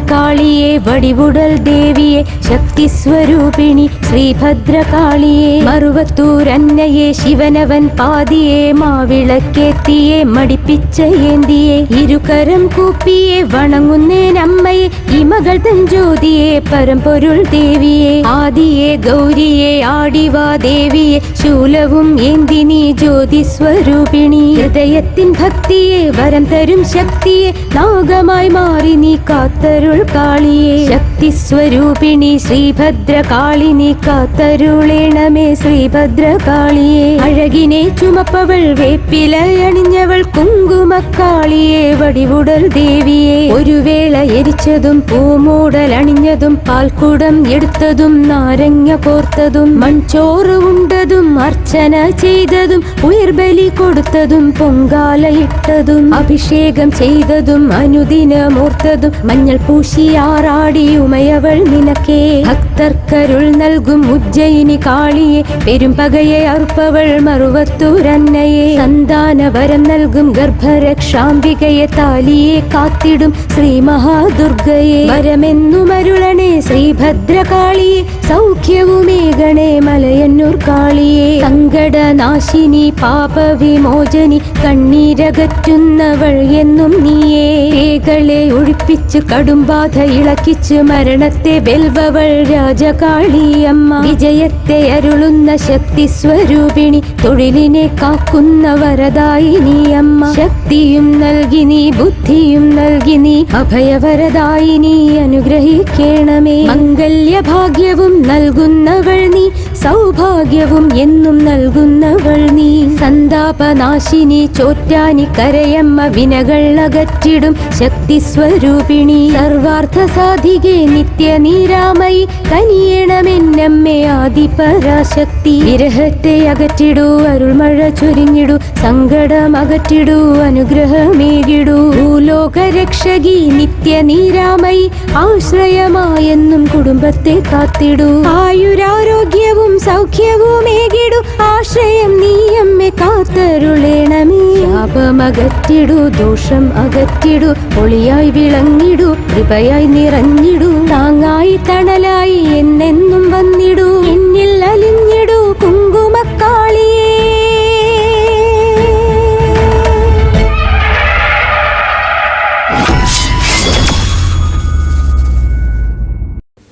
കാളിയെ വടിവുടൽ ദേവിയെ ശക്തി സ്വരൂപിണി ശ്രീഭദ്രകാളിയെ മറുവത്തൂരന്നയെ ശിവനവൻ പാതിയെ മാവിളക്കേത്തിയെ മടിപ്പിച്ച ഏന്തിയെ ഇരുകരം കൂപ്പിയെ വണങ്ങുന്നേനമ്മയെ ഈ മകൾ തൻ ജ്യോതിയെ പരമ്പൊരുൾ ദേവിയെ ആദിയെ ഗൗരിയെ ആടിവാ ദേവിയെ ശൂലവും ഏന്തി നീ ജ്യോതി സ്വരൂപിണി ഹൃദയത്തിൻ ഭക്തിയെ വരം തരും ശക്തിയെ നാഗമായി മാറി നീ കാത്തരുൾ കാളിയെ ശക്തി സ്വരൂപിണി ശ്രീഭദ്രകാളിനി കാത്തരുളേണമേ ശ്രീഭദ്രകാളിയെ അഴകിനെ ചുമപ്പവൾ വേപ്പിലയണിഞ്ഞവൾ കുങ്കുമക്കാളിയെ വടിവുടൽ ദേവിയെ ഒരു വേള എരിച്ചതും പൂമൂടലണിഞ്ഞതും പാൽക്കുടം എടുത്തതും നാരങ്ങ കോർത്തതും മൺചോറ് ഉണ്ടതും അർച്ചന ചെയ്തതും ഉയർബലി കൊടുത്തതും പൊങ്കാലയിട്ടതും അഭിഷേകം ചെയ്തതും അനുദിനമോർത്തതും മഞ്ഞൾ പൂശിയാറാടി ഉമയവൾ നിനക്കേ ഭക്തർക്കരുൾ നൽകും ഉജ്ജയിനി കാളിയെ പെരുമ്പകയെ അറുപ്പവൾ മറുവത്തൂരന്നയെ സന്താന വരം നൽകും ഗർഭരക്ഷാംബികയെ താലിയെ കാത്തിടും ശ്രീ മഹാദുർഗയെ വരമെന്നുമരുളണേ ശ്രീഭദ്രകാളിയെ സൗഖ്യവുമേകണേ മലയന്നൂർ കാളിയെ സങ്കടനാശിനി പാപവിമോചനി കണ്ണീരകറ്റുന്നവൾ എന്നും നീയേ പേകളെ ഒഴിപ്പിച്ച് കടുംബാധ ഇളക്കിച്ച് മരണത്തെ വെൽവവൾ രാജകാളിയമ്മ വിജയത്തെ അരുളുന്ന ശക്തി സ്വരൂപിണി തൊഴിലിനെ കാക്കുന്ന വരദായിനി അമ്മ ശക്തിയും നൽകി നീ ബുദ്ധിയും നൽകി നീ അഭയവരദായിനി അനുഗ്രഹിക്കണമേ മംഗല്യഭാഗ്യവും നൽകുന്നവൾ നീ സൗഭാഗ്യവും എന്നും നൽകുന്നവൾ നീ സന്താപനാശിനി ചോറ്റാനി കരയമ്മ വിനകൾ അകറ്റിടും ശക്തി സ്വരൂപിണി സർവാർത്ഥ സാധികെ നിത്യനീരാമയി കനിയണമെന്നമ്മേ ആദിപരാശക്തി വിരഹത്തെ അകറ്റിടൂ അരുൾമഴ ചൊരിഞ്ഞിടൂ സങ്കടം അകറ്റിടൂ അനുഗ്രഹമേകിടൂ ഭൂലോകരക്ഷകി നിത്യനീരാമയി ആശ്രയമായെന്നും കുടുംബത്തെ കാത്തിടൂ ആയുരാരോഗ്യവും സൗഖ്യവുമേകിടൂ ആശ്രയം നീയമ്മേ കാത്തരുളേണമേ ശാപമകറ്റിടൂ ദോഷം അകറ്റിടൂ ഒളിയായി വിളങ്ങിടൂ കൃപയായി നിറഞ്ഞിടൂ താങ്ങായി തണലായി എന്നെന്നും വന്നിടൂ എന്നിൽ അലിഞ്ഞിടൂ കുങ്കുമക്കാളിയേ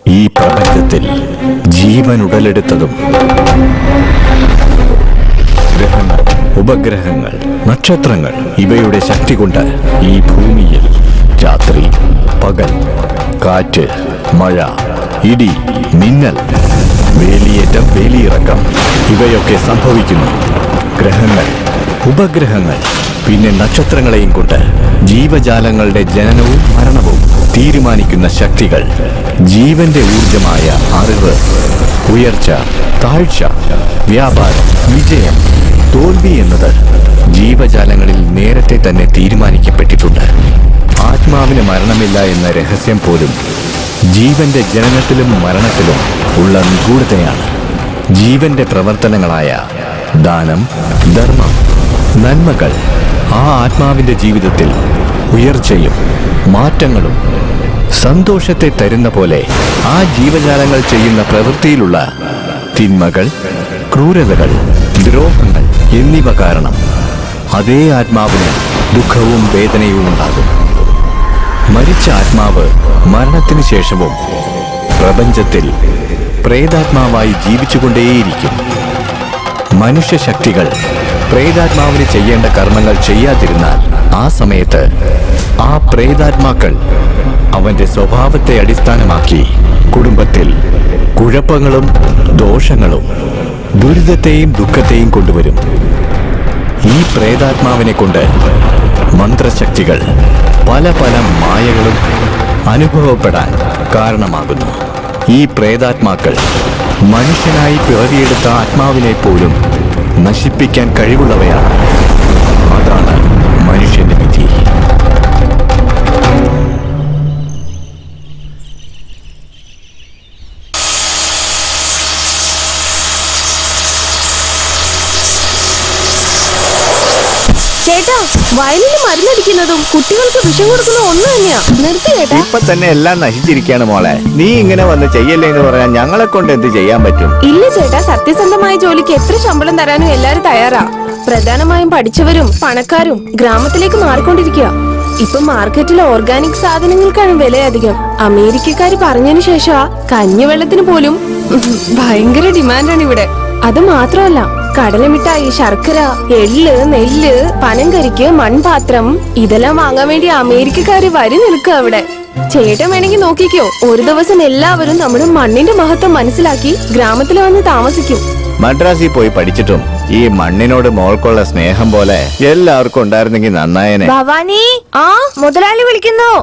ഈ പ്രപഞ്ചത്തിൽ ജീവൻ ഉടലെടുത്തതും ഗ്രഹങ്ങൾ, ഉപഗ്രഹങ്ങൾ, നക്ഷത്രങ്ങൾ ഇവയുടെ ശക്തി കൊണ്ട് ഈ ഭൂമിയിൽ രാത്രി, പകൽ, കാറ്റ്, മഴ, ഇടി, മിന്നൽ, വേലിയേറ്റം, വേലിയിറക്കം ഇവയൊക്കെ സംഭവിക്കുന്നു. ഗ്രഹങ്ങൾ, ഉപഗ്രഹങ്ങൾ, പിന്നെ നക്ഷത്രങ്ങളെയും കൊണ്ട് ജീവജാലങ്ങളുടെ ജനനവും മരണവും തീരുമാനിക്കുന്ന ശക്തികൾ, ജീവന്റെ ഊർജമായ അറിവ്, ഉയർച്ച, താഴ്ച, വ്യാപാരം, വിജയം, തോൽവി എന്നത് ജീവജാലങ്ങളിൽ നേരത്തെ തന്നെ തീരുമാനിക്കപ്പെട്ടിട്ടുണ്ട്. ആത്മാവിന് മരണമില്ല എന്ന രഹസ്യം പോലും ജീവന്റെ ജനനത്തിലും മരണത്തിലും ഉള്ള നിഗൂഢതയാണ്. ജീവന്റെ പ്രവർത്തനങ്ങളായ ദാനം, ധർമ്മം, നന്മകൾ ആ ആത്മാവിന്റെ ജീവിതത്തിൽ ഉയർച്ചയും മാറ്റങ്ങളും സന്തോഷത്തെ തരുന്ന പോലെ ആ ജീവജാലങ്ങൾ ചെയ്യുന്ന പ്രവൃത്തിയിലുള്ള തിന്മകൾ, ക്രൂരതകൾ, ദ്രോഹങ്ങൾ എന്നിവ കാരണം അതേ ആത്മാവിന് ദുഃഖവും വേദനയും ഉണ്ടാകും. മരിച്ച ആത്മാവ് മരണത്തിന് ശേഷവും പ്രപഞ്ചത്തിൽ പ്രേതാത്മാവായി ജീവിച്ചുകൊണ്ടേയിരിക്കും. മനുഷ്യശക്തികൾ പ്രേതാത്മാവിന് ചെയ്യേണ്ട കർമ്മങ്ങൾ ചെയ്യാതിരുന്നാൽ ആ സമയത്ത് ആ പ്രേതാത്മാക്കൾ അവന്റെ സ്വഭാവത്തെ അടിസ്ഥാനമാക്കി കുടുംബത്തിൽ കുഴപ്പങ്ങളും ദോഷങ്ങളും ദുരിതത്തെയും ദുഃഖത്തെയും കൊണ്ടുവരും. ഈ പ്രേതാത്മാവിനെ കൊണ്ട് മന്ത്രശക്തികൾ പല പല മായകളും അനുഭവപ്പെടാൻ കാരണമാകുന്നു. ഈ പ്രേതാത്മാക്കൾ മനുഷ്യനായി പിറവിയെടുത്ത ആത്മാവിനെ പോലും നശിപ്പിക്കാൻ കഴിവുള്ളവയാണ്. അതാണ് മനുഷ്യന്റെ വിധി. ചേട്ടാ, വയലിന് മരുന്നടിക്കുന്നതും കുട്ടികൾക്ക് വിഷം കൊടുക്കുന്നതും ഒന്നും തന്നെയാ. നിർത്തി ചേട്ടാ. ഇപ്പൊ തന്നെ എല്ലാം നശിച്ചിരിക്കുകയാണ് മോളെ. നീ ഇങ്ങനെ വന്ന് ചെയ്യല്ലേ എന്ന് പറയാൻ ഞങ്ങളെ കൊണ്ട് എന്ത് ചെയ്യാൻ പറ്റും? ഇല്ല ചേട്ടാ, സത്യസന്ധമായ ജോലിക്ക് എത്ര ശമ്പളം തരാനും എല്ലാരും തയ്യാറാ. പ്രധാനമായും പഠിച്ചവരും പണക്കാരും ഗ്രാമത്തിലേക്ക് മാറിക്കൊണ്ടിരിക്കുക. ഇപ്പൊ മാർക്കറ്റിലെ ഓർഗാനിക് സാധനങ്ങൾക്കാണ് വില അധികം. അമേരിക്കക്കാര് പറഞ്ഞതിന് ശേഷം കഞ്ഞിവെള്ളത്തിന് പോലും ഭയങ്കര ഡിമാൻഡാണ് ഇവിടെ. അത് മാത്രമല്ല, കടലമിഠായി, ശർക്കര, എള്ള്, നെല്ല്, പനങ്കരിക്ക്, മൺപാത്രം ഇതെല്ലാം വാങ്ങാൻ വേണ്ടി അമേരിക്കക്കാര് വരി നിൽക്കുക അവിടെ. ചേട്ടൻ വേണമെങ്കിൽ നോക്കിക്കോ, ഒരു ദിവസം എല്ലാവരും നമ്മുടെ മണ്ണിന്റെ മഹത്വം മനസ്സിലാക്കി ഗ്രാമത്തിൽ വന്ന് താമസിക്കും. മദ്രാസിൽ പോയി പഠിച്ചിട്ടും ഈ മണ്ണിനോട് മോൾക്കുള്ള സ്നേഹം പോലെ എല്ലാവർക്കും ഉണ്ടായിരുന്നെങ്കിൽ നന്നായനെ. ഭവാനി, ആ മുതലാളി വിളിക്കുന്നു.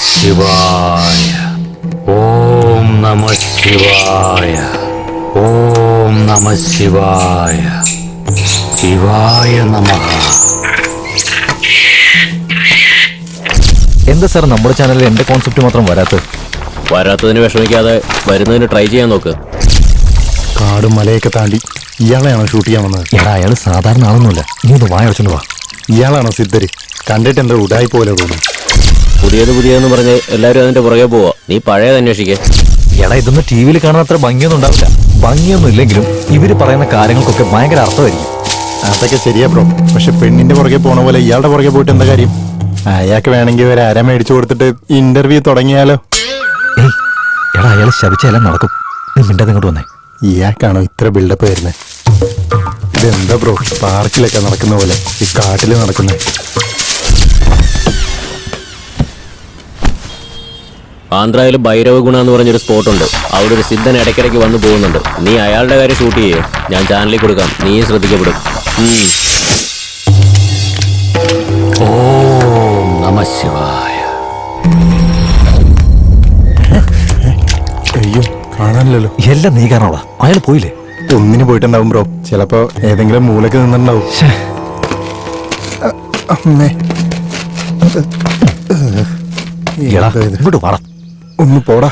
ശിവായ. ഓം നമ ശിവായ. ഓം നമ ശിവായ. ശിവായ നമഃ. എന്താ സാർ നമ്മുടെ ചാനലിൽ എന്റെ കോൺസെപ്റ്റ് മാത്രം വരാത്തതിന് വിഷമിക്കാതെ വരുന്നതിന് ട്രൈ ചെയ്യാൻ നോക്ക്. കാടും മലയൊക്കെ താണ്ടി ഇയാളെയാണോ ഷൂട്ട് ചെയ്യാൻ വന്നത്? എടാ, അയാൾ സാധാരണ ആളൊന്നുമില്ല. നീ ഒന്ന് വായടച്ചോണ്ട് വാ. ഇയാളാണോ സിദ്ധര്? കണ്ടിട്ട് എന്താ ഉടായി പോലെ തോന്നുന്നു. പുതിയതെന്ന് പറഞ്ഞ് എല്ലാവരും അതിന്റെ പുറകെ പോവാ. നീ പഴയത് അന്വേഷിക്കേ. എടാ, ഇതൊന്നും ടി വിയിൽ കാണാൻ അത്ര ഭംഗിയൊന്നും ഉണ്ടാവില്ല. ഭംഗിയൊന്നും ഇല്ലെങ്കിലും ഇവര് പറയുന്ന കാര്യങ്ങൾക്കൊക്കെ ഭയങ്കര അർത്ഥമായിരിക്കും. അതൊക്കെ ശരിയാ ബ്രോ. പക്ഷെ പെണ്ണിന്റെ പുറകെ പോണ പോലെ ഇയാളുടെ പുറകെ പോയിട്ട് എന്താ കാര്യം? അയാൾക്ക് വേണമെങ്കിൽ ഒരു അര മേടിച്ചു കൊടുത്തിട്ട് ഇന്റർവ്യൂ തുടങ്ങിയാലോ? ഏയ് എടാ, അയാൾ ശപിച്ചെല്ലാം നടക്കും. നീ മിണ്ടാതെ ഇങ്ങോട്ട് വന്നേ. ഇയാൾക്കാണോ ഇത്ര ബിൽഡപ്പ് വരുന്നത്? ഇതെന്താ ബ്രോ, പാർക്കിലൊക്കെ നടക്കുന്ന പോലെ ഈ കാട്ടില് നടക്കുന്നത്? ആന്ധ്രയിൽ ഭൈരവ ഗുണ എന്ന് പറഞ്ഞൊരു സ്പോട്ടുണ്ട്. അവിടെ ഒരു സിദ്ധൻ ഇടയ്ക്കിടയ്ക്ക് വന്നു പോകുന്നുണ്ട്. നീ അയാളുടെ കാര്യം ഷൂട്ട് ചെയ്യേ. ഞാൻ ചാനലിൽ കൊടുക്കാം. നീയും ശ്രദ്ധിക്കപ്പെടും. ഓം നമ ശിവായ. അയ്യോ, കാണാനില്ലല്ലോ. എല്ലാം നീ കാരണോടാ. അയാൾ പോയില്ലേ? ഒന്നിന് പോയിട്ടുണ്ടാവും ബ്രോ. ചിലപ്പോ ഏതെങ്കിലും മൂലക്ക് നിന്നിട്ടുണ്ടാവും. അമ്മേ, ഇങ്ങോട്ട് വാടാ. ഒന്ന് പോടാ.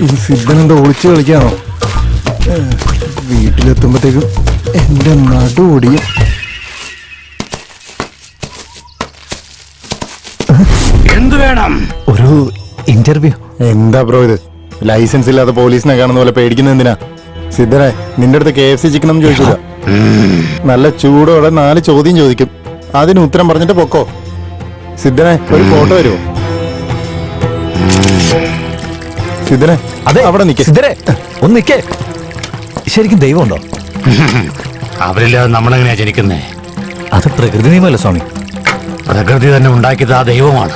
ഈ സിദ്ധനെന്താ ഒളിച്ചു കളിക്കാണോ? വീട്ടിലെത്തുമ്പോഴത്തേക്കും എന്റെ നടു ഓടിയും. എന്ത് വേണം? ഒരു ഇന്റർവ്യൂ. എന്താ ബ്രോ ഇത്? ലൈസൻസ് ഇല്ലാതെ പോലീസിനെ കാണുന്ന പോലെ പേടിക്കുന്ന എന്തിനാ? സിദ്ധനെ, നിന്റെ അടുത്ത് KFC ചിക്കൻ ഒന്നും ചോദിച്ചില്ല. നല്ല ചൂടോടെ 4 ചോദ്യം ചോദിക്കും. അതിന് ഉത്തരം പറഞ്ഞിട്ട് പൊക്കോ. സിദ്ധനെ ഒരു ഫോട്ടോ വരുമോ? സിദ്ധനെ അതെ അവിടെ നിൽക്കേ. സിദ്ധരെ ഒന്ന് നിക്കേ. ശരിക്കും ദൈവമുണ്ടോ? അവരില്ലാതെ നമ്മളെങ്ങനെയാ ജനിക്കുന്നേ? അത് പ്രകൃതി നിയമമല്ല സ്വാമി. പ്രകൃതി തന്നെ ഉണ്ടാക്കിയത് ആ ദൈവമാണ്.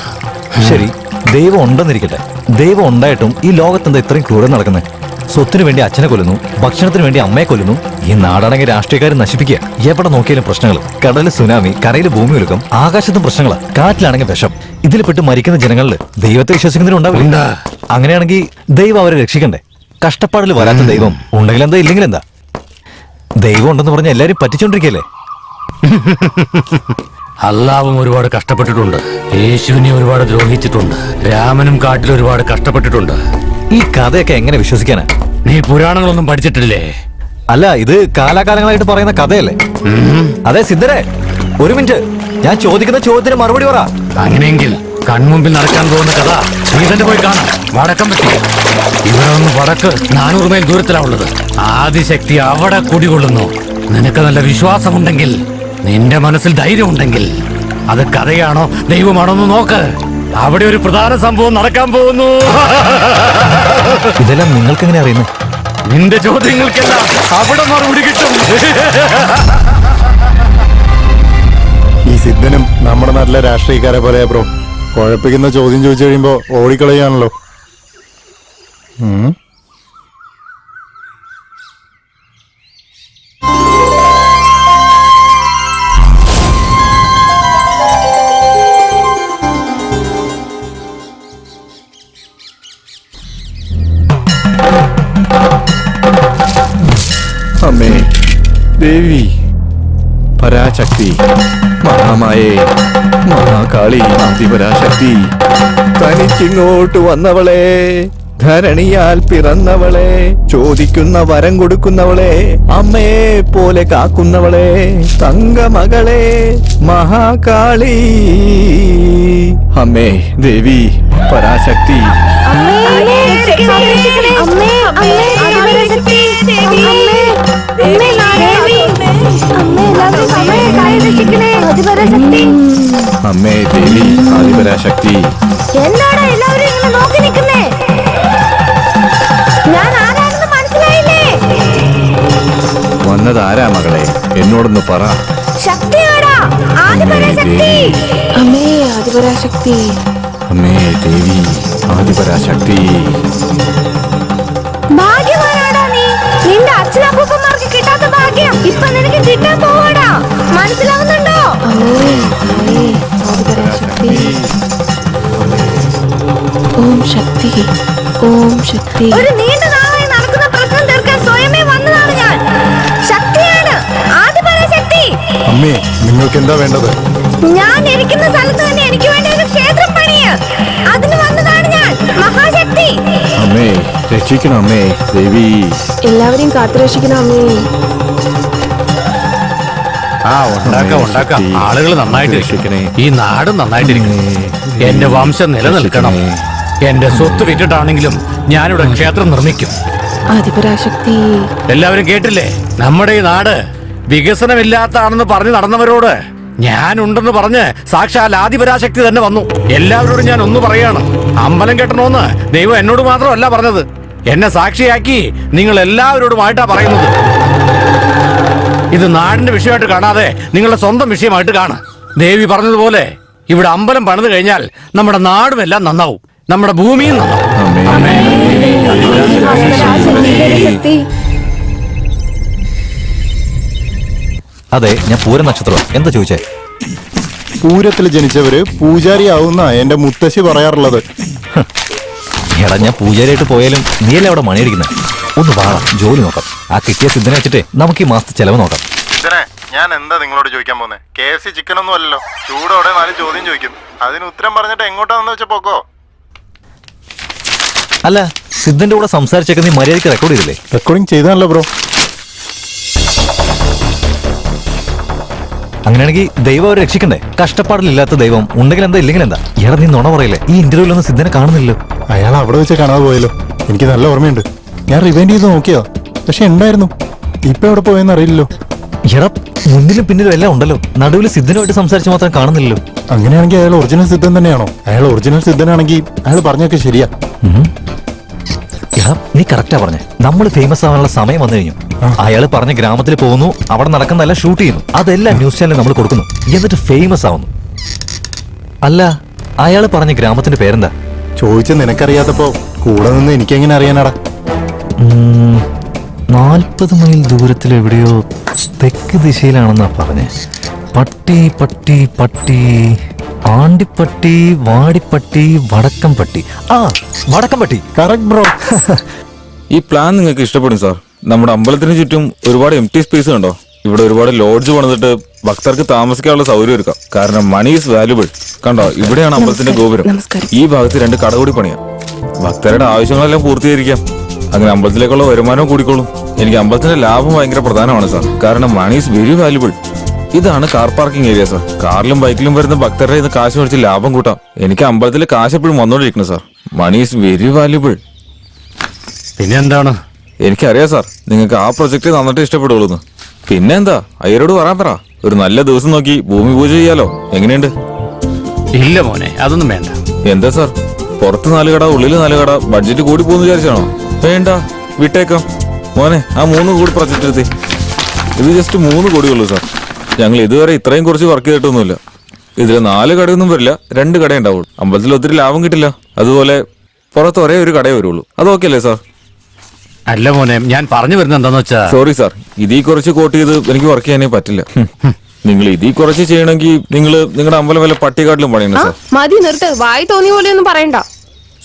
ശരി, ദൈവം ഉണ്ടെന്നിരിക്കട്ടെ. ദൈവം ഉണ്ടായിട്ടും ഈ ലോകത്തെന്താ ഇത്രയും ക്രൂരം നടക്കുന്നത്? സ്വത്തിനു വേണ്ടി അച്ഛനെ കൊല്ലുന്നു, ഭക്ഷണത്തിന് വേണ്ടി അമ്മയെ കൊല്ലുന്നു. ഈ നാടാണെങ്കിൽ രാഷ്ട്രീയക്കാരെ നശിപ്പിക്കുക. എവിടെ നോക്കിയാലും പ്രശ്നങ്ങൾ. കടല് സുനാമി, കരയിൽ ഭൂമി ഒലുക്കം, ആകാശത്തും പ്രശ്നങ്ങളാ, കാറ്റിലാണെങ്കിൽ വിഷം. ഇതിൽ പെട്ട് മരിക്കുന്ന ജനങ്ങളിൽ ദൈവത്തെ വിശ്വസിക്കുന്നതിനുണ്ടാവില്ല. അങ്ങനെയാണെങ്കിൽ ദൈവം അവരെ രക്ഷിക്കണ്ടേ? കഷ്ടപ്പാടിൽ വരാത്ത ദൈവം ഉണ്ടെങ്കിൽ എന്താ ഇല്ലെങ്കിൽ എന്താ? ദൈവം ഉണ്ടെന്ന് പറഞ്ഞ എല്ലാരും പറ്റിച്ചോണ്ടിരിക്കല്ലേ? അല്ലാവും ഒരുപാട് കഷ്ടപ്പെട്ടിട്ടുണ്ട്. യേശുവിനെ ഒരുപാട് ദ്രോഹിച്ചിട്ടുണ്ട്. രാമനും കാട്ടിൽ ഒരുപാട് കഷ്ടപ്പെട്ടിട്ടുണ്ട്. ഈ കഥയൊക്കെ എങ്ങനെ വിശ്വസിക്കാനാ? നീ പുരാണങ്ങളൊന്നും പഠിച്ചിട്ടില്ലേ? അല്ല, ഇത് കാലാകാലങ്ങളായിട്ട് പറയുന്ന കഥയല്ലേ? അതെ സിദ്ധരെ, ഒരു മിനിറ്റ്. ഞാൻ ചോദിക്കുന്ന ചോദ്യത്തിന് മറുപടി പറ. അങ്ങനെയെങ്കിൽ കൺമുമ്പിൽ നടക്കാൻ പോകുന്ന കഥ നീ തന്നെ പോയി കാണാം. വടക്കം പറ്റി ഇവിടെ ഒന്ന് വടക്ക് 400 മൈൽ ദൂരത്തിലാ ഉള്ളത്. ആദിശക്തി അവിടെ കുടികൊള്ളുന്നു. നിനക്ക് നല്ല വിശ്വാസമുണ്ടെങ്കിൽ, നിന്റെ മനസ്സിൽ ധൈര്യമുണ്ടെങ്കിൽ, അത് കഥയാണോ ദൈവമാണോ എന്ന് നോക്ക്. അവിടെ ഒരു പ്രധാന സംഭവം നടക്കാൻ പോകുന്നു. ഇതെല്ലാം നിങ്ങൾക്ക് എങ്ങനെ അറിയുന്നത്? നിന്റെ ചോദ്യങ്ങൾക്കെല്ലാം അവിടെ മറുപടി കിട്ടും. ഈ സിദ്ധനും നമ്മുടെ നാട്ടിലെ രാഷ്ട്രീയക്കാരെ പോലെ ബ്രോ. കുഴപ്പിക്കുന്ന ചോദ്യം ചോദിച്ചു കഴിയുമ്പോ ഓടിക്കളയാണല്ലോ. അമ്മേ ദേവി പരാശക്തി, മഹാമായേ, മഹാകാളി, അതിപരാശക്തി, തനിച്ചിങ്ങോട്ട് വന്നവളെ, ധരണിയാൽ പിറന്നവളെ, ചോദിക്കുന്ന വരം കൊടുക്കുന്നവളെ, അമ്മയെ പോലെ കാക്കുന്നവളെ, തങ്കമകളെ, മഹാകാളി, അമ്മേ ദേവി പരാശക്തി. അമ്മേ ദേവി ആദിപരാശക്തി. എന്താണ് എല്ലാവരും ഇങ്ങനെ നോക്കി നിൽക്കുന്നേ? ഞാൻ ആരാണെന്ന് മനസ്സിലായില്ലേ? വന്നതാരാ മകളെ? എന്നോടൊന്ന് പറ. ശക്തിയാടാ, ആദിപരാശക്തി. അമ്മേ ആദിപരാശക്തി. അമ്മേ ദേവി ആദിപരാശക്തി. ഭാഗ്യവാനാടാ നീ. നിന്റെ അച്ഛനപ്പൂപ്പന്മാർക്ക് കിട്ടാത്ത ഭാഗ്യം ഇപ്പൊ നിനക്ക് കിട്ടാൻ പോവാടാ. മനസ്സിലാവുന്നുണ്ടോ? അമ്മേ ആദിപരാശക്തി. ഓം ശക്തി, ഓം ശക്തി. ഒരു നീണ്ട നാളായി നടക്കുന്ന പ്രശ്നം തീർക്കാൻ സ്വയമേ വന്നതാണ് ഞാൻ. ശക്തിയാണ്, ആദിപരാശക്തി. അമ്മേ, നിങ്ങൾക്ക് എന്താ വേണ്ടത്? ഞാൻ ഇരിക്കുന്ന സ്ഥലത്ത് തന്നെ എനിക്ക് വേണ്ടി ഒരു ക്ഷേത്രം പണിയ. അതിന് വന്നതാണ് ഞാൻ, മഹാശക്തി. അമ്മേ രക്ഷിക്കണം അമ്മേ ദേവി. എല്ലാവരെയും കാത്തുരക്ഷിക്കണം അമ്മേ. ഉണ്ടാക്കാം. ആളുകൾ നന്നായിട്ടിരിക്കണേ. ഈ നാട് നന്നായിട്ടിരിക്കണേ. എന്റെ വംശം നിലനിൽക്കണം. എന്റെ സ്വത്ത് വിറ്റിട്ടാണെങ്കിലും ഞാനിവിടെ ക്ഷേത്രം നിർമ്മിക്കും. ആദിപരാശക്തി. എല്ലാവരും കേട്ടില്ലേ? നമ്മുടെ ഈ നാട് വികസനമില്ലാത്താണെന്ന് പറഞ്ഞു നടന്നവരോട് ഞാനുണ്ടെന്ന് പറഞ്ഞ് സാക്ഷാൽ ആദിപരാശക്തി തന്നെ വന്നു. എല്ലാവരോടും ഞാൻ ഒന്ന് പറയാണ്, അമ്പലം കെട്ടണമെന്ന് ദൈവം എന്നോട് മാത്രമല്ല പറഞ്ഞത്, എന്നെ സാക്ഷിയാക്കി നിങ്ങൾ എല്ലാവരോടുമായിട്ടാ പറയുന്നത്. ഇത് നാടിന്റെ വിഷയമായിട്ട് കാണാതെ നിങ്ങളുടെ സ്വന്തം വിഷയമായിട്ട് കാണുക. ദേവി പറഞ്ഞതുപോലെ ഇവിടെ അമ്പലം പണിത് കഴിഞ്ഞാൽ നമ്മുടെ നാടും എല്ലാം നന്നാവും, നമ്മുടെ ഭൂമിയും നന്നാവും. അതെ, ഞാൻ പൂര നക്ഷത്രം. എന്താ ചോദിച്ചേ? പൂരത്തിൽ ജനിച്ചവര് പൂജാരിയാവുന്ന എന്റെ മുത്തശ്ശി പറയാറുള്ളത്. എടാ, ഞാൻ പൂജാരിയായിട്ട് പോയാലും നീയല്ലേ അവിടെ മണിയടിക്കുന്നത്? ഒന്ന് വാടാ, ജോലി നോക്കാം. ആ കിട്ടിയ സിദ്ധനെ വെച്ചിട്ട് നമുക്ക് ഈ മാസത്തെ ചെലവ് നോക്കാം. ഞാൻ എന്താ നിങ്ങളോട് ചോദിക്കാൻ പോകുന്നത്? KFC ചിക്കൻ ഒന്നും അല്ലല്ലോ. ചൂടോടെ 4 ചോദ്യം ചോദിക്കും, അതിന് ഉത്തരം പറഞ്ഞിട്ട് എങ്ങോട്ടാന്ന് വെച്ചാ പോക്കോ. അല്ല, സിദ്ധന്റെ കൂടെ സംസാരിച്ചൊക്കെ നീ മര്യാദയ്ക്ക് റെക്കോർഡ് ചെയ്തില്ലേ? റെക്കോർഡിംഗ് ചെയ്താണല്ലോ ബ്രോ. അങ്ങനെയാണെങ്കിൽ ദൈവം അവരെ രക്ഷിക്കണ്ടേ? കഷ്ടപ്പാടിലില്ലാത്ത ദൈവം ഉണ്ടെങ്കിൽ എന്താ ഇല്ലെങ്കിൽ എന്താ? എടാ, നീ നുണ പറയില്ലേ? ഈ ഇന്റർവ്യൂലൊന്നും സിദ്ധനെ കാണുന്നില്ലല്ലോ. അയാൾ അവിടെ വെച്ച് കാണാതെ പോയല്ലോ. എനിക്ക് നല്ല ഓർമ്മയുണ്ട്. ഞാൻ റിവൈൻഡ് ചെയ്ത് നോക്കിയതാ, പക്ഷെ ഉണ്ടായിരുന്നു. ഇപ്പൊ എവിടെ പോയെന്ന് അറിയില്ലല്ലോ. എടാ മുന്നിലും പിന്നിലും എല്ലാം ഉണ്ടല്ലോ, നടുവിൽ സിദ്ധനുമായിട്ട് സംസാരിച്ച് മാത്രം കാണുന്നില്ലല്ലോ. അങ്ങനെയാണെങ്കിൽ അയാൾ ഒറിജിനൽ സിദ്ധൻ തന്നെയാണോ? അയാൾ ഒറിജിനൽ സിദ്ധനാണെങ്കിൽ അയാൾ പറഞ്ഞൊക്കെ ശരിയാ. എടാ നീ കറക്റ്റാ പറഞ്ഞേ, നമ്മൾ ഫേമസ് ആവാനുള്ള സമയം വന്നു കഴിഞ്ഞു. അയാള് പറഞ്ഞ ഗ്രാമത്തിൽ പോകുന്നു, അവിടെ നടക്കുന്നതെല്ലാം ഷൂട്ട് ചെയ്യുന്നു, അതെല്ലാം ന്യൂസ് ചാനലിൽ നമ്മൾ കൊടുക്കുന്നു, എന്നിട്ട് ഫേമസ് ആവുന്നു. അല്ല, അയാള് പറഞ്ഞ ഗ്രാമത്തിന്റെ പേരെന്താ? ചോദിച്ച നിനക്കറിയാത്തപ്പോ കൂടെ നിന്ന് എനിക്കെങ്ങനെ അറിയാനാടാ? 40 മൈൽ ദൂരത്തിൽ എവിടെയോ തെക്ക് ദിശയിലാണെന്നാ പറഞ്ഞേ. പട്ടി പട്ടി പട്ടി, ആണ്ടിപ്പട്ടി, വാടിപ്പട്ടി, വടക്കംപട്ടി. ആ, വടക്കംപട്ടി. Correct bro. ഈ പ്ലാൻ നിങ്ങൾക്ക് ഇഷ്ടപ്പെടും സാർ. നമ്മുടെ അമ്പലത്തിന് ചുറ്റും ഒരുപാട് എംപ്റ്റി സ്പേസ് കണ്ടോ? ഇവിടെ ഒരുപാട് ലോഡ്ജ് പണിതിട്ട് ഭക്തർക്ക് താമസിക്കാനുള്ള സൗകര്യം ഒരുക്കാം. കാരണം മണി ഈസ് വാല്യുബിൾ. കണ്ടോ, ഇവിടെയാണ് അമ്പലത്തിന്റെ ഗോപുരം. ഈ ഭാഗത്ത് 2 കട കൂടി പണിയാം. ഭക്തരുടെ ആവശ്യങ്ങളെല്ലാം പൂർത്തീകരിക്കാം. അങ്ങനെ അമ്പലത്തിലേക്കുള്ള വരുമാനവും കൂടിക്കോളും. എനിക്ക് അമ്പലത്തിന്റെ ലാഭം ഭയങ്കര പ്രധാനമാണ് സാർ. കാരണം മണി ഈസ് വെരി വാല്യുബിൾ. ഇതാണ് കാർ പാർക്കിംഗ് ഏരിയ സാർ. കാറിലും ബൈക്കിലും വരുന്ന ഭക്തരുടെ ഇന്ന് കാശ് മേടിച്ച് ലാഭം കൂട്ടാം. എനിക്ക് അമ്പലത്തിൽ കാശ് എപ്പോഴും വന്നോണ്ടിരിക്കണം sir. Money is very valuable. പിന്നെ എന്താണ്? എനിക്കറിയാം സാർ, നിങ്ങൾക്ക് ആ പ്രൊജക്ട് നന്നിട്ട് ഇഷ്ടപ്പെടുള്ളൂ. പിന്നെന്താ, അയ്യരോട് പറയാൻ പറ. ഒരു നല്ല ദിവസം നോക്കി ഭൂമി പൂജ ചെയ്യാലോ. എങ്ങനെയുണ്ട്? ഇല്ല മോനെ, അതൊന്നും വേണ്ട. എന്താ സാർ, പുറത്ത് 4 കട ഉള്ളിൽ 4 കട, ബഡ്ജറ്റ് കൂടി പോകുന്ന വിചാരിച്ചാണോ? വേണ്ട, വിട്ടേക്കാം മോനെ. ആ 3 കോടി പ്രൊജക്ട് എടുത്തേ. ഇത് ജസ്റ്റ് 3 കോടിയുള്ളൂ സാർ. ഞങ്ങൾ ഇതുവരെ ഇത്രയും കുറച്ച് വർക്ക് ചെയ്തിട്ടൊന്നുമില്ല. ഇതിൽ 4 കടയൊന്നും വരില്ല, 2 കട ഉണ്ടാവുള്ളൂ. അമ്പലത്തിൽ ഒത്തിരി ലാഭം കിട്ടില്ല. അതുപോലെ പുറത്ത് ഒരേ ഒരു കടയേ വരുള്ളൂ. അത് ഓക്കെ അല്ലേ സാർ? അല്ല മോനെ, ഞാൻ പറഞ്ഞു വരുന്നത് എന്താന്ന് വെച്ചാ, സോറി സാർ, ഇതിൽ കുറച്ച് കോട്ട് ചെയ്ത് എനിക്ക് വർക്ക് ചെയ്യാനേ പറ്റില്ല. നിങ്ങൾ ഇതിൽ കുറച്ച് ചെയ്യണമെങ്കിൽ നിങ്ങൾ നിങ്ങളുടെ അമ്പലം വല്ല പട്ടികാട്ടിലും പണിയണം സാർ. മതി, നിർത്ത്. വായി തോന്നിയ പോലെ ഒന്നും പറയണ്ട.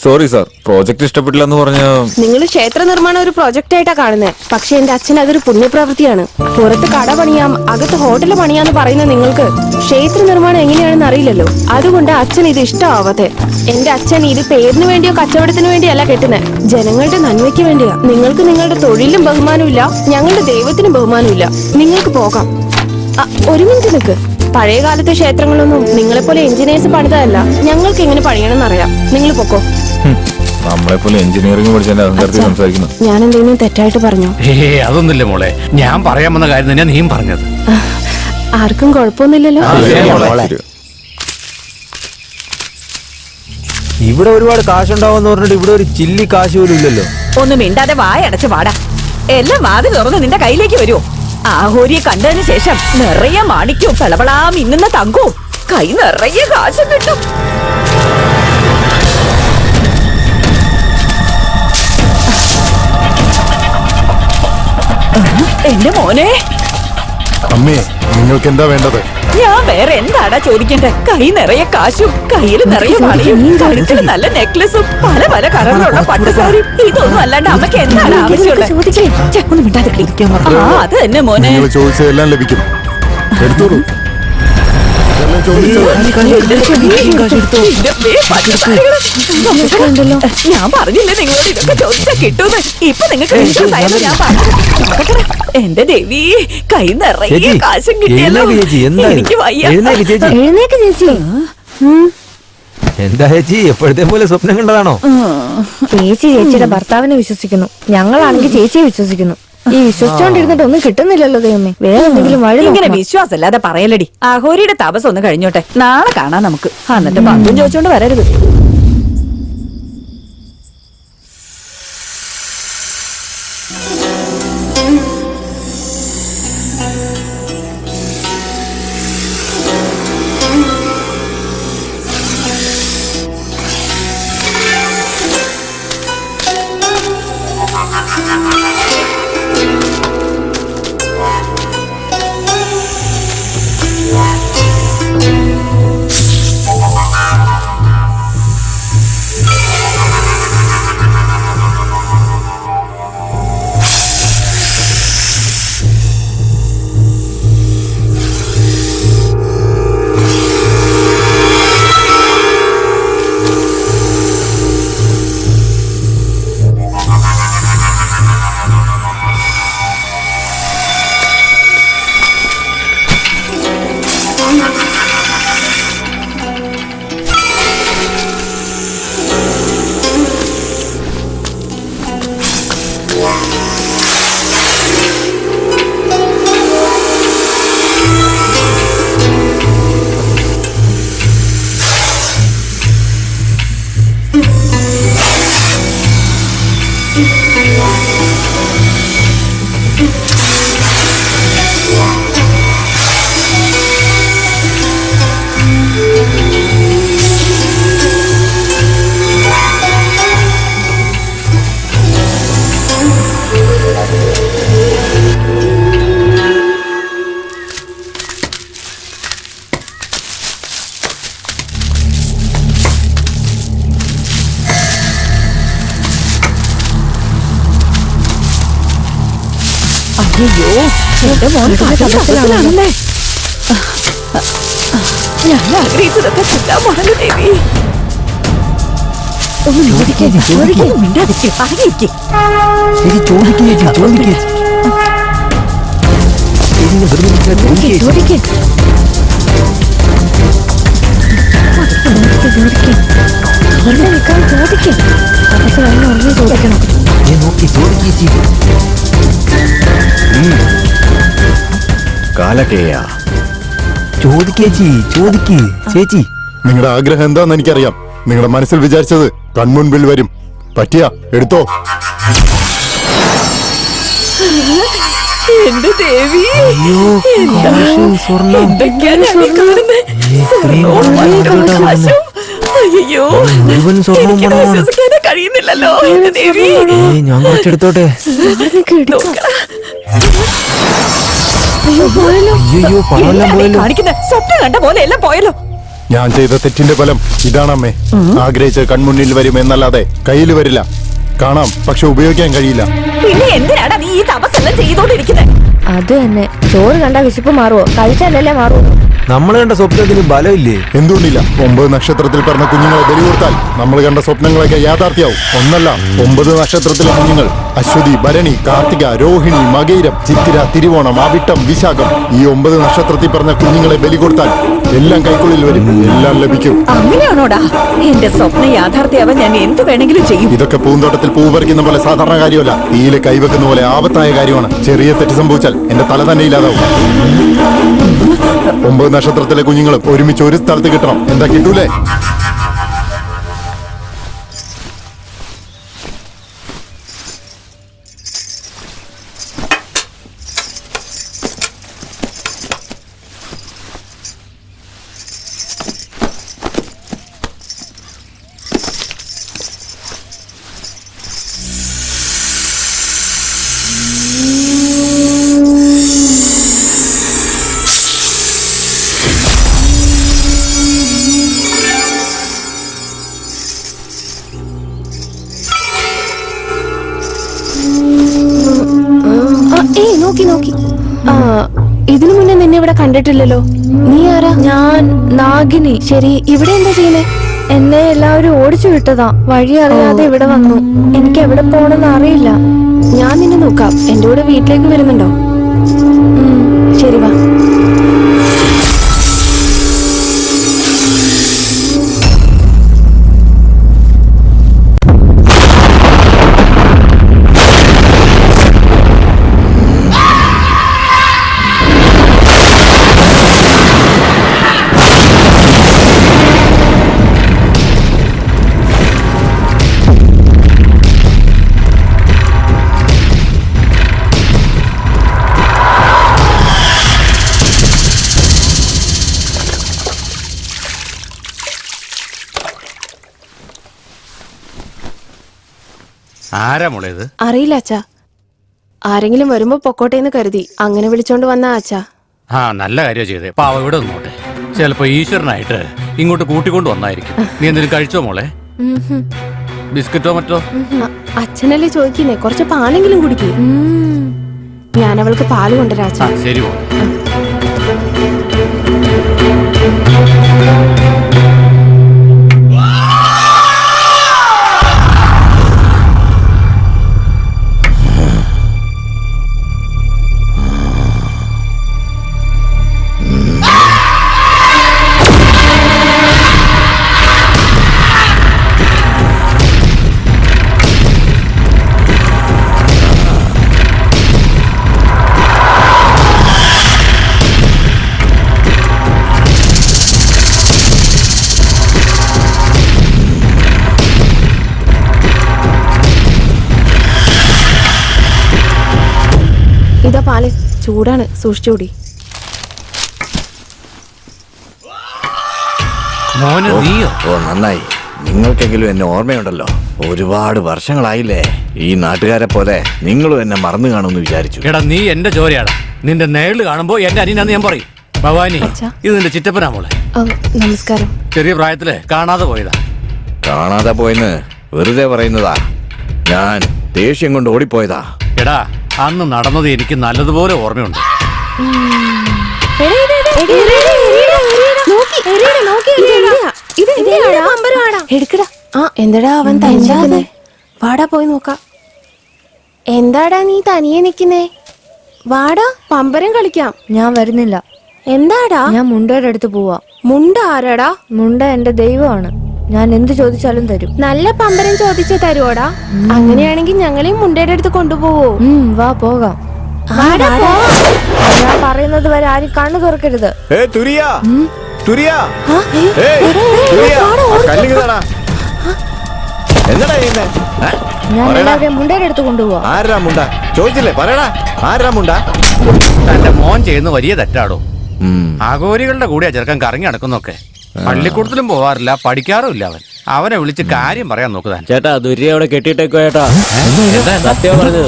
സോറി സാർ, പ്രോജക്ട് ഇഷ്ടപ്പെട്ടില്ല എന്ന് പറഞ്ഞ. നിങ്ങൾ ക്ഷേത്ര നിർമ്മാണം ഒരു പ്രോജക്റ്റ് ആയിട്ടാ കാണുന്നത്. പക്ഷെ എന്റെ അച്ഛൻ അതൊരു പുണ്യപ്രവൃത്തിയാണ്. പുറത്ത് കട പണിയാം, അകത്ത് ഹോട്ടൽ പണിയാന്ന് പറയുന്ന നിങ്ങൾക്ക് ക്ഷേത്ര നിർമ്മാണം എങ്ങനെയാണെന്ന് അറിയില്ലല്ലോ. അതുകൊണ്ട് അച്ഛൻ ഇത് ഇഷ്ടമാവാതെ. എന്റെ അച്ഛൻ ഇത് പേരിന് വേണ്ടിയോ കച്ചവടത്തിന് വേണ്ടിയല്ല കെട്ടുന്നത്, ജനങ്ങളുടെ നന്മയ്ക്ക് വേണ്ടിയാ. നിങ്ങൾക്ക് നിങ്ങളുടെ തൊഴിലും ബഹുമാനമില്ല, ഞങ്ങളുടെ ദൈവത്തിനും ബഹുമാനമില്ല. നിങ്ങൾക്ക് പോകാം. ഒരു മിനിറ്റ് നിൽക്ക്. പഴയ കാലത്തെ ക്ഷേത്രങ്ങളൊന്നും നിങ്ങളെപ്പോലെ എഞ്ചിനീയേഴ്സ് പണിതല്ല. ഞങ്ങൾക്ക് എങ്ങനെ പണിയണമെന്ന് അറിയാം. നിങ്ങൾ പൊക്കോ. നമ്മളെപ്പോലെ എഞ്ചിനീയറിംഗ് പഠിച്ചതിന്റെ അഹങ്കാരത്തിൽ സംസാരിക്കുന്നു. ഞാൻ എന്തെങ്കിലും തെറ്റായിട്ട് പറഞ്ഞോ? അതൊന്നുമില്ല മോളെ, ഞാൻ പറയാൻ വന്ന കാര്യം തന്നെയാ നീയും പറഞ്ഞത്. ആർക്കും കുഴപ്പമൊന്നുമില്ലല്ലോ. ഇവിടെ ഒരുപാട് കാശുണ്ടാവുമെന്ന് പറഞ്ഞിട്ട് ഇവിടെ ഒരു ചില്ലി കാശ് പോലും ഇല്ലല്ലോ. ഒന്നും മിണ്ടാതെ വായടച്ച് വാടാ. എല്ലാം വാതിൽ തുറന്ന് നിന്റെ കയ്യിലേക്ക് വരുമോ? ആഹോരിയെ കണ്ടതിന് ശേഷം നിറയെ മാണിക്കും പിളവളാ മിന്നുന്ന തങ്കവും കൈ നിറയെ കാശും കിട്ടും. എന്റെ മോനെ, അമ്മേ, നിങ്ങൾക്ക് എന്താ വേണ്ടത്? ഞാൻ വേറെ എന്താടാ ചോദിക്കണ്ടേ? കൈ നിറയെ കാശും കയ്യിൽ നിറയെ വളയും കഴുത്തിൽ നല്ല നെക്ലസും പല പല കളറിലുള്ള പട്ടുസാരിയും. ഇതൊന്നും അല്ലാണ്ട് അമ്മക്ക് എന്താണ് ആവശ്യമുള്ളത്? ഒന്നും മിണ്ടാതെ കിടക്കാൻ. ആ, അത് തന്നെ മോനെ. നിങ്ങൾ ചോദിച്ചതെല്ലാം ലഭിക്കും. എടുത്തോളൂ. ഇതെല്ലാം ചോദിച്ചത്. ഞാൻ പറഞ്ഞില്ലേ നിങ്ങളോട് ഇതൊക്കെ ചോദിച്ചാ കിട്ടൂന്ന്. ഇപ്പൊ നിങ്ങൾക്ക് വിശ്വാസമായത് ഞാൻ പറഞ്ഞു. എന്റെ ദേവി, കൈ നിറയെ കാശും കിട്ടിയല്ലോ. എനിക്ക് വയ്യ. എഴുന്നേക്ക് ചേച്ചി. എന്താ ചേച്ചി, എപ്പോഴത്തെ പോലെ സ്വപ്നം കണ്ടതാണോ? ചേച്ചി ചേച്ചിയുടെ ഭർത്താവിനെ വിശ്വസിക്കുന്നു, ഞങ്ങളാണെങ്കിൽ ചേച്ചിയെ വിശ്വസിക്കുന്നു. ഈ വിശ്വസിച്ചോണ്ടിരുന്നിട്ട് ഒന്നും കിട്ടുന്നില്ലല്ലോ ദൈവമേ. വേറെ എന്തെങ്കിലും വഴി ഇങ്ങനെ വിശ്വാസമില്ലാതെ പറയലടി. ആഹോരിയുടെ താപസം ഒന്ന് കഴിഞ്ഞോട്ടെ, നാളെ കാണാം നമുക്ക്. എന്നിട്ട് പങ്കും ചോദിച്ചോണ്ട് വരരുത്. അയ്യോ എന്റെ മോൻ തപസ്സിലാണല്ലേ. ഞാൻ ആഗ്രഹിച്ചതൊക്കെ കിട്ടാമാണല്ലോ ദേവി. ഒന്ന് മിണ്ടാതിരിക്ക്, പറഞ്ഞിരിക്ക്. കാലക്കേയ ചേച്ചി നിങ്ങളുടെ ആഗ്രഹം എന്താന്ന് എനിക്കറിയാം. നിങ്ങളുടെ മനസ്സിൽ വിചാരിച്ചത് കൺമുൻപിൽ വരും. പറ്റിയ എടുത്തോ. എന്റെ ദേവി, എന്തൊക്കെയാണ് ഞാൻ ഈ കാണുന്നെ? ആകാശം. അയ്യോ, എനിക്കത് വിശ്വസിക്കാനേ കഴിയുന്നില്ലല്ലോ എന്റെ ദേവി. ഞാൻ കുറച്ചെടുത്തോട്ടെ. കാണിക്കുന്ന സ്വപ്നം കണ്ട പോലെ എല്ലാം പോയല്ലോ. ഞാൻ ചെയ്ത തെറ്റിന്റെ ഫലം ഇതാണമ്മേ. ആഗ്രഹിച്ച് കൺമുന്നിൽ വരും എന്നല്ലാതെ കയ്യിൽ വരില്ല. കാണാം, പക്ഷെ ഉപയോഗിക്കാൻ കഴിയില്ല. പിന്നെ എന്തിനാണ് നീ ഈ തപസ്സെല്ലാം ചെയ്തോണ്ടിരിക്കുന്നത്? അത് തന്നെ, ചോറ് കണ്ട വിശപ്പ് മാറുവോ? കഴിച്ചാലല്ലേ മാറുവോ? നമ്മൾ കണ്ട സ്വപ്നത്തിന് ബലമില്ലേ? എന്തുകൊണ്ടില്ല? 9 നക്ഷത്രത്തിൽ പറഞ്ഞ കുഞ്ഞുങ്ങളെ ബലി കൊടുത്താൽ നമ്മൾ കണ്ട സ്വപ്നങ്ങളൊക്കെ യാഥാർത്ഥ്യമാവും. ഒന്നല്ല, 9 നക്ഷത്രത്തിലെ കുഞ്ഞുങ്ങൾ അശ്വതി, ഭരണി, കാർത്തിക, രോഹിണി, മകയിരം, ചിത്തിര, തിരുവോണം, അവിട്ടം, വിശാഖം. ഈ 9 നക്ഷത്രത്തിൽ പറഞ്ഞ കുഞ്ഞുങ്ങളെ ബലി കൊടുത്താൽ എല്ലാം കൈക്കുള്ളിൽ വരും, എല്ലാം ലഭിക്കും. അങ്ങനെയാണോടാ? എന്റെ സ്വപ്നം യാഥാർത്ഥ്യമാവാൻ ഞാൻ എന്ത് വേണമെങ്കിലും ചെയ്യും. ഇതൊക്കെ പൂന്തോട്ടത്തിൽ പൂ പറിക്കുന്ന പോലെ സാധാരണ കാര്യമല്ല. തീയിലെ കൈവെക്കുന്ന പോലെ ആപത്തായ കാര്യമാണ്. ചെറിയ തെറ്റ് സംഭവിച്ചാൽ എന്റെ തല തന്നെ ഇല്ലാതാവും. 9 നക്ഷത്രത്തിലെ കുഞ്ഞുങ്ങളും ഒരുമിച്ച് ഒരു സ്ഥലത്ത് കിട്ടണം. എന്താ കിട്ടൂലേ? നോക്കി. ഇതിനു മുന്നേ നിന്നെ ഇവിടെ കണ്ടിട്ടില്ലല്ലോ. നീ ആരാ? ഞാൻ നാഗിനി. ശരി, ഇവിടെ എന്താ ചെയ്യുന്നേ? എന്നെ എല്ലാവരും ഓടിച്ചു വിട്ടതാ. വഴി അറിയാതെ ഇവിടെ വന്നു. എനിക്ക് എവിടെ പോണെന്ന് അറിയില്ല. ഞാൻ നിന്നെ നോക്കാം. എന്റെ കൂടെ വീട്ടിലേക്ക് വരുന്നുണ്ടോ? ശരി, വാ. ആരാ മോളേത്? അറിയില്ല അച്ഛാ. ആരെങ്കിലും വരുമ്പോ പൊക്കോട്ടേന്ന് കരുതി അങ്ങനെ വിളിച്ചോണ്ട് വന്ന അച്ഛാ. നല്ല കാര്യം ചെയ്തേ. പാവ ഇവിടെ നിന്നോട്ടെ. ചിലപ്പോ ഈശ്വരനായിട്ട് ഇങ്ങോട്ട് കൂട്ടിക്കൊണ്ട് വന്നായിരിക്കും. നീ എന്തെങ്കിലും കഴിച്ചോ മോളെ? ബിസ്ക്കറ്റോ മറ്റോ? അച്ഛനല്ലേ ചോദിക്കുന്നേ, കുറച്ച് പാലെങ്കിലും കുടിക്കേ. ഞാൻ അവൾക്ക് പാല് കൊണ്ടുവരാ അച്ഛാ. ശരി മോളെ. ഇതാ പാല്, ചൂടാണ്, സൂക്ഷിച്ചുകൂടി. മോന് നീയോ? ഓ നന്നായി, നിങ്ങൾക്കെങ്കിലും എന്നെ ഓർമ്മയുണ്ടല്ലോ. ഒരുപാട് വർഷങ്ങളായില്ലേ. ഈ നാട്ടുകാരെ പോലെ നിങ്ങളും എന്നെ മറന്നു കാണുമെന്ന് വിചാരിച്ചു. എടാ നീ എന്റെ ചോരയാടാ. നിന്റെ നേരിൽ കാണുമ്പോ എന്റെ അനിയനാന്ന് ഞാൻ പറയും. ഭവാനി, ഇത് നിന്റെ ചിറ്റപ്പനാ മോളെ. നമസ്കാരം. ചെറിയ പ്രായത്തില് കാണാതെ പോയതാ. കാണാതെ പോയെന്ന് വെറുതെ പറയുന്നതാ. ഞാൻ ദേഷ്യം കൊണ്ട് ഓടിപ്പോയതാ. എടാ അന്ന് നടന്നത് എനിക്ക് നല്ലതുപോലെ ഓർമ്മയുണ്ട്. എടുക്കടാ. ആ എന്തടാ അവൻ തനിച്ചാക്കുന്നേ? വാടാ പോയി നോക്കാം. എന്താടാ നീ തനിയെ നിക്കുന്നേ? വാടാ പമ്പരം കളിക്കാം. ഞാൻ വരുന്നില്ല. എന്താടാ? ഞാൻ മുണ്ടയുടെ അടുത്ത് പോവാ. മുണ്ട ആരാടാ? മുണ്ട എന്റെ ദൈവമാണ്. ഞാൻ എന്ത് ചോദിച്ചാലും തരും. നല്ല പമ്പരം ചോദിച്ചു തരുവോടാ? അങ്ങനെയാണെങ്കിൽ ഞങ്ങളെയും മുണ്ടയുടെ അടുത്ത് കൊണ്ടുപോവോ? വാ പോകാം. ഞാൻ പറയുന്നത് വരെ ആരും കണ്ണു തുറക്കരുത്. ഞാൻ എല്ലാവരെയും മുണ്ടയുടെ അടുത്ത് കൊണ്ടുപോവാ. ആരാ മുണ്ട ചോദിച്ചില്ലേ? പറയടാ, ആരാ മുണ്ട? തന്റെ മോൻ ചെയ്യുന്ന വലിയ തെറ്റാടോ. ആഗോരികളുടെ കൂടെ ചെറുക്കൻ കറങ്ങി നടക്കുന്നൊക്കെ. പള്ളിക്കൂടത്തിലും പോവാറില്ല, പഠിക്കാറുമില്ല. അവനെ വിളിച്ച് കാര്യം പറയാൻ നോക്കുതാൻ. ചേട്ടാ ദുര്യ അവിടെ കെട്ടിയിട്ടേക്കോ ചേട്ടാ. സത്യം പറഞ്ഞത്,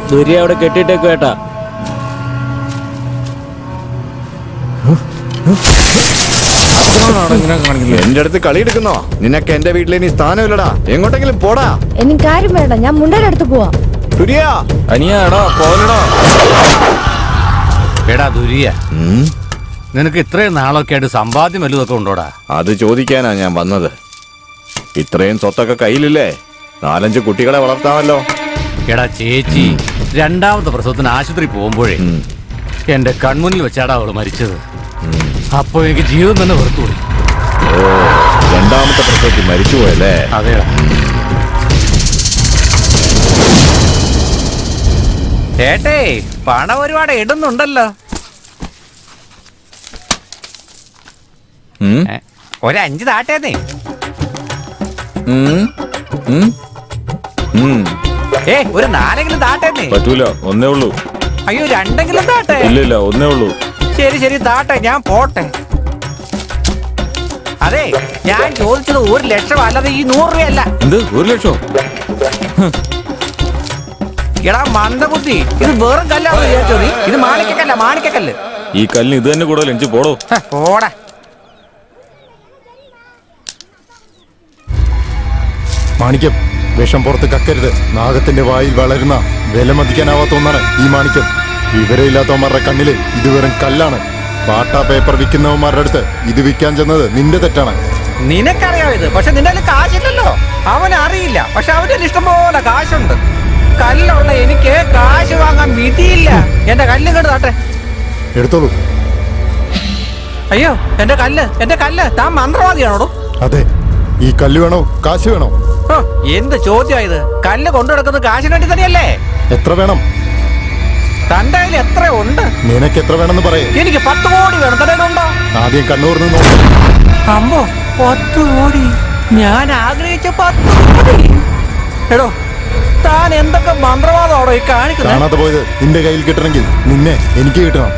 ദുര്യ അവിടെ കെട്ടിയിട്ടേക്കോ ചേട്ടാ. എന്റെ അടുത്ത് കളി എടുക്കുന്നോ? നിനക്ക് എന്റെ വീട്ടിൽ ഇനി സ്ഥാനമില്ലടാ. എങ്ങോട്ടെങ്കിലും പോടാ. എനിക്ക് ആരും വേണ്ട. ഞാൻ മുണ്ടയുടെ അടുത്ത് പോവാ. എടാ ദുര്യ, നിനക്ക് ഇത്രയും നാളൊക്കെ ആയിട്ട് സമ്പാദ്യം വലുതൊക്കെ ഉണ്ടോടാ? അത് ചോദിക്കാനാ ഞാൻ വന്നത്. ഇത്രയും സ്വത്തൊക്കെ കയ്യിലില്ലേ? 4-5 കുട്ടികളെ വളർത്താമല്ലോ. എടാ ചേച്ചി രണ്ടാമത്തെ പ്രസവത്തിന് ആശുപത്രി പോകുമ്പോഴേ എന്റെ കൺമുന്നിൽ വെച്ചാടാ അവള് മരിച്ചത്. അപ്പൊ എനിക്ക് ജീവിതം തന്നെ വെറുത്തുപോയി. ഓ, രണ്ടാമത്തെ പ്രസവത്തിൽ മരിച്ചുപോയല്ലേ? അതേടാ. ഏട്ടേ പണം ഒരുപാട് ഇടുന്നുണ്ടല്ലോ. ഒരു 5 താട്ടേന്നേ. ഒരു 4 താട്ടേന്നേ. പറ്റൂല, ഒന്നേ ഉള്ളൂ. അയ്യോ 2 താട്ടെ. ഇല്ല ഒന്നേ ഉള്ളൂ. ശരി താട്ടെ, ഞാൻ പോട്ടെ. അതെ ഞാൻ ചോദിച്ചത് 1 ലക്ഷം അല്ലാതെ ഈ 100 രൂപയല്ല. എന്ത് 1 ലക്ഷം? എടാ മന്ദബുദ്ധി, ഇത് വേറും കല്ലാന്ന് വിചാരിച്ചോ നീ? ഇത് മാണിക്കക്കല്ല്. ഈ കല്ലിന് ഇത് തന്നെ കൂടുതൽ എനിക്ക് പോടോ. പോടാ. മാണിക്യം, വിഷം പുറത്ത് കക്കരുത്. നാഗത്തിന്റെ വായിൽ വളരുന്ന വിലമതിക്കാനാവാത്ത ഒന്നാണ് ഈ മാണിക്യം. വിവരമില്ലാത്തവന്മാരുടെ കണ്ണില് ഇത് വെറും കല്ലാണ്. പാട്ടാ പേപ്പർ വിൽക്കുന്നവന്മാരുടെ അടുത്ത് ഇത് വിൽക്കാൻ ചെന്നത് നിന്റെ തെറ്റാണ്. നിനക്കറിയാം ഇത്, പക്ഷെ നിന്റെ കാശില്ലല്ലോ. അവനറിയില്ല, പക്ഷെ അവന്റെ ഇഷ്ടം പോലെ കാശുണ്ട്. കല്ലുള്ള എനിക്ക് കാശ് വാങ്ങാൻ വിധിയില്ല. എന്റെ കല്ല് ഇങ്ങോട്ട് താട്ടെ. എടുത്തോളൂ. അയ്യോ എന്റെ കല്ല്. താൻ മന്ത്രവാദിയാണോടോ? അതെ. ഈ കല്ല് വേണോ കാശ് വേണോ? എന്ത് ചോദ്യമായത്? കല്ല് കൊണ്ടുനടക്കുന്നത് കാശിന് വേണ്ടി തന്നെയല്ലേ? എത്ര വേണം? തന്റെ കയ്യിൽ എത്ര ഉണ്ട്? നിനക്ക് എത്ര വേണമെന്ന് പറയേ. എനിക്ക് 10 കോടി വേണം. തന്റെ കയ്യിലുണ്ടോ? ആദ്യം കണ്ണൂർന്ന് നോക്കാം. അമ്മോ 10 കോടി. ഞാൻ ആഗ്രഹിച്ച 10 കോടി. എടോ താൻ എന്തൊക്കെ മന്ത്രവാദമാണോ ഈ കാണിക്കുന്നത്? കാണാതെ പോയത് നിന്റെ കയ്യിൽ കിട്ടണമെങ്കിൽ നിന്നെ എനിക്ക് കിട്ടണം.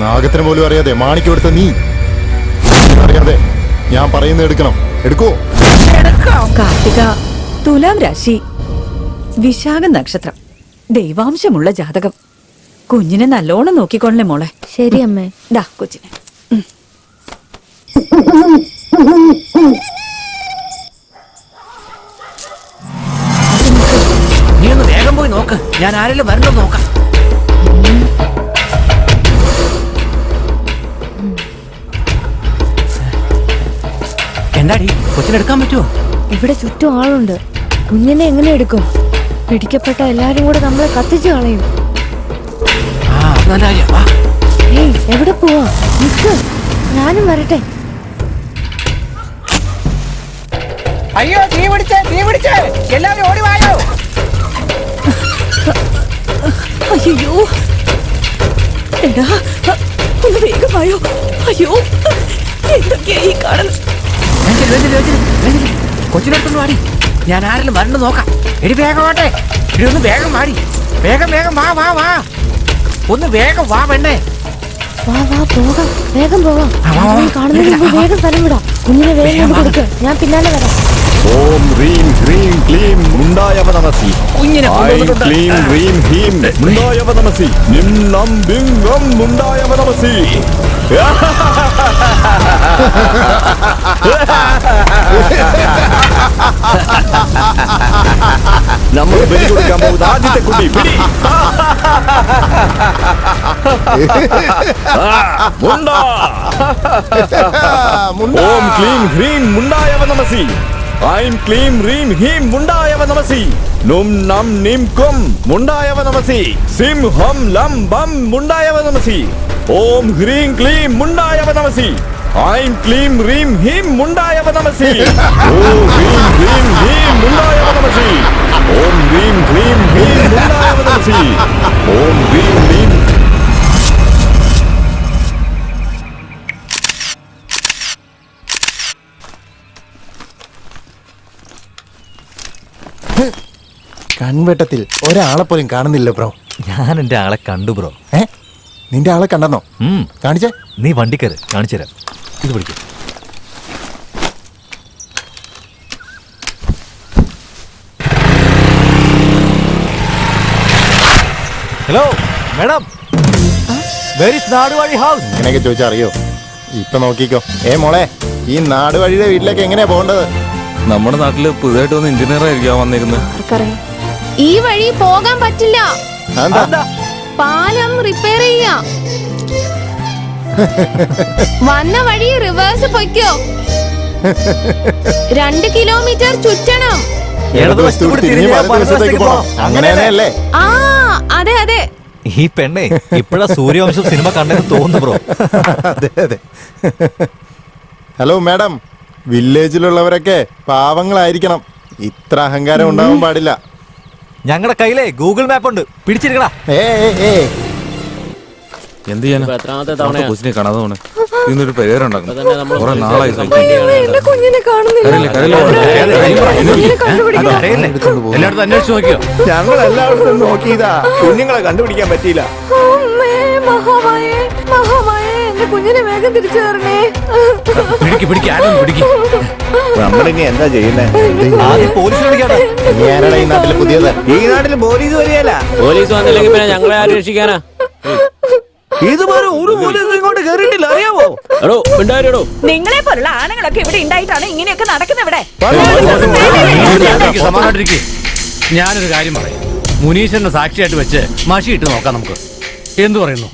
നാഗത്തിന് പോലും അറിയാതെ മാണിക്ക് കൊടുത്ത നീ അറിയാതെ ഞാൻ പറയുന്നത് എടുക്കണം. എടുക്കോ? കാർത്തിക, തുലാം രാശി, വിശാഖ നക്ഷത്രം, ദൈവാംശമുള്ള ജാതകം. കുഞ്ഞിനെ നല്ലോണം നോക്കിക്കൊള്ളേ മോളെ. ശരി അമ്മേ. ദാ കൊച്ചിനെ. നീ ഒന്ന് വേഗം പോയി നോക്ക്. ഞാൻ ആരെങ്കിലും വരണ്ടോ നോക്കാം. എന്താടി കൊച്ചിനെടുക്കാൻ പറ്റുമോ? ഇവിടെ ചുറ്റും ആളുണ്ട്. കുഞ്ഞിനെ എങ്ങനെ എടുക്കും? പിടിക്കപ്പെട്ട എല്ലാരും കൂടെ നമ്മളെ കത്തിച്ചു കളയും. ഏയ് എവിടെ പോവാ? നിക്ക്, ഞാനും വരട്ടെ. അയ്യോ തീ പിടിച്ചേ എല്ലാവരും ഓടി വായോ. അയ്യോ എടാ ഒന്ന് വേഗമായോ. അയ്യോ എന്തൊക്കെയാ ഈ കാണുന്നത്? കൊച്ചിനെടുത്തൊന്ന് വാടി. ഞാൻ ആരെങ്കിലും വരണ്ടോ നോക്കാം. എടി വേഗം വാട്ടെ. ഇടി ഒന്ന് വേഗം വാടി. വേഗം വാ. ഒന്ന് വേഗം വാ പെണ്ണേ. വാ വാ പോകാം, വേഗം പോകാം. കാണുന്നതിന് മുമ്പ് വേഗം സ്ഥലം വിടാം. കുഞ്ഞിനെ വേഗം കൊണ്ട് കൊടുക്കുക, ഞാൻ പിന്നാലെ വരാം. ഓം ഹ്രീം ഹ്രീം ക്ലീം മുണ്ടായവ നമസി. കുഞ്ഞിനെ ഐം ക്ലീം ഹ്രീം ഹീം മുണ്ടായവ നമസി. നിം നം ബിം ഗം മുണ്ടായവ നമസി. നമ്മൾ ബലി കൊടുക്കാൻ പോകുന്ന ആദ്യത്തെ കുട്ടി പിടി. മുണ്ട. ഓം ക്ലീം ഹ്രീം മുണ്ടായവ നമസി. ഐം ക്ലീം ഹ്രീം ഹീം മുണ്ടായവ നമസി. നും നം നിം കും മുണ്ടായവ നമസി. സിം ഹം ലം ബം മുണ്ടായവ നമസി. ഓം ഹ്രീം ക്ലീം മുണ്ടായവ നമസി. ഐം ക്ലീം ഹ്രീം ഹീം മുണ്ടായവ നമസി. ഓം ഹ്രീം ഹ്രീം ഹീം മുണ്ടായവ നമസി. ഓം ഹ്രീം ഹ്രീം ഹീം മുണ്ടായവ നമസി. ഓം ഹ്രീം ഹ്രീം. കൺവെട്ടത്തിൽ ഒരാളെ പോലും കാണുന്നില്ല ബ്രോ. ഞാൻ എന്റെ ആളെ കണ്ടു ബ്രോ. നിന്റെ ആളെ കണ്ടെന്നോ? കാണിച്ചേ. നീ വണ്ടിക്കര് കാണിച്ചു തരാം. ഇത് പിടിക്കും. ഹലോ മാഡം, വെരി നാടുവാഴി ഹൗസ്. ഇങ്ങനെയൊക്കെ ചോദിച്ചാൽ അറിയോ? ഇപ്പൊ നോക്കിക്കോ. മോളെ, ഈ നാട് വഴിയുടെ വീട്ടിലേക്ക് എങ്ങനെയാ പോകേണ്ടത്? നമ്മുടെ നാട്ടില് പുതുതായിട്ട് വന്ന എഞ്ചിനീയർ ആയിരിക്കും വന്നിരുന്നത്. ഈ വഴി പോകാൻ പറ്റില്ല. പാലം റിപ്പയർ ചെയ്യാം. വന്ന വഴി റിവേഴ്സ് പൊയ്ക്കോ. 2 കിലോമീറ്റർ ചുറ്റണം. അങ്ങനെയല്ലേ? ആ അതെ അതെ. ഈ പെണ്ണെ ഇപ്പഴാ സൂര്യവംശം സിനിമ കണ്ടെന്ന് തോന്നുന്നു ബ്രോ. അതെ അതെ. ഹലോ മാഡം, വില്ലേജിലുള്ളവരൊക്കെ പാവങ്ങളായിരിക്കണം. ഇത്ര അഹങ്കാരം ഉണ്ടാവാൻ പാടില്ല. ഞങ്ങളുടെ കയ്യിലെ ഗൂഗിൾ മാപ്പ് ഉണ്ട്, പിടിച്ചിരിക്കടാ. എന്ത് ചെയ്യാനാ? കൊച്ചിനെ കാണാതെ പോണേ. ഇതിനൊരു പേരുണ്ടാക്കും. കുറെ നാളായി എന്റെ കുഞ്ഞിനെ കാണുന്നില്ല. എല്ലായിടത്തും അന്വേഷിച്ച് നോക്കിയോ? ഞങ്ങൾ എല്ലായിടത്തും നോക്കിയതാ, കുഞ്ഞുങ്ങളെ കണ്ടുപിടിക്കാൻ പറ്റിയില്ല. മഹാമായേ മഹാമായേ, എന്റെ കുഞ്ഞിനെ വേഗം തിരിച്ചു തരണേ. നമ്മളിനി എന്താ ചെയ്യുന്നേ? ആദ്യം പോലീസിനെ വിളിക്കാട്ടെ. ഞാനാണ് ഈ നാട്ടിലെ പുതിയത്. ഈ നാട്ടിൽ പോലീസ് വരികയല്ല. പോലീസ് വന്നില്ലെങ്കിൽ പിന്നെ ഞങ്ങളെ ആര് രക്ഷിക്കാനാ? ഇതുവരെ ഒരു പോലീസ് ഇങ്ങോട്ട് കയറിയിട്ടില്ല, അറിയാമോ? എടോ മിണ്ടായിരോ. നിങ്ങളെ പോലുള്ള ആണുങ്ങളൊക്കെ ഇവിടെ ഉണ്ടായിട്ടാണ് ഇങ്ങനെയൊക്കെ നടക്കുന്നത് ഇവിടെ. സമാധാനിരിക്കെ. ഞാനൊരു കാര്യം പറയാം. മുനീശ്വരനെ സാക്ഷിയായിട്ട് വെച്ച് മഷി ഇട്ട് നോക്കാം നമുക്ക്. എന്തു പറയുന്നു?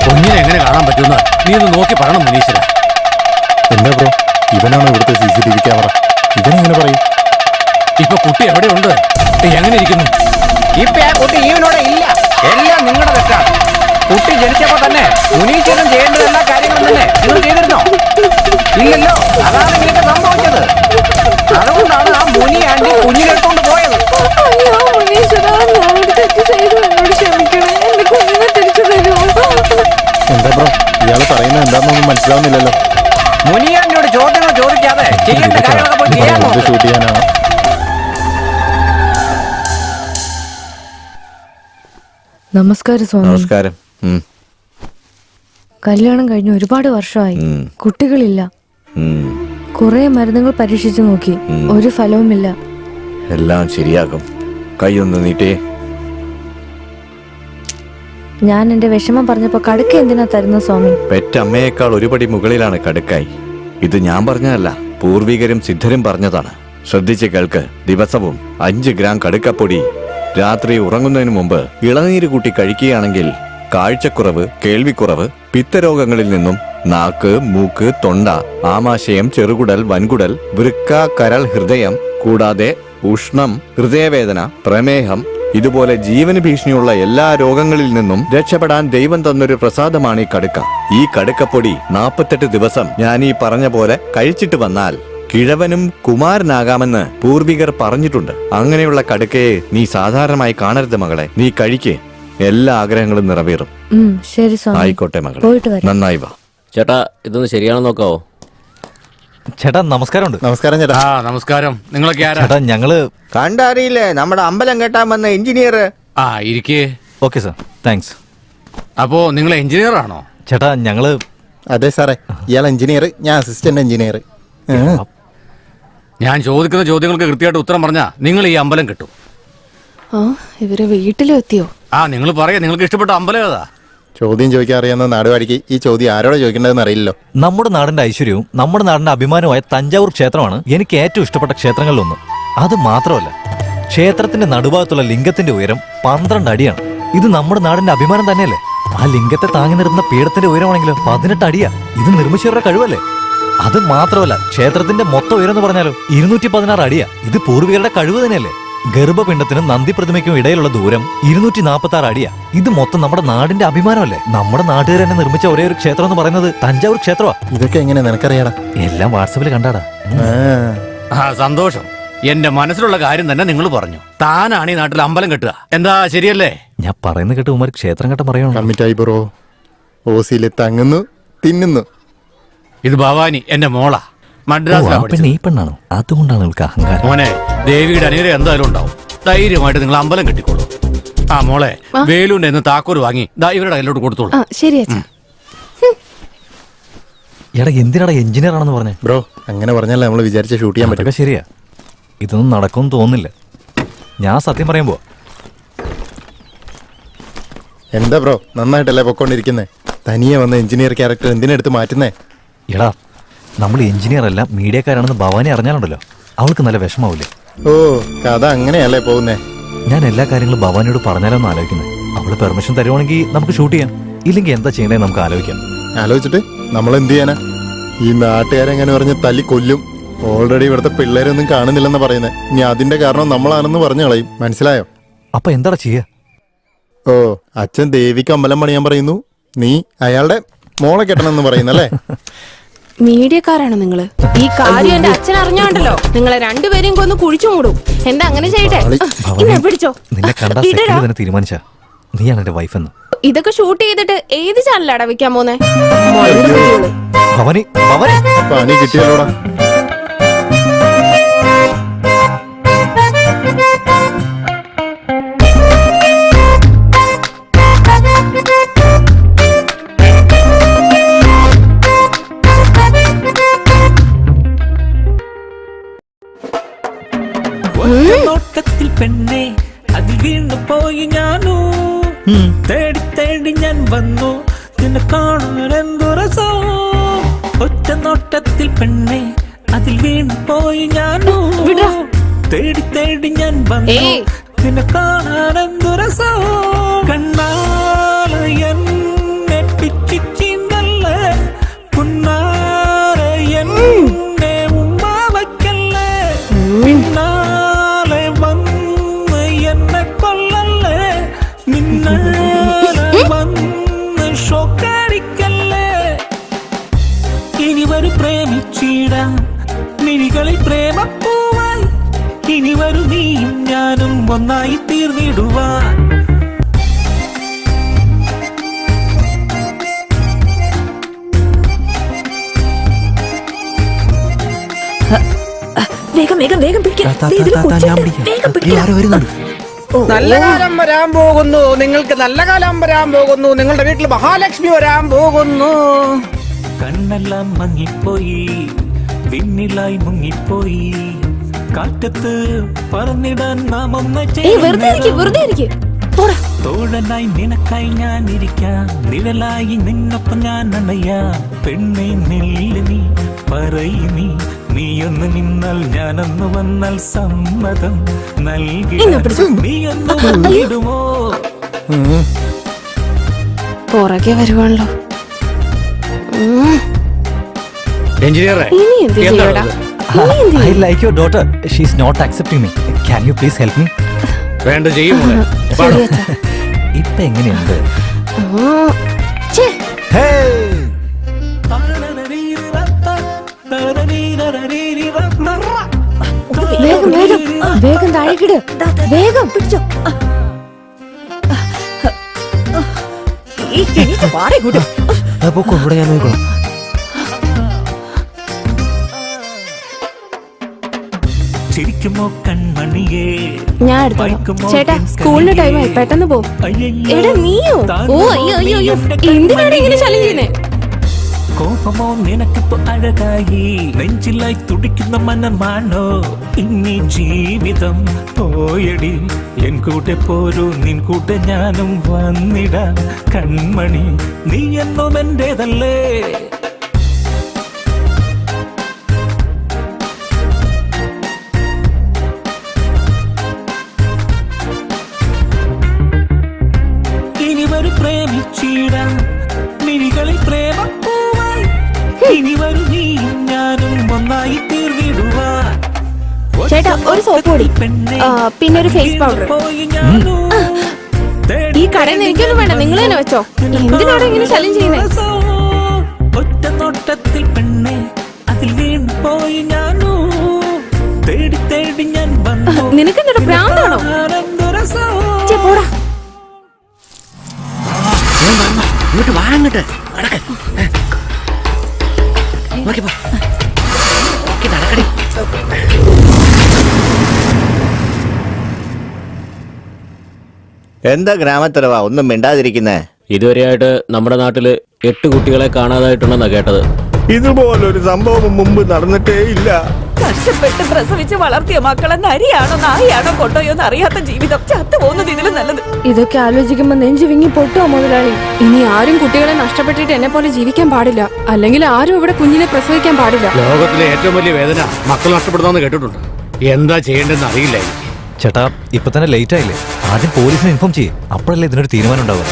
കുഞ്ഞിനെ എങ്ങനെ കാണാൻ പറ്റുന്ന നീ ഒന്ന് നോക്കി പറയണം മുനീശ്വര. എന്താ ബ്രോ, ഇവനാണോ ഇവിടുത്തെ CCTV ക്യാമറ? ഇവനെങ്ങനെ പറയും? ഇപ്പൊ കുട്ടി എവിടെയുണ്ട്? എങ്ങനെ ഇരിക്കുന്നു? ഇപ്പൊ ആ കുട്ടി ഈവനോടെ ഇല്ല. എല്ലാം നിങ്ങളുടെ തെറ്റാണ്. കുട്ടി ജനിച്ചപ്പോ തന്നെ മുനീശ്വരൻ ചെയ്യേണ്ട എല്ലാ കാര്യങ്ങളും തന്നെ നിങ്ങൾ ചെയ്തിരുന്നോ? ഇല്ലല്ലോ. അതാണ് ഇങ്ങനെയൊക്കെ സംഭവിച്ചത്. അതുകൊണ്ടാണ് ആ മുനി ആന്റി കുഞ്ഞിനെടുത്തോണ്ട് പോയത്. എന്താ ബ്രോ, ഇയാള് പറയുന്നത് എന്താണെന്നൊന്നും മനസ്സിലാവുന്നില്ലല്ലോ. മുനി ആന്റിയോട് ചോദ്യങ്ങൾ ചോദിക്കാതെ ചെയ്യേണ്ട കാര്യങ്ങളൊക്കെ പോയി ചെയ്യാമോ? ഷൂട്ട് ചെയ്യാനാണോ? നമസ്കാരം സ്വാമി. നമസ്കാരം. കല്യാണം കഴിഞ്ഞ് ഒരുപാട് വർഷമായി. കുട്ടികളില്ല. കുറെ മരുന്നുകൾ പരീക്ഷിച്ചു നോക്കി, ഒരു ഫലവുമില്ല. എല്ലാം ശരിയാകും. കൈയൊന്ന് നീട്ടേ. ഞാൻ എന്റെ വിഷമം പറഞ്ഞപ്പോ കടുക്ക എന്തിനാ തരുന്ന സ്വാമി? പെറ്റമ്മയേക്കാൾ ഒരുപടി മുകളിലാണ് കടുക്കായി. ഇത് ഞാൻ പറഞ്ഞതല്ല, പൂർവികരും സിദ്ധരും പറഞ്ഞതാണ്. ശ്രദ്ധിച്ച് കേൾക്ക്. ദിവസവും 5 ഗ്രാം കടുക്കപ്പൊടി രാത്രി ഉറങ്ങുന്നതിന് മുമ്പ് ഇളനീര് കൂട്ടി കഴിക്കുകയാണെങ്കിൽ കാഴ്ചക്കുറവ്, കേൾവിക്കുറവ്, പിത്തരോഗങ്ങളിൽ നിന്നും നാക്ക്, മൂക്ക്, തൊണ്ട, ആമാശയം, ചെറുകുടൽ, വൻകുടൽ, വൃക്ക, കരൾ, ഹൃദയം കൂടാതെ ഉഷ്ണം, ഹൃദയവേദന, പ്രമേഹം ഇതുപോലെ ജീവന് ഭീഷണിയുള്ള എല്ലാ രോഗങ്ങളിൽ നിന്നും രക്ഷപ്പെടാൻ ദൈവം തന്നൊരു പ്രസാദമാണ് ഈ കടുക്ക. ഈ കടുക്കപ്പൊടി 48 ദിവസം ഞാൻ ഈ പറഞ്ഞ പോലെ കഴിച്ചിട്ട് വന്നാൽ കിഴവനും കുമാരനാകാമെന്ന് പൂർവികർ പറഞ്ഞിട്ടുണ്ട്. അങ്ങനെയുള്ള കടുക്കയെ നീ സാധാരണമായി കാണരുത് മകളെ. നീ കഴിക്ക്, എല്ലാ ആഗ്രഹങ്ങളും നിറവേറും. ശരി സ്വാമി. ആയിക്കോട്ടെ മകളെ, പോയിട്ട് വരാം. നന്നായി വാ. ചേട്ടാ ഇതൊന്ന് ശരിയാണെന്ന് നോക്കാവോ? ചേട്ടാ നമസ്കാരമുണ്ട്. നമസ്കാരം ചേട്ടാ. ആ നമസ്കാരം. നിങ്ങളൊക്കെ ആരാ? ചേട്ടാ ഞങ്ങള് കണ്ടറിയില്ലേ നമ്മുടെ അമ്പലം കെട്ടാൻ വന്ന എഞ്ചിനീയർ. ആ ഇരിക്കേ. Okay sir, thanks. അപ്പോ നിങ്ങൾ എഞ്ചിനീയർ ആണോ? ചേട്ടാ ഞങ്ങള് അതെ സാറേ, ഇയാൾ എഞ്ചിനീയർ, ഞാൻ അസിസ്റ്റന്റ് എഞ്ചിനീയർ. ഞാൻ ചോദിക്കുന്ന ചോദ്യങ്ങൾക്ക് കൃത്യമായിട്ട് ഉത്തരം പറഞ്ഞാ നിങ്ങൾ ഈ അമ്പലം കിട്ടും. ആ ഇവരെ വീട്ടിലും എത്തിയോ? ആ നിങ്ങൾ പറയാ, നിങ്ങൾക്ക് ഇഷ്ടപ്പെട്ട അമ്പലം ഏതാ? ചോദ്യം ചോദിക്കാൻ അറിയാവുന്ന നാടുവാടിക്ക് ഈ ചോദ്യം ആരോടെ ചോദിക്കേണ്ടതെന്ന് അറിയില്ലല്ലോ. നമ്മുടെ നാടിന്റെ ഐശ്വര്യവും നമ്മുടെ നാടിന്റെ അഭിമാനവുമായ തഞ്ചാവൂർ ക്ഷേത്രമാണ് എനിക്ക് ഏറ്റവും ഇഷ്ടപ്പെട്ട ക്ഷേത്രങ്ങളിലൊന്ന്. അത് മാത്രമല്ല, ക്ഷേത്രത്തിന്റെ നടുഭാഗത്തുള്ള ലിംഗത്തിന്റെ ഉയരം 12 അടിയാണ്. ഇത് നമ്മുടെ നാടിന്റെ അഭിമാനം തന്നെയല്ലേ? ആ ലിംഗത്തെ താങ്ങി നിർത്തുന്ന പീഠത്തിന്റെ ഉയരമാണെങ്കിലോ 18 അടിയാ. ഇത് നിർമ്മിച്ചവരുടെ കഴിവല്ലേ? അത് മാത്രമല്ല, ക്ഷേത്രത്തിന്റെ മൊത്തം ഉയരം എന്ന് പറഞ്ഞാലോ 216 അടിയാ. ഇത് പൂർവികരുടെ കഴിവ് തന്നെയല്ലേ? ഗർഭപിണ്ഡത്തിനും നന്ദി പ്രതിമയ്ക്കും ഇടയിലുള്ള ദൂരം 246 അടിയാ. ഇത് മൊത്തം നമ്മുടെ നാടിന്റെ അഭിമാനമല്ലേ? നമ്മുടെ നാട്ടുകാർ തന്നെ നിർമ്മിച്ച ഒരേ ഒരു ക്ഷേത്രം എന്ന് പറയുന്നത് തഞ്ചാവൂർ ക്ഷേത്രമാ. ഇതൊക്കെ എങ്ങനെ നിനക്കറിയാടാ? എല്ലാം വാട്സാപ്പിൽ കണ്ടാടാ. ആ സന്തോഷം. എന്റെ മനസ്സിലുള്ള കാര്യം തന്നെ നിങ്ങൾ പറഞ്ഞു. താനാണ് ഈ നാട്ടിൽ അമ്പലം കെട്ടുക. എന്താ ശരിയല്ലേ? ഞാൻ പറയുന്ന കേട്ട് ഉമാർ ക്ഷേത്രം കെട്ടം പറയണോ? കമ്മിറ്റായി ബ്രോ. ഓസിയില് തങ്ങുന്നു തിന്നുന്നു. ഇത് ഭവാനി എന്റെ മോളാ. മദ്രാസിലാ പഠിച്ചത്. ഈ പെണ്ണാണോ? അതുകൊണ്ടാണ് നിങ്ങൾക്ക് അഹങ്കാരം. മോനെ, ദേവിയുടെ അനിയരെ എന്തായാലും ഉണ്ടാവും. ധൈര്യമായിട്ട് നിങ്ങൾ അമ്പലം കെട്ടിക്കോളൂ. ആ മോളെ, വേലുവിന്റെ എന്ന് താക്കോല് വാങ്ങി ദാ ഇവരുടെ കയ്യിലോട്ട് കൊടുത്തോളൂ. ആ ശരി അച്ഛാ. എടാ എന്തിനാടാ എഞ്ചിനീയർ ആണെന്ന് പറഞ്ഞേ? ബ്രോ അങ്ങനെ പറഞ്ഞാലേ നമ്മൾ വിചാരിച്ച ഷൂട്ട് ചെയ്യാൻ പറ്റും. അതൊക്കെ ശരിയാ. ഇതൊന്നും നടക്കുമെന്ന് തോന്നുന്നില്ല. ഞാൻ സത്യം പറയാൻ പോവാ. എന്താ ബ്രോ, നന്നായിട്ടല്ലേ പൊക്കോണ്ടിരിക്കുന്നേ? തനിയെ വന്ന എഞ്ചിനീയർ ക്യാരക്ടർ എന്തിനെടുത്ത് മാറ്റുന്നേ? എടാ നമ്മൾ എഞ്ചിനീയർ അല്ല മീഡിയക്കാരാണെന്ന് ഭവാനി അറിഞ്ഞാലുണ്ടല്ലോ അവൾക്ക് നല്ല വിഷമാവില്ലേ? ഓ, കഥ അങ്ങനെയല്ലേ പോകുന്നേ? ഞാൻ എല്ലാ കാര്യങ്ങളും ഭവാനിയോട് പറഞ്ഞാലോന്ന് ആലോചിക്കുന്നത്. അവള് പെർമിഷൻ തരുവാണെങ്കിൽ നമുക്ക് ഷൂട്ട് ചെയ്യാം. ഇല്ലെങ്കിൽ എന്താ ചെയ്യണേ നമുക്ക് ആലോചിക്കാം. ആലോചിച്ചിട്ട് നമ്മൾ എന്ത് ചെയ്യാനാ? ഈ നാട്ടുകാരെങ്ങനെ പറഞ്ഞ് തല്ലി കൊല്ലും. ഓൾറെഡി ഇവിടുത്തെ പിള്ളേരൊന്നും കാണുന്നില്ലെന്ന് പറയുന്നത്. ഇനി അതിന്റെ കാരണം നമ്മളാണെന്ന് പറഞ്ഞു കളയും. മനസ്സിലായോ? അപ്പൊ എന്താടാ ചെയ്യാ? ഓ, അച്ഛൻ ദേവിക്ക് അമ്പലം പണിയാൻ പറയുന്നു, നീ അയാളുടെ മോളെ കെട്ടണമെന്ന് പറയുന്നല്ലേ? മീഡിയക്കാരാണ് നിങ്ങള്. ഈ കാര്യം എന്റെ അച്ഛൻ അറിഞ്ഞോണ്ടല്ലോ നിങ്ങളെ രണ്ടുപേരെയും കൊന്ന് കുഴിച്ചു മൂടും. എന്താ അങ്ങനെ ചെയ്യട്ടെ? ഇന്നെ പിടിച്ചോ. നിന്നെ കണ്ടാ ഇടടാ. സെക്കൻഡ് തന്നെ തീരുമാനിച്ചാ നീയാണ് എന്റെ വൈഫ് എന്ന്. ഇതൊക്കെ ഷൂട്ട് ചെയ്തിട്ട് ഏത് ചാനലാടാ വെക്കാൻ പോന്നെ? ഭവാനി ഭവാനി പണി കിട്ടിയല്ലോടാ. നോട്ടത്തിൽ പെണ്ണെ അതിൽ വീണു പോയി ഞാനു തേടി തേടി ഞാൻ വന്നു നിന്നെ കാണാൻ എന്തു രസം. ഒറ്റ നോട്ടത്തിൽ പെണ്ണെ അതിൽ വീണു പോയി ഞാനു തേടി തേടി ഞാൻ വന്നു നിന്നെ കാണാൻ എന്തു രസം. കണ്ണാല് എന്നെ പിച്ചിച്ചിന്തല്ലേ പുന്നാര എന്നെ ഉമ്മ വയ്ക്കല്ലേ. പിന്നാലെ വന്ന് എന്നെ കൊല്ലല്ലേ. നിന്നാലെ വന്ന് ഷോക്കടിക്കല്ലേ. ഇനി വരു പ്രേമിച്ചിടാം മിഴികളിൽ പ്രേമപ്പൂവായി. ഇനി വരു നീയും ഞാനും ഒന്നായി തീർന്നിടുവാൻ. വേഗം വേഗം വേഗം പിടിക്കാം. നല്ല കാലം വരാൻ പോകുന്നു. നിങ്ങൾക്ക് നല്ല കാലം വരാൻ പോകുന്നു. നിങ്ങളുടെ വീട്ടിൽ മഹാലക്ഷ്മി വരാൻ പോകുന്നു. കണ്ണെല്ലാം മങ്ങിപ്പോയി വിണ്ണിലായി മുങ്ങിപ്പോയി. കാറ്റത്ത് പറന്നിടാൻ നാം ഒന്ന് തോഴനായി നിനക്കായി ഞാൻ ഇരിക്കാം. നിഴലായി നിന്നൊപ്പം ഞാൻ അണയാം. പെണ്ണെ നെല്ല് നീ പറയ് നീയൊന്ന് നിന്നാൽ ഞാനൊന്ന് വന്നാൽ സമ്മതം നൽകി. നീയൊന്ന് വന്നിടുമോ? പുറകെ വരുവാണല്ലോ. എഞ്ചിനീയറെ, ഇനി എന്ത് ചെയ്യടാ? I like your daughter. She's not accepting me. Can you please help me? വേണ്ട ചെയ്യും. ഇപ്പൊ എങ്ങനെയുണ്ട്? വേഗം വേഗം വേഗം താഴേക്കിട്. വേഗം പിടിച്ചോ. ഇവിടെ ഞാൻ നോക്കണം. ചിരിക്കുമോ കൺമണിയേ ഞാൻ എടുത്തോളാം. ചേട്ടാ സ്കൂളിന് ടൈമായി, പെട്ടെന്ന് പോ. എടാ നീയോ? ഓ അയ്യോ അയ്യോ അയ്യോ, എന്തിനാണ് ഇങ്ങനെ ശല്യം ചെയ്യുന്നേ? കോപമോ നിനക്കിപ്പോ അഴകായി നെഞ്ചിലായി തുടിക്കുന്ന മനമാണോ ഇനി ജീവിതം പോയടി എൻ കൂടെ പോരൂ നിൻ കൂടെ ഞാനും വന്നിടാം കൺമണി നീ എന്നും എന്റേതല്ലേ ഇനി വരും പ്രേമിച്ചിടാം മിഴികളിൽ പ്രേമപ്പൂവായി ഇനി വരും നീ ഞാനും ഒന്നായി തീർന്നിടുവാ ചേട്ടാ ഒരു സോപ്പ് പൊടി, പിന്നെ ഒരു ഫേസ് പൗഡർ. ഈ കടയിൽ എനിക്കൊന്നും വേണ്ട, നിങ്ങൾ തന്നെ വെച്ചോ. എന്തിനാണ് ഇങ്ങനെ ശല്യം ചെയ്യുന്നേ? ഒറ്റ നോട്ടത്തിൽ പെണ്ണെ അതിൽ വീണ് പോയി ഞാനോ തേടി തേടി ഞാൻ വന്നു. നിനക്കെന്താ ഭ്രാന്താണോ? ചേ, പോടാ. ഇങ്ങോട്ട് വാ, അങ്ങോട്ട് നടക്ക്. നോക്കി പോ. നോക്കി നടക്കടി. എന്താ ഗ്രാമത്തലവാ ഒന്നും മിണ്ടാതിരിക്കുന്നേ? ഇതുവരെയായിട്ട് നമ്മുടെ നാട്ടില് 8 കുട്ടികളെ കാണാതായിട്ടുണ്ടെന്നാ കേട്ടത്. ഇതുപോലൊരു സംഭവം മുമ്പ് നടന്നിട്ടേ ഇല്ല. കഷ്ടപ്പെട്ട് പ്രസവിച്ച് വളർത്തിയ മക്കളെ നരിയാണോ നായാണോ കൊണ്ടോയോന്ന് അറിയാത്ത ജീവിതം ചത്തുപോകുന്നത് ഇതിലും നല്ലത്. ഇതൊക്കെ ആലോചിക്കുമ്പോ നെഞ്ചു വിങ്ങി പൊട്ടുവോ മുതലാളി? ഇനി ആരും കുട്ടികളെ നഷ്ടപ്പെട്ടിട്ട് എന്നെ പോലെ ജീവിക്കാൻ പാടില്ല, അല്ലെങ്കിൽ ആരും ഇവിടെ കുഞ്ഞിനെ പ്രസവിക്കാൻ പാടില്ല. ലോകത്തിലെ ഏറ്റവും വലിയ വേദന മക്കൾ നഷ്ടപ്പെടുന്ന കേട്ടിട്ടുണ്ട്. എന്താ ചെയ്യേണ്ടതെന്ന് അറിയില്ല. ചേട്ടാ ഇപ്പൊ തന്നെ ലേറ്റ് ആയില്ലേ? ആദ്യം പോലീസിനെ ഇൻഫോം ചെയ്യേ, അപ്പോഴല്ലേ ഇതിനൊരു തീരുമാനം ഉണ്ടാവുക.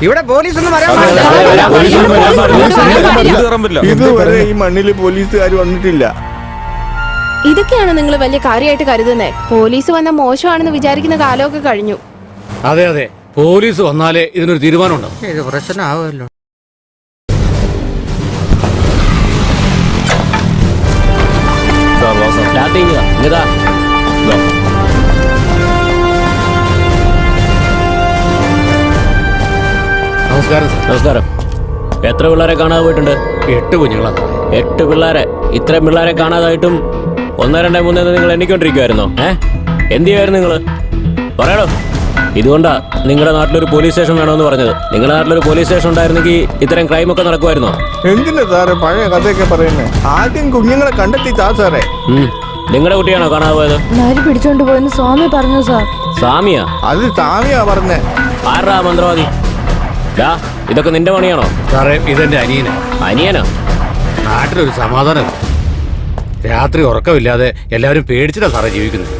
ഇവിടെ പോലീസ് ഒന്നും വരാൻ ഇതുവരെ ഈ മണ്ണില് പോലീസുകാർ വന്നിട്ടില്ല. ഇതൊക്കെയാണ് നിങ്ങൾ വലിയ കാര്യമായിട്ട് കരുതുന്നേ? പോലീസ് വന്ന മോശമാണെന്ന് വിചാരിക്കുന്ന കാലമൊക്കെ കഴിഞ്ഞു. അതെ അതെ, പോലീസ് വന്നാലേ ഇതിനൊരു തീരുമാനം ഉണ്ടാവും. ഇത് പ്രശ്നമാവുമല്ലോ. നമസ്കാരം സാർ. നമസ്കാരം. എത്ര പിള്ളേരെ കാണാതെ പോയിട്ടുണ്ട്? 8 കുഞ്ഞുങ്ങളാണ്. 8 പിള്ളേരെ? ഇത്രയും പിള്ളേരെ കാണാതായിട്ടും 1, 2, 3 നിങ്ങൾ എണ്ണിക്കൊണ്ടിരിക്കുവായിരുന്നോ? എന്ത് ചെയ്യുമായിരുന്നു നിങ്ങള്? പറയണോ. ഇതുകൊണ്ടാ നിങ്ങളുടെ നാട്ടിലൊരു പോലീസ് സ്റ്റേഷൻ വേണമെന്ന് പറഞ്ഞത്. നിങ്ങളുടെ നാട്ടിലൊരു പോലീസ് സ്റ്റേഷൻ ഉണ്ടായിരുന്നെങ്കിൽ ഇത്തരം ക്രൈം ഒക്കെ നടക്കുമായിരുന്നോ? എന്തിനാ സാറേ പഴയ കഥയൊക്കെ പറയുന്നേ? ആദ്യം കുഞ്ഞുങ്ങളെ കണ്ടെത്തി താ സാറേ. നിങ്ങളുടെ കുട്ടിയാണോ കാണാതെ പോയത്? നരി പിടിച്ചോണ്ട് പോയെന്ന് സ്വാമി പറഞ്ഞു സാർ. സ്വാമിയാ? അത് സ്വാമിയാ പറഞ്ഞേ. ആരാ മന്ത്രവാദി? ഇതൊക്കെ നിന്റെ പണിയാണോ? സാറേ ഇതെന്റെ അനിയനാ. അനിയനാ? നാട്ടിലൊരു സമാധാനം. രാത്രി ഉറക്കമില്ലാതെ എല്ലാവരും പേടിച്ചിട്ടാ സാറേ ജീവിക്കുന്നത്.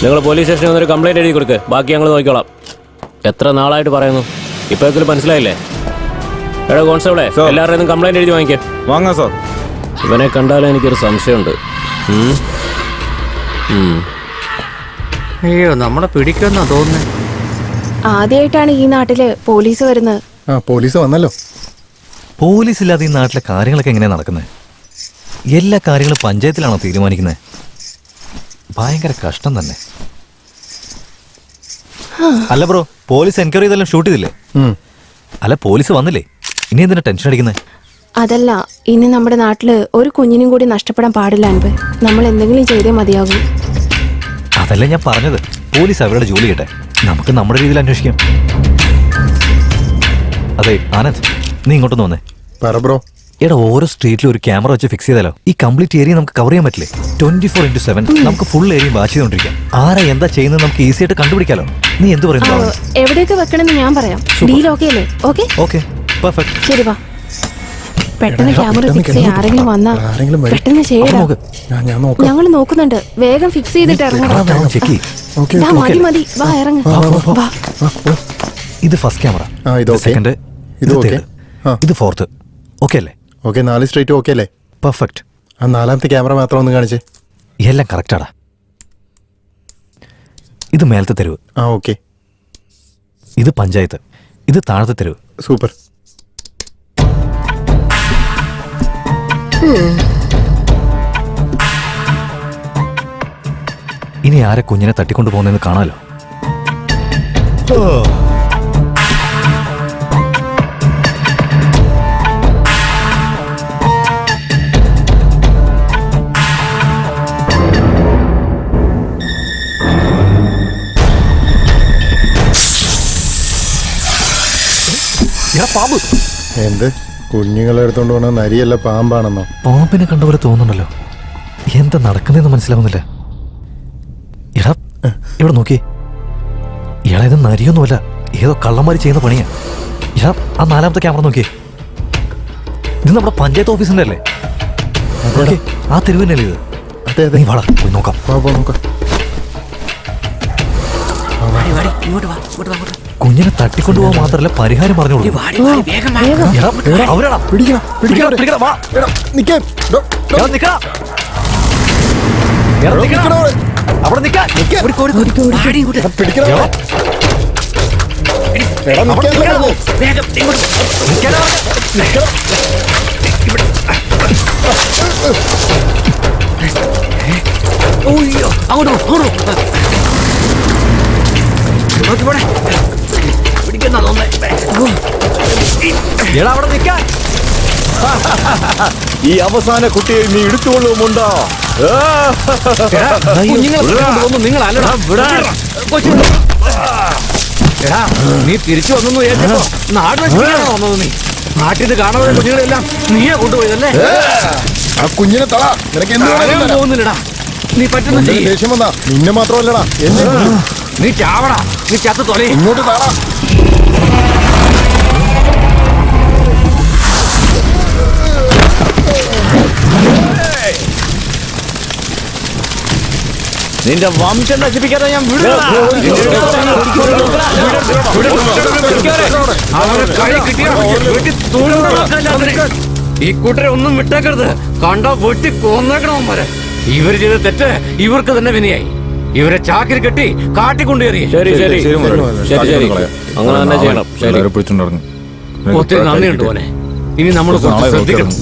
നിങ്ങൾ പോലീസ് സ്റ്റേഷനിൽ വന്നൊരു കംപ്ലൈന്റ് എഴുതി കൊടുക്ക്, ബാക്കി ഞങ്ങൾ നോക്കിക്കോളാം. എത്ര നാളായിട്ട് പറയുന്നു, ഇപ്പോഴെങ്കിലും മനസ്സിലായില്ലേ? എടാ കോൺസ്റ്റബിളെ, എല്ലാവരുടെയും കംപ്ലൈന്റ് എഴുതി വാങ്ങിക്കാം. വാങ്ങാം സാർ. ഇവനെ കണ്ടാലും എനിക്കൊരു സംശയമുണ്ട്. അയ്യോ, നമ്മളെ പിടിക്കുമെന്നാ തോന്നുന്നേ. ആദ്യമായിട്ടാണ് ഈ നാട്ടില് പോലീസ് വരുന്നത്. പോലീസ് വന്നല്ലോ. പോലീസ് ഇല്ലാതെ ഈ നാട്ടിലെ കാര്യങ്ങളൊക്കെ എങ്ങനെയാ നടക്കുന്നത്? എല്ലാ കാര്യങ്ങളും പഞ്ചായത്തിലാണോ തീരുമാനിക്കുന്നത്? ഭയങ്കര കഷ്ടം തന്നെ. അല്ല ബ്രോ, പോലീസ് എൻക്വയറി ചെയ്തെല്ലാം ഷൂട്ട് ചെയ്തില്ലേ? അല്ല പോലീസ് വന്നില്ലേ? ഇനി എന്തിനാ ടെൻഷൻ അടിക്കുന്നത്? അതല്ല, ഇനി നമ്മുടെ നാട്ടില് ഒരു കുഞ്ഞിനും കൂടി നഷ്ടപ്പെടാൻ പാടില്ല. അൻപ്, നമ്മൾ എന്തെങ്കിലും ചെയ്തേ മതിയാകൂ. അതല്ല ഞാൻ പറഞ്ഞത്, പോലീസ് അവരുടെ ജോലി ചെയ്യട്ടെ, നമുക്ക് നമ്മുടെ രീതിയിൽ അന്വേഷിക്കാം. അതെ ആനന്ദ്, നീ ഇങ്ങോട്ടൊന്ന് വന്നേ. ബ്രോ, എടാ ഓരോ സ്ട്രീറ്റിലും ഒരു ക്യാമറ വെച്ച് ഫിക്സ് ചെയ്താലോ? ഈ കംപ്ലീറ്റ് ഏരിയ നമുക്ക് കവർ ചെയ്യാൻ പറ്റില്ലേ? 24/7 നമുക്ക് ഫുൾ ഏരിയ വാച്ച് ചെയ്തോണ്ടിരിക്കാം. ആരാ എന്താ ചെയ്യുന്നത് നമുക്ക് ഈസി ആയിട്ട് കണ്ടുപിടിക്കാലോ. നീ എന്ത് പറയുന്നു? എവിടെയൊക്കെ വെക്കണമെന്ന് ഞാൻ പറയാം. ഡീൽ ഓക്കെ അല്ലേ? Okay okay, perfect. ശരി, വാ. പെട്ടെന്ന് ക്യാമറ ഫിക്സ് ചെയ്യാൻ ആരെങ്കിലും വന്നാ പെട്ടെന്ന് ചെയ്യടാ. ഞങ്ങൾ നോക്കുന്നുണ്ട്. വേഗം ഫിക്സ് ചെയ്തിട്ട് ഇറങ്ങണം. മതി മതി, വാ ഇറങ്ങ. ഇത് ഫസ്റ്റ് ക്യാമറ, സെക്കൻഡ്, ഇത് തേർഡ്, ഇത് ഫോർത്ത്. ഓക്കെ അല്ലേ? ഓക്കെ, 4 സ്ട്രൈറ്റ് ഓക്കെ അല്ലേ? പെർഫെക്റ്റ്. ആ 4ാമത്തെ ക്യാമറ മാത്രം ഒന്ന് കാണിച്ചേ. എല്ലാം കറക്റ്റാടാ. ഇത് മേലത്തെ തെരുവ്. ഓക്കെ. ഇത് പഞ്ചായത്ത്, ഇത് താഴത്തെ തെരുവ്. സൂപ്പർ. ഇനി ആരെ കുഞ്ഞിനെ തട്ടിക്കൊണ്ടു പോകുന്നതെന്ന് കാണാലോ. പാമ്പ്. എന്ത് കുഞ്ഞുങ്ങളെ എടുത്തോണ്ട് പോണ നരിയല്ല പാമ്പാണെന്നോ? പാമ്പിനെ കണ്ട പോലെ തോന്നുന്നുണ്ടല്ലോ. എന്താ നടക്കുന്നതെന്ന് മനസ്സിലാവുന്നില്ല. എടാ ഇവിടെ നോക്കി. ഇയാളെ ഇത് നരിയൊന്നുമല്ല, ഏതോ കള്ളന്മാര് ചെയ്യുന്ന പണിയാ. ഇയാ ആ 4ാമത്തെ ക്യാമറ നോക്കിയേ. ഇത് നമ്മുടെ പഞ്ചായത്ത് ഓഫീസിന്റെ അല്ലേ? ആ തെരുവിനല്ലേ ഇത്? അതെ അതെ. നീ വാടാ പോയി നോക്കാം. നോക്കാം. കുഞ്ഞിനെ തട്ടിക്കൊണ്ടുപോകാൻ മാത്രല്ല പരിഹാരം പറഞ്ഞോളൂ. ഈ അവസാന കുട്ടിയെ നീ എടുത്തുകൊള്ളുമുണ്ടോ? നീ തിരിച്ചു വന്നു വിചാരിച്ചപ്പോ നാട് നശിപ്പിക്കാനാണോ വന്നത്? നീ നാട്ടിൽ നിന്ന് കാണാതെ കുഞ്ഞുങ്ങളെല്ലാം നീയാ കൊണ്ടുപോയതല്ലേ? ആ കുഞ്ഞിനെ തള. നിനക്ക് എന്ത് പോകുന്നില്ലടാ. നീ പറ്റുന്ന ദേഷ്യം വന്നാ നിന്നെ മാത്രമല്ലടാ എന്നെ. നീ ചാവടാ. നീ ചത്ത് തൊലേ. ഇങ്ങോട്ട് തള. നിന്റെ വംശം നശിപ്പിക്കാതെ ഞാൻ ഈ കൂട്ടരെ ഒന്നും വിട്ടേക്കരുത്. കണ്ടോ വെട്ടി കൊന്നേക്കണവന്മാരെ. ഇവര് ചെയ്ത തെറ്റ് ഇവർക്ക് തന്നെ വിനയായി. ഇവരെ ചാക്കിൽ കെട്ടി കാട്ടിക്കൊണ്ടുകയറി. ശരി ശരി ശരി ശരി, അങ്ങനെ തന്നെ ചെയ്യണം. ഒത്തിരി നന്ദിയുണ്ട് മോനെ. ഇനി നമ്മൾ ശ്രദ്ധിക്കണം.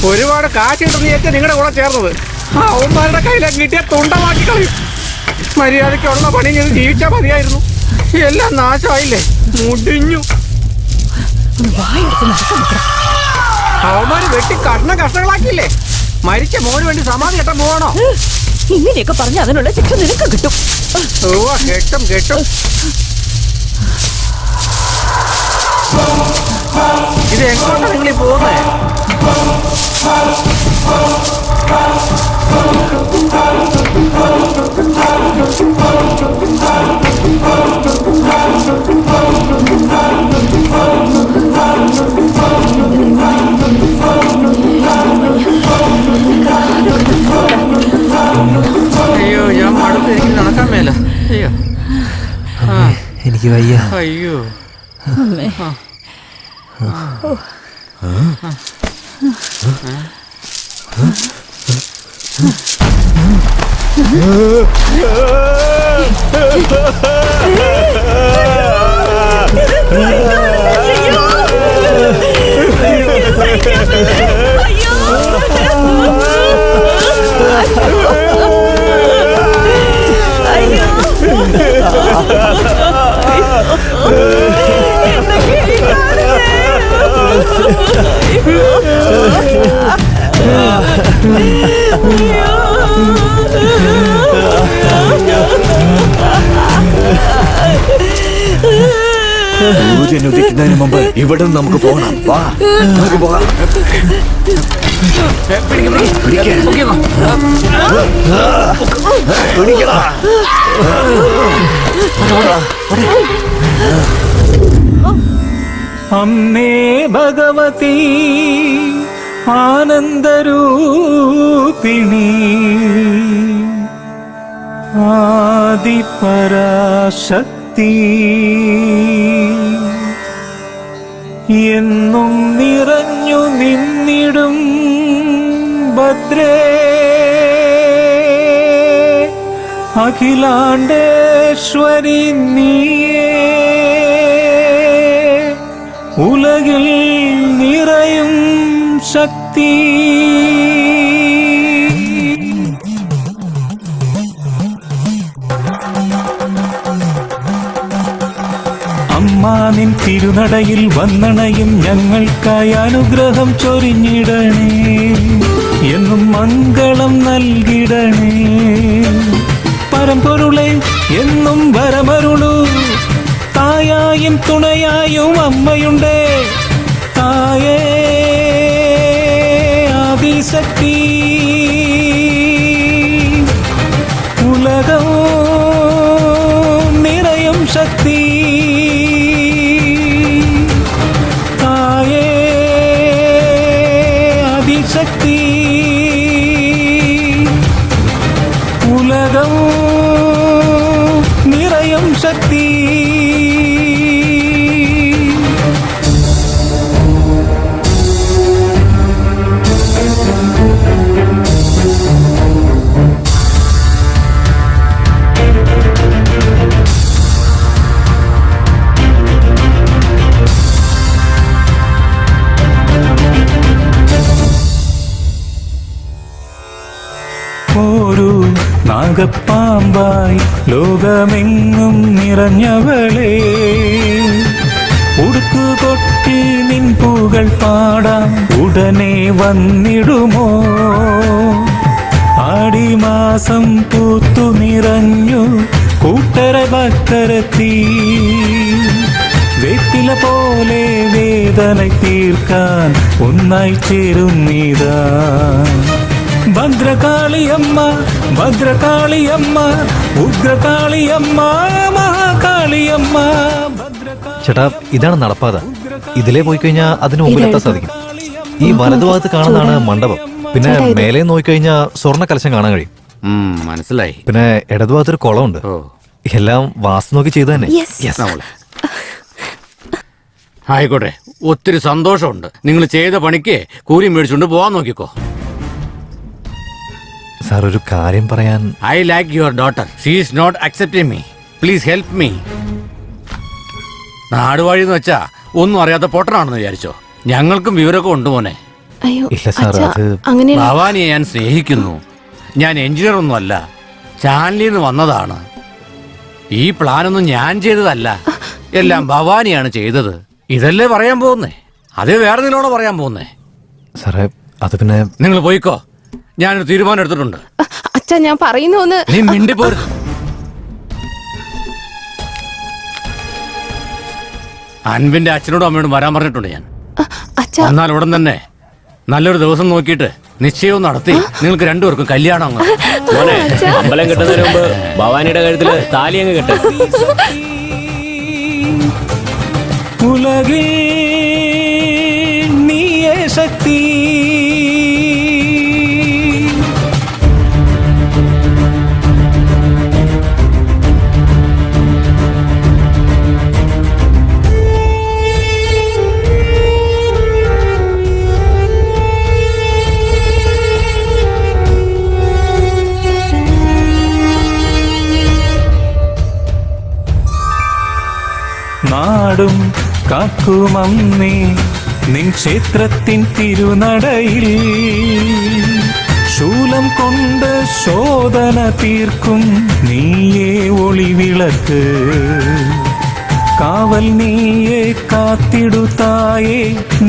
ഒരുപാട് കാറ്റിട്ടെന്ന് ചേച്ചാ നിങ്ങളുടെ കൂടെ ചേർന്നത്. അവന്മാരുടെ കയ്യിലേക്ക് കിട്ടിയ തുണ്ടമാക്കി കളയും. മര്യാദയ്ക്കുള്ള പണി ചെയ്ത് ജീവിച്ചാൽ മതിയായിരുന്നു. എല്ലാം നാശമായില്ലേ? മുടിഞ്ഞു. അവന്മാര് വെട്ടി കഷ്ണങ്ങളാക്കിയില്ലേ? മരിച്ച മോന് വേണ്ടി സമാധി കെട്ടാൻ പോവാണോ? ഇങ്ങനെയൊക്കെ പറഞ്ഞ അതിനുള്ള ശിക്ഷ നിനക്ക് കിട്ടും. കെട്ടും. ഇത് എങ്ങോട്ടാ നിങ്ങളീ പോകുന്നേ? അയ്യോ, ഞാൻ മടുത്ത് എനിക്ക് നടക്കാൻ മേല. അയ്യോ, എനിക്ക് വയ്യ. അയ്യോ. സൂര്യൻ ഉദിക്കുന്നതിന് മുമ്പ് ഇവിടെ നമുക്ക് പോകണം. വാ, നമുക്ക് പോകാം. അമ്മേ ഭഗവതി ആനന്ദരൂപിണി ആദിപരാശക്തി ശക്തി എന്നും നിറഞ്ഞു നിന്നിടും ഭദ്രേ അഖിലാണ്ടേശ്വരി നീയേ ഉലകിൽ നിറയും ശക്തി. അമ്മാ നിൻ തിരുനടയിൽ വന്നണയും ഞങ്ങൾക്കായി അനുഗ്രഹം ചൊരിഞ്ഞിടണേ, എന്നും മംഗളം നൽകിടണേ. പരമ്പൊരുളെ എന്നും വരമരുളൂ, തായായും തുണയായും അമ്മയുണ്ടേ. തായേ ആദിശക്തി ഉലകം നിറയും ശക്തി. തായേ ആദിശക്തി ഉലകം നിറയും ശക്തി. ഒരു നാഗപ്പാമ്പായി ലോകമെങ്ങും നിറഞ്ഞവളെ, ഉടുക്കുകൊട്ടി നിൻ പൂകൾ പാടാം ഉടനെ വന്നിടുമോ. ആടിമാസം പൂത്തു നിറഞ്ഞു കൂട്ടര ഭക്തരെത്തി, വേപ്പില പോലെ വേദന തീർക്കാൻ ഒന്നായി ചേരുന്നിതാ. ഭദ്രകാളിയമ്മ ഭദ്രകാളിയമ്മ ഉഗ്രകാളിയമ്മ മഹാകാളിയമ്മ. ചേട്ടാ, ഇതാണ് നടപ്പാത. ഇതിലേ പോയി കഴിഞ്ഞാൽ അതിന് മുമ്പിലെത്താൻ സാധിക്കും. ഈ വലതുഭാഗത്ത് കാണുന്നതാണ് മണ്ഡപം. പിന്നെ മേലെ നോക്കിക്കഴിഞ്ഞാൽ സ്വർണ്ണ കലശം കാണാൻ കഴിയും. മനസ്സിലായി. പിന്നെ ഇടതുഭാഗത്തൊരു കുളമുണ്ട്. എല്ലാം വാസ്തു നോക്കി ചെയ്തു തന്നെ. ആയിക്കോട്ടെ, ഒത്തിരി സന്തോഷമുണ്ട്. നിങ്ങൾ ചെയ്ത പണിക്ക് കൂലി മേടിച്ചുകൊണ്ട് പോവാൻ നോക്കിക്കോ. സാർ, ഒരു കാര്യം പറയാൻ. I like your daughter. She is not accepting me. Please help me. നാടുവാഴി എന്ന് വെച്ചാ ഒന്നും അറിയാത്ത പൊട്ടനാണെന്ന് വിചാരിച്ചോ? ഞങ്ങൾക്കും വിവരമൊക്കെ ഉണ്ട് മോനെ. ഇല്ല സാർ, അത് ഭവാനിയെ ഞാൻ സ്നേഹിക്കുന്നു. ഞാൻ എഞ്ചിനീയർ ഒന്നും അല്ല, ചാനലിൽ നിന്ന് വന്നതാണ്. ഈ പ്ലാനൊന്നും ഞാൻ ചെയ്തതല്ല, എല്ലാം ഭവാനിയാണ് ചെയ്തത്. ഇതല്ലേ പറയാൻ പോകുന്നേ? അതേ വേറെ നിന്നോട് പറയാൻ പോകുന്നേ? സാറേ, അത് പിന്നെ നിങ്ങൾ പോയിക്കോ. ഞാനൊരു തീരുമാനം എടുത്തിട്ടുണ്ട്. അച്ഛാ, ഞാൻ പറയുന്നു ഒന്ന്. നീ മിണ്ടിപ്പോരുത്. അൻവിന്റെ അച്ഛനോടും അമ്മയോടും വരാൻ പറഞ്ഞിട്ടുണ്ട് ഞാൻ. എന്നാൽ ഉടൻ തന്നെ നല്ലൊരു ദിവസം നോക്കിയിട്ട് നിശ്ചയവും നടത്തി നിങ്ങൾക്ക് രണ്ടുപേർക്കും കല്യാണം. അമ്പലം കെട്ടുന്നതിന് മുമ്പ് ഭവാനിയുടെ കഴുത്തില് താലി അങ്ങ് കെട്ടും. ഉലകിൽ നീയേ ശക്തി. നാടും കാക്കുമമ്മേ നിൻ ക്ഷേത്രത്തിൻ തിരുനടയിൽ, ശൂലം കൊണ്ട് ശോധന തീർക്കും നീയേ ഒളിവിളക്ക്. കാവൽ നീയേ കാത്തിടുതായേ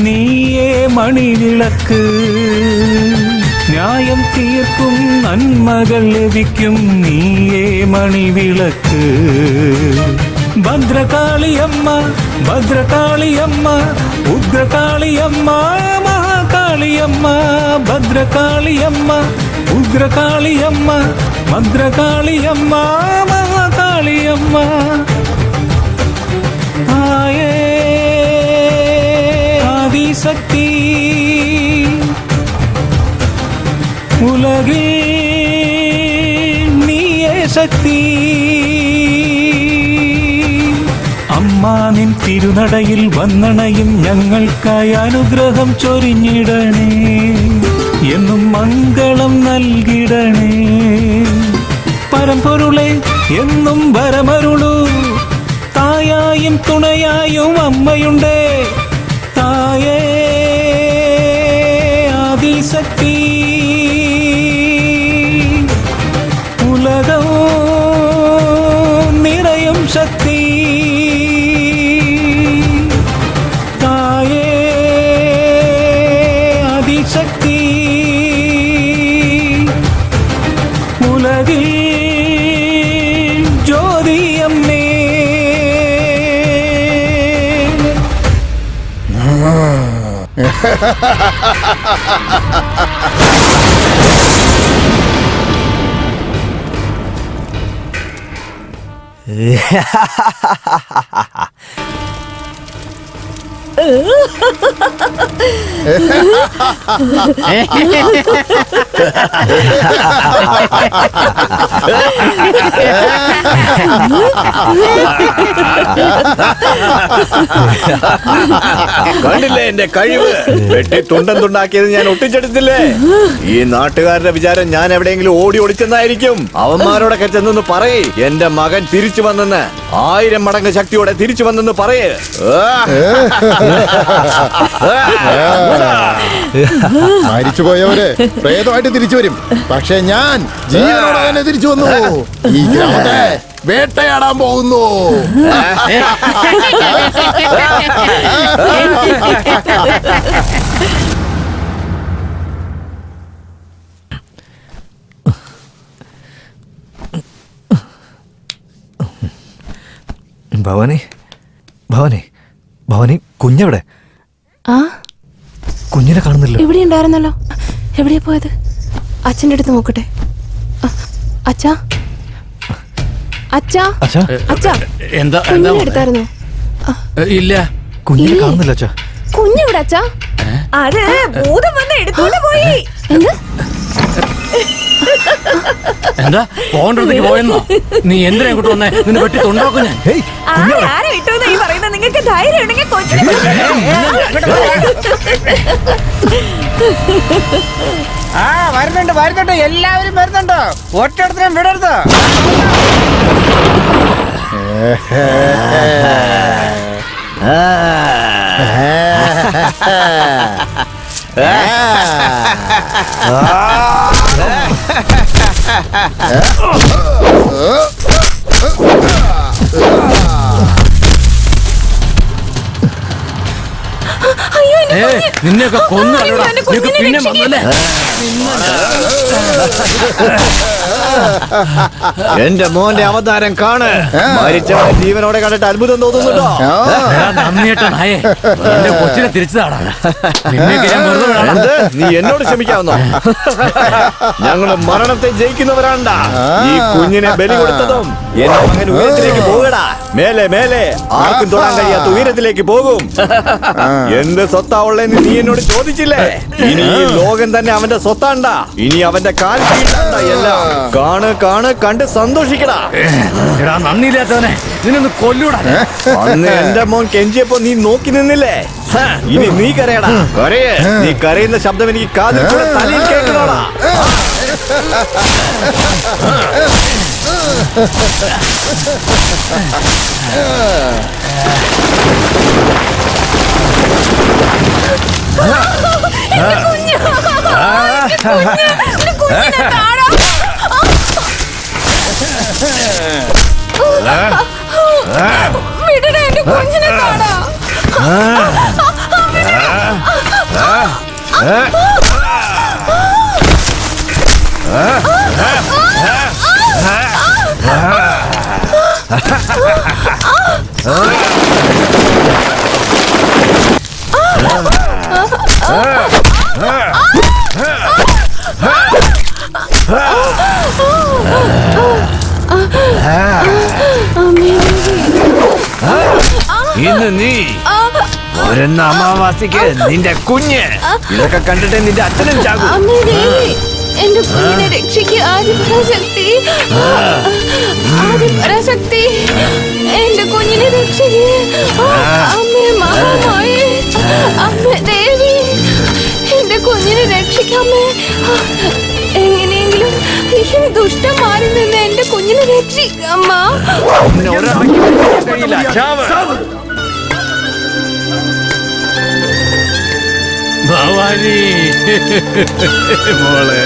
നീയേ മണിവിളക്ക്. ന്യായം തീർക്കും നന്മകൾ ലഭിക്കും നീയേ മണിവിളക്ക്. ഭദ്രകാളിയമ്മ ഭദ്രകാളിയമ്മ ഉഗ്രകാളിയമ്മ മഹാകാളിയമ്മ. ഭദ്രകാളിയമ്മ ഉഗ്രകാളിയമ്മ ഭദ്രകാളിയമ്മ മഹാകാളിയമ്മ. ആയേ ആദിശക്തി ഉലകിൽ നീയേ ശക്തി. നിൻ തിരുനടയിൽ വന്നണയും ഞങ്ങൾക്കായി അനുഗ്രഹം ചൊരിഞ്ഞിടണേ, എന്നും മംഗളം നൽകിടണേ. പരമ്പൊരുളെ എന്നും വരമരുളൂ, തായായും തുണയായും അമ്മയുണ്ടേ. തായേ ആദിശക്തി, ഉലകം നിറയും ശക്തി. തായേ ആദിശക്തി, ഉലകിൽ ജ്യോതിയമ്മേ. കണ്ടില്ലേ എന്റെ കഴിവ്? വെട്ടി തുണ്ടം തുണ്ടാക്കിയത് ഞാൻ ഒട്ടിച്ചെടുത്തില്ലേ? ഈ നാട്ടുകാരുടെ വിചാരം ഞാൻ എവിടെയെങ്കിലും ഓടി ഒളിച്ചെന്നായിരിക്കും. അവന്മാരോടൊക്കെ ചെന്നൊന്ന് പറയേ, എന്റെ മകൻ തിരിച്ചു വന്നെന്ന്. 1000 മടങ്ങ് ശക്തിയോടെ തിരിച്ചു വന്നെന്ന് പറയേ. മരിച്ചുപോയവര് പ്രേതമായിട്ട് തിരിച്ചു വരും, പക്ഷെ ഞാൻ ജീവനോടെ തന്നെ തിരിച്ചു വന്നു. ഈ ഗ്രാമത്തെ വേട്ടയാടാൻ പോകുന്നു. ഭവാനി, ഭവാനി, ഭവാനി, കുഞ്ഞെവിടെ? ആ, കുഞ്ഞിനെ കാണുന്നില്ല. ഇവിടെ ഉണ്ടായിരുന്നല്ലോ. എവിടെയാ പോയത്? അച്ഛൻ്റെ അടുത്ത് നോക്കട്ടെ. അച്ഛാ, അച്ഛാ, അച്ഛാ, അച്ഛാ, എന്താ കുഞ്ഞിനെ എടുത്തായിരുന്നോ? ഇല്ല, കുഞ്ഞിനെ കാണുന്നില്ല അച്ഛാ. കുഞ്ഞെവിടെ അച്ഛാ? അത് ഭൂതം വന്ന് എടുത്തോണ്ട് പോയി. എന്ത്? എന്താ പോകേണ്ടതിക്ക് പോയെന്നോ? നീ എന്തിനാ ഇങ്ങോട്ട് വന്നേ? നിന്നെ വെട്ടി തൊണ്ടാക്കും ഞാൻ. ആരെ വിട്ടോന്ന് ഈ പറയുന്നത്? നിങ്ങൾക്ക് ധൈര്യം ഉണ്ടെങ്കിൽ കൊച്ചിനെ വരുന്നുണ്ട് വരുന്നുണ്ട്, എല്ലാവരും വരുന്നുണ്ട്. ഒറ്റടത്തിനും വിടരുത്. നിന്നെയൊക്കെ കൊന്നല്ലോടാ. പിന്നെ വന്നല്ലേ? എന്റെ മോന്റെ അവതാരം കാണ്. മരിച്ചവനെ ജീവനോടെ കണ്ടിട്ട് അത്ഭുതം തോന്നുന്നുണ്ടോ? നന്ദിയേട്ടാ നായേ, എന്റെ കൊച്ചിനെ തിരിച്ചതാടാ. എന്ത്? നീ എന്നോട് ക്ഷമിക്കാവുന്നോ? ഞങ്ങള് മരണത്തെ ജയിക്കുന്നവരാണ്ടാ. ഈ കുഞ്ഞിനെ ബലി കൊടുത്തതും എന്റെ മകൻ ഉയരത്തിലേക്ക് പോകടാ. മേലെ മേലെ ആർക്കും തൊടാൻ കഴിയാത്ത ഉയരത്തിലേക്ക് പോകും. എന്ത് സ്വത്താ ഉള്ളതെന്ന് നീ എന്നോട് ചോദിച്ചില്ലേ? ഇനി ഈ ലോകം തന്നെ അവന്റെ സ്വത്താണ്ടാ. ഇനി അവന്റെ കാൽ കീഴാണ്ടാ എല്ലാം. കാണ് കാണ്, കണ്ട് സന്തോഷിക്കടാ. നന്ദിയില്ലാത്തവനെ നിന്നൊന്ന് കൊല്ലൂടാ. അന്ന് എന്റെ മോൻ കെഞ്ചിയപ്പോ നീ നോക്കി നിന്നില്ലേ? ഇനി നീ കരയടാ. കരയേ. നീ കരയുന്ന ശബ്ദം എനിക്ക് കാതിൽ കൂടെ തലയിൽ കേൾക്കണോടാ. വിടടാ, എന്റെ കുഞ്ഞിനെ കാണാ. ഇന്ന് നീ വരുന്ന അമാവാസിക്ക് നിന്റെ കുഞ്ഞ് ഇതൊക്കെ കണ്ടിട്ട് നിന്റെ അച്ഛനും ചാകും. എന്റെ കുഞ്ഞിനെ രക്ഷിക്കുക ആദിപരാശക്തി. ആദിപരാശക്തി എന്റെ കുഞ്ഞിനെ രക്ഷിക്കുക. അമ്മേ മഹാമായേ, അമ്മേ ദേവി എന്റെ കുഞ്ഞിനെ രക്ഷിക്കാമേ. എങ്ങനെയെങ്കിലും ഈ ദുഷ്ടന്മാരിൽ നിന്ന് എന്റെ കുഞ്ഞിനെ രക്ഷിക്കമ്മ. ഭവാനി മോളെ,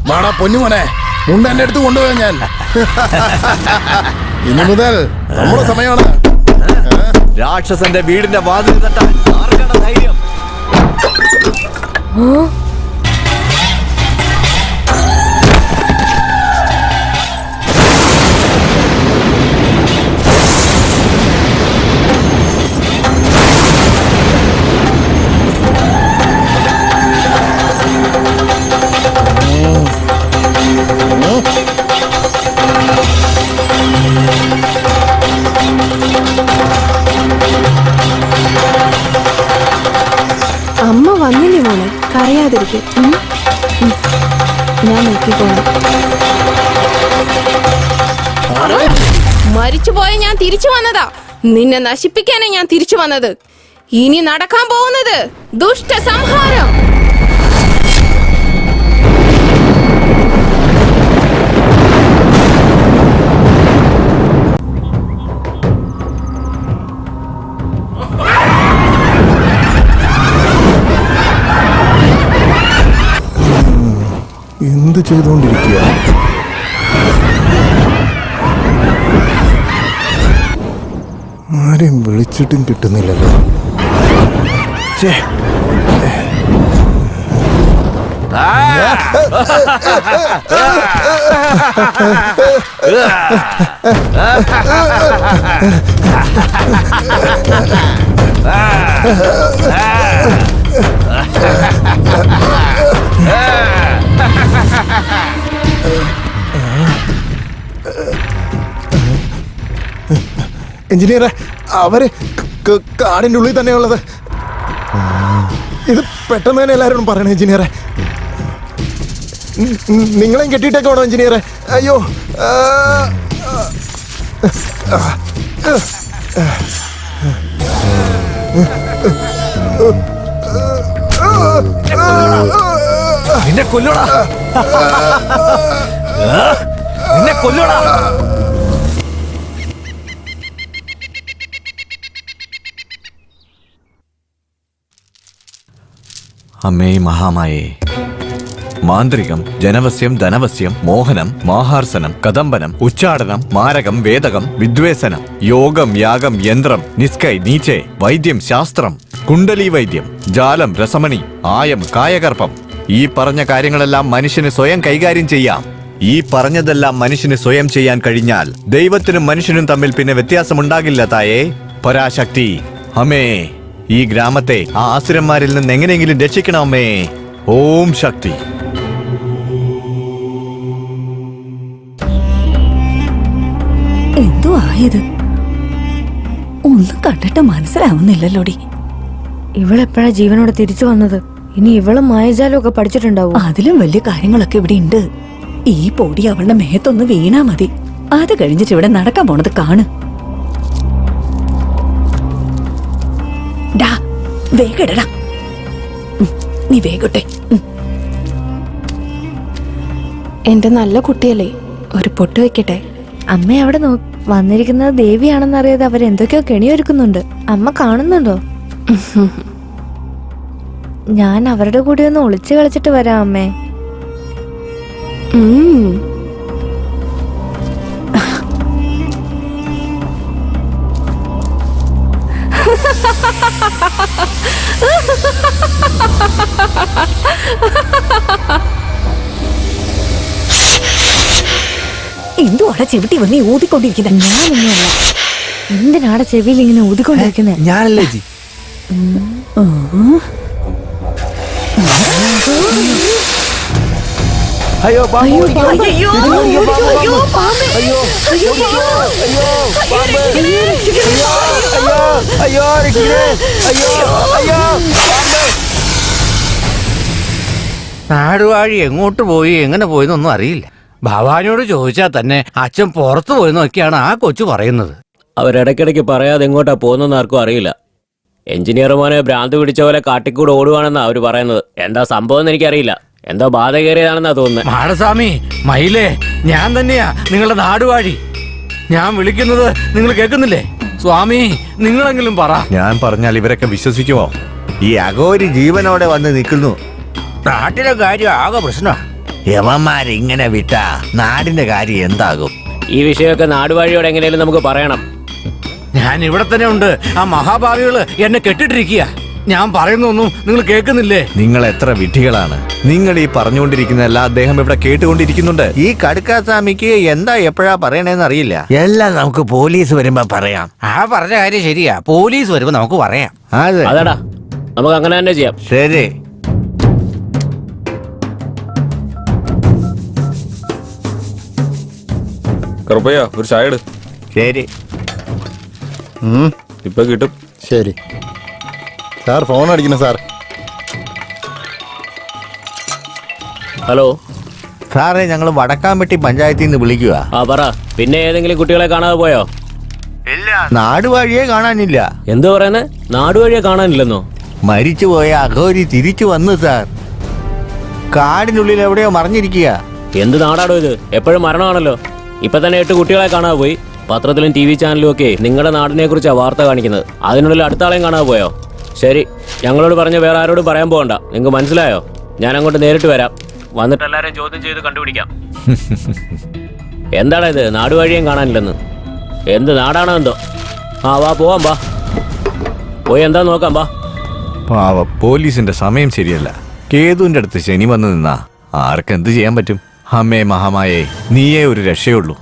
വാടാ പൊന്നുമോനെ, മുണ്ട എന്റെ അടുത്ത് കൊണ്ടുപോയാ ഞാൻ. ഇനി മുതൽ നമ്മുടെ സമയമാണ്. രാക്ഷസന്റെ വീടിന്റെ വാതിൽ തട്ടാൻ ആർക്കാണ് ധൈര്യം? അമ്മ വന്നില്ലേ മോളെ, കരയാതിരിക്കും. ഞാൻ നോക്കിക്കോളാം. മരിച്ചുപോയ ഞാൻ തിരിച്ചു വന്നതാ. നിന്നെ നശിപ്പിക്കാനാ ഞാൻ തിരിച്ചു വന്നത്. ഇനി നടക്കാൻ പോകുന്നത് ദുഷ്ട സംഹാരം. എന്ത് ചെയ്തുകൊണ്ടിരിക്കുക? ആരെയും വിളിച്ചിട്ടും കിട്ടുന്നില്ലല്ലോ. എഞ്ചിനീയറെ, അവര് കാടിന്റെ ഉള്ളിൽ തന്നെയുള്ളത്. ഇത് പെട്ടെന്ന് തന്നെ എല്ലാവരോടും പറയണം എഞ്ചിനീയറെ. നിങ്ങളെയും കെട്ടിയിട്ടൊക്കെ വേണോ എഞ്ചിനീയറെ? അയ്യോ, നിന്നെ കൊല്ലോടാ, നിന്നെ കൊല്ലോടാ. അമ്മേ മഹാമായേ, മാന്ത്രികം, ജനവസ്യം, ധനവസ്യം, മോഹനം, മാഹാർസനം, കദംബനം, ഉച്ചാടനം, മാരകം, വേദകം, വിദ്വേസനം, യോഗം, യാഗം, യന്ത്രം, നിസ്കൈ, നീച്ചെ, വൈദ്യം, ശാസ്ത്രം, കുണ്ടലി വൈദ്യം, ജാലം, രസമണി, ആയം, കായകർപ്പം. ഈ പറഞ്ഞ കാര്യങ്ങളെല്ലാം മനുഷ്യന് സ്വയം കൈകാര്യം ചെയ്യാം. ഈ പറഞ്ഞതെല്ലാം മനുഷ്യന് സ്വയം ചെയ്യാൻ കഴിഞ്ഞാൽ ദൈവത്തിനും മനുഷ്യനും തമ്മിൽ പിന്നെ വ്യത്യാസമുണ്ടാകില്ല തായേ. പരാശക്തി അമ്മേ, ഈ ഗ്രാമത്തെ ആ ആസുരന്മാരിൽ നിന്ന് എങ്ങനെയെങ്കിലും രക്ഷിക്കണമേ. ഓം ശക്തി. എന്തോ ആയത് ഒന്നും കണ്ടിട്ട് മനസ്സിലാവുന്നില്ലല്ലോടി. ഇവളെപ്പോഴാ ജീവനോടെ തിരിച്ചു വന്നത്? ഇനി ഇവളും മായജാലമൊക്കെ പഠിച്ചിട്ടുണ്ടാവും. അതിലും വലിയ കാര്യങ്ങളൊക്കെ ഇവിടെ ഉണ്ട്. ഈ പൊടി അവളുടെ മേത്തൊന്ന് വീണാ മതി. അത് കഴിഞ്ഞിട്ട് ഇവിടെ നടക്കാൻ പോണത് കാണ്. ഡാ, വേഗടാ, നീ വേഗട്ടെ. എന്റെ നല്ല കുട്ടിയല്ലേ, ഒരു പൊട്ട് വെക്കട്ടെ. അമ്മ അവിടെ വന്നിരിക്കുന്നത് ദേവിയാണെന്നറിയാതെ അവരെന്തൊക്കെയോ കെണിയൊരുക്കുന്നുണ്ട്. അമ്മ കാണുന്നുണ്ടോ? ഞാൻ അവരുടെ കൂടെ ഒന്ന് ഒളിച്ചു കളിച്ചിട്ട് വരാം അമ്മേ. എന്തുവാടാ ചെവിട്ടി വന്ന് ഊതിക്കൊണ്ടിരിക്കുന്നത്? ഞാനൊന്നുമല്ല. എന്തിനാടെ ചെവിയിൽ ഇങ്ങനെ ഊതിക്കൊണ്ടിരിക്കുന്നേ? ഞാനല്ലേ ജി. അയ്യോ പാമ്പ്. അയ്യോ, അയ്യോ, അയ്യോ, അയ്യോ, പാമ്പ്. അയ്യോ, അയ്യോ, അയ്യോ, അയ്യോ, പാമ്പ്. രക്ഷിക്കണേ, രക്ഷിക്കണേ. അയ്യോ, അയ്യോ, രക്ഷിക്കണേ. അയ്യോ, അയ്യോ, പാമ്പ്. നാടുവാഴി എങ്ങോട്ട് പോയി എങ്ങനെ പോയെന്നൊന്നും അറിയില്ല. ഭവാനിയോട് ചോദിച്ചാൽ തന്നെ അച്ഛൻ പുറത്തു പോയെന്നൊക്കെയാണ് ആ കൊച്ചു പറയുന്നത്. അവരിടയ്ക്കിടയ്ക്ക് പറയാതെ എങ്ങോട്ടാ പോകുന്നെന്ന് ആർക്കും അറിയില്ല. എഞ്ചിനീയർമാരെ ഭ്രാന്ത് പിടിച്ച പോലെ കാട്ടിക്കൂടെ ഓടുവാണെന്നാ അവർ പറയുന്നത്. എന്താ സംഭവം എന്ന് എനിക്കറിയില്ല. എന്തോ ബാധ കയറിയതാണെന്നാ തോന്നുന്നത്. മാടസ്വാമി, മയിലേ, ഞാൻ തന്നെയാ നിങ്ങളുടെ നാടുവാഴി. ഞാൻ വിളിക്കുന്നത് നിങ്ങൾ കേൾക്കുന്നില്ലേ? സ്വാമി, നിങ്ങളെങ്കിലും പറ. ഞാൻ പറഞ്ഞാൽ ഇവരൊക്കെ വിശ്വസിക്കുമോ? ഈ അഘോരി ജീവനോടെ വന്ന് നിൽക്കുന്നു. നാട്ടിലെ കാര്യം ആകെ പ്രശ്നമാണ്. യവന്മാരിങ്ങനെ വിട്ടാ നാടിന്റെ കാര്യം എന്താകും? ഈ വിഷയമൊക്കെ നാടുവാഴിയോട് എങ്ങനെയാലും നമുക്ക് പറയണം. ഞാൻ ഇവിടെ തന്നെ ഉണ്ട്. ആ മഹാഭാവികള് എന്നെ കെട്ടിട്ടിരിക്കുക. ഞാൻ പറയുന്നൊന്നും നിങ്ങൾ കേൾക്കുന്നില്ലേ? നിങ്ങൾ എത്ര വിഡ്ഢികളാണ്. നിങ്ങൾ ഈ പറഞ്ഞുകൊണ്ടിരിക്കുന്നതല്ല അദ്ദേഹം ഇവിടെ കേട്ടുകൊണ്ടിരിക്കുന്നുണ്ട്. ഈ കടുക്കാസ്വാമിക്ക് എന്താ എപ്പോഴാ പറയണേന്ന് അറിയില്ല. എല്ലാം നമുക്ക് പോലീസ് വരുമ്പോ പറയാം. ആ പറഞ്ഞ കാര്യം ശരിയാ. പോലീസ് വരുമ്പോ നമുക്ക് പറയാം. അതെ, അതാടാ, നമുക്ക് അങ്ങനെ തന്നെ ചെയ്യാം. ശരി. കറുപ്പയ്യ ഒരു ചായ ഇട്. ശരി. ഇപ്പൊ കിട്ടും. ശരി സാർ, ഫോൺ അടിക്കണം സാർ. ഹലോ സാറേ, ഞങ്ങൾ വടക്കാമ്പെട്ടി പഞ്ചായത്തിൽ നിന്ന് വിളിക്കുക. ആ പറ. പിന്നെ ഏതെങ്കിലും കുട്ടികളെ കാണാതെ പോയോ? ഇല്ല, നാടുവാഴിയെ കാണാനില്ല. എന്തു പറയുന്നത്? നാടുവഴിയെ കാണാനില്ലെന്നോ? മരിച്ചുപോയ അഘോരി തിരിച്ചു വന്നു സാർ. കാടിനുള്ളിൽ എവിടെയോ മറിഞ്ഞിരിക്കുക. എന്ത് നാടാടോ ഇത്? എപ്പോഴും മരണമാണല്ലോ. ഇപ്പൊ തന്നെ 8 കുട്ടികളെ കാണാതെ പോയി. പത്രത്തിലും TV ചാനലിലും ഒക്കെ നിങ്ങളുടെ നാടിനെ കുറിച്ചാണ് വാർത്ത കാണിക്കുന്നത്. അതിനുള്ളിൽ അടുത്ത ആളെയും കാണാതെ പോയോ? ശരി, ഞങ്ങളോട് പറഞ്ഞ വേറെ ആരോടും പറയാൻ പോകണ്ട. നിങ്ങൾക്ക് മനസ്സിലായോ? ഞാൻ അങ്ങോട്ട് നേരിട്ട് വരാം. വന്നിട്ട് എല്ലാവരെയും ചോദ്യം ചെയ്ത് കണ്ടുപിടിക്കാം. എന്താടാ ഇത്? നാടുവഴിയും കാണാനില്ലെന്ന്. എന്ത് നാടാണോ എന്തോ? ആ വാ, പോവാം, വാ. പോയി എന്താ നോക്കാം, വാ. പാവ, പോലീസിന്റെ സമയം ശരിയല്ല. കേതുവിന്റെ അടുത്ത് ശനി വന്നു നിന്നാ ആർക്കെന്ത് ചെയ്യാൻ പറ്റും? അമ്മേ മഹാമായേ, നീയേ ഒരു രക്ഷയുള്ളൂ.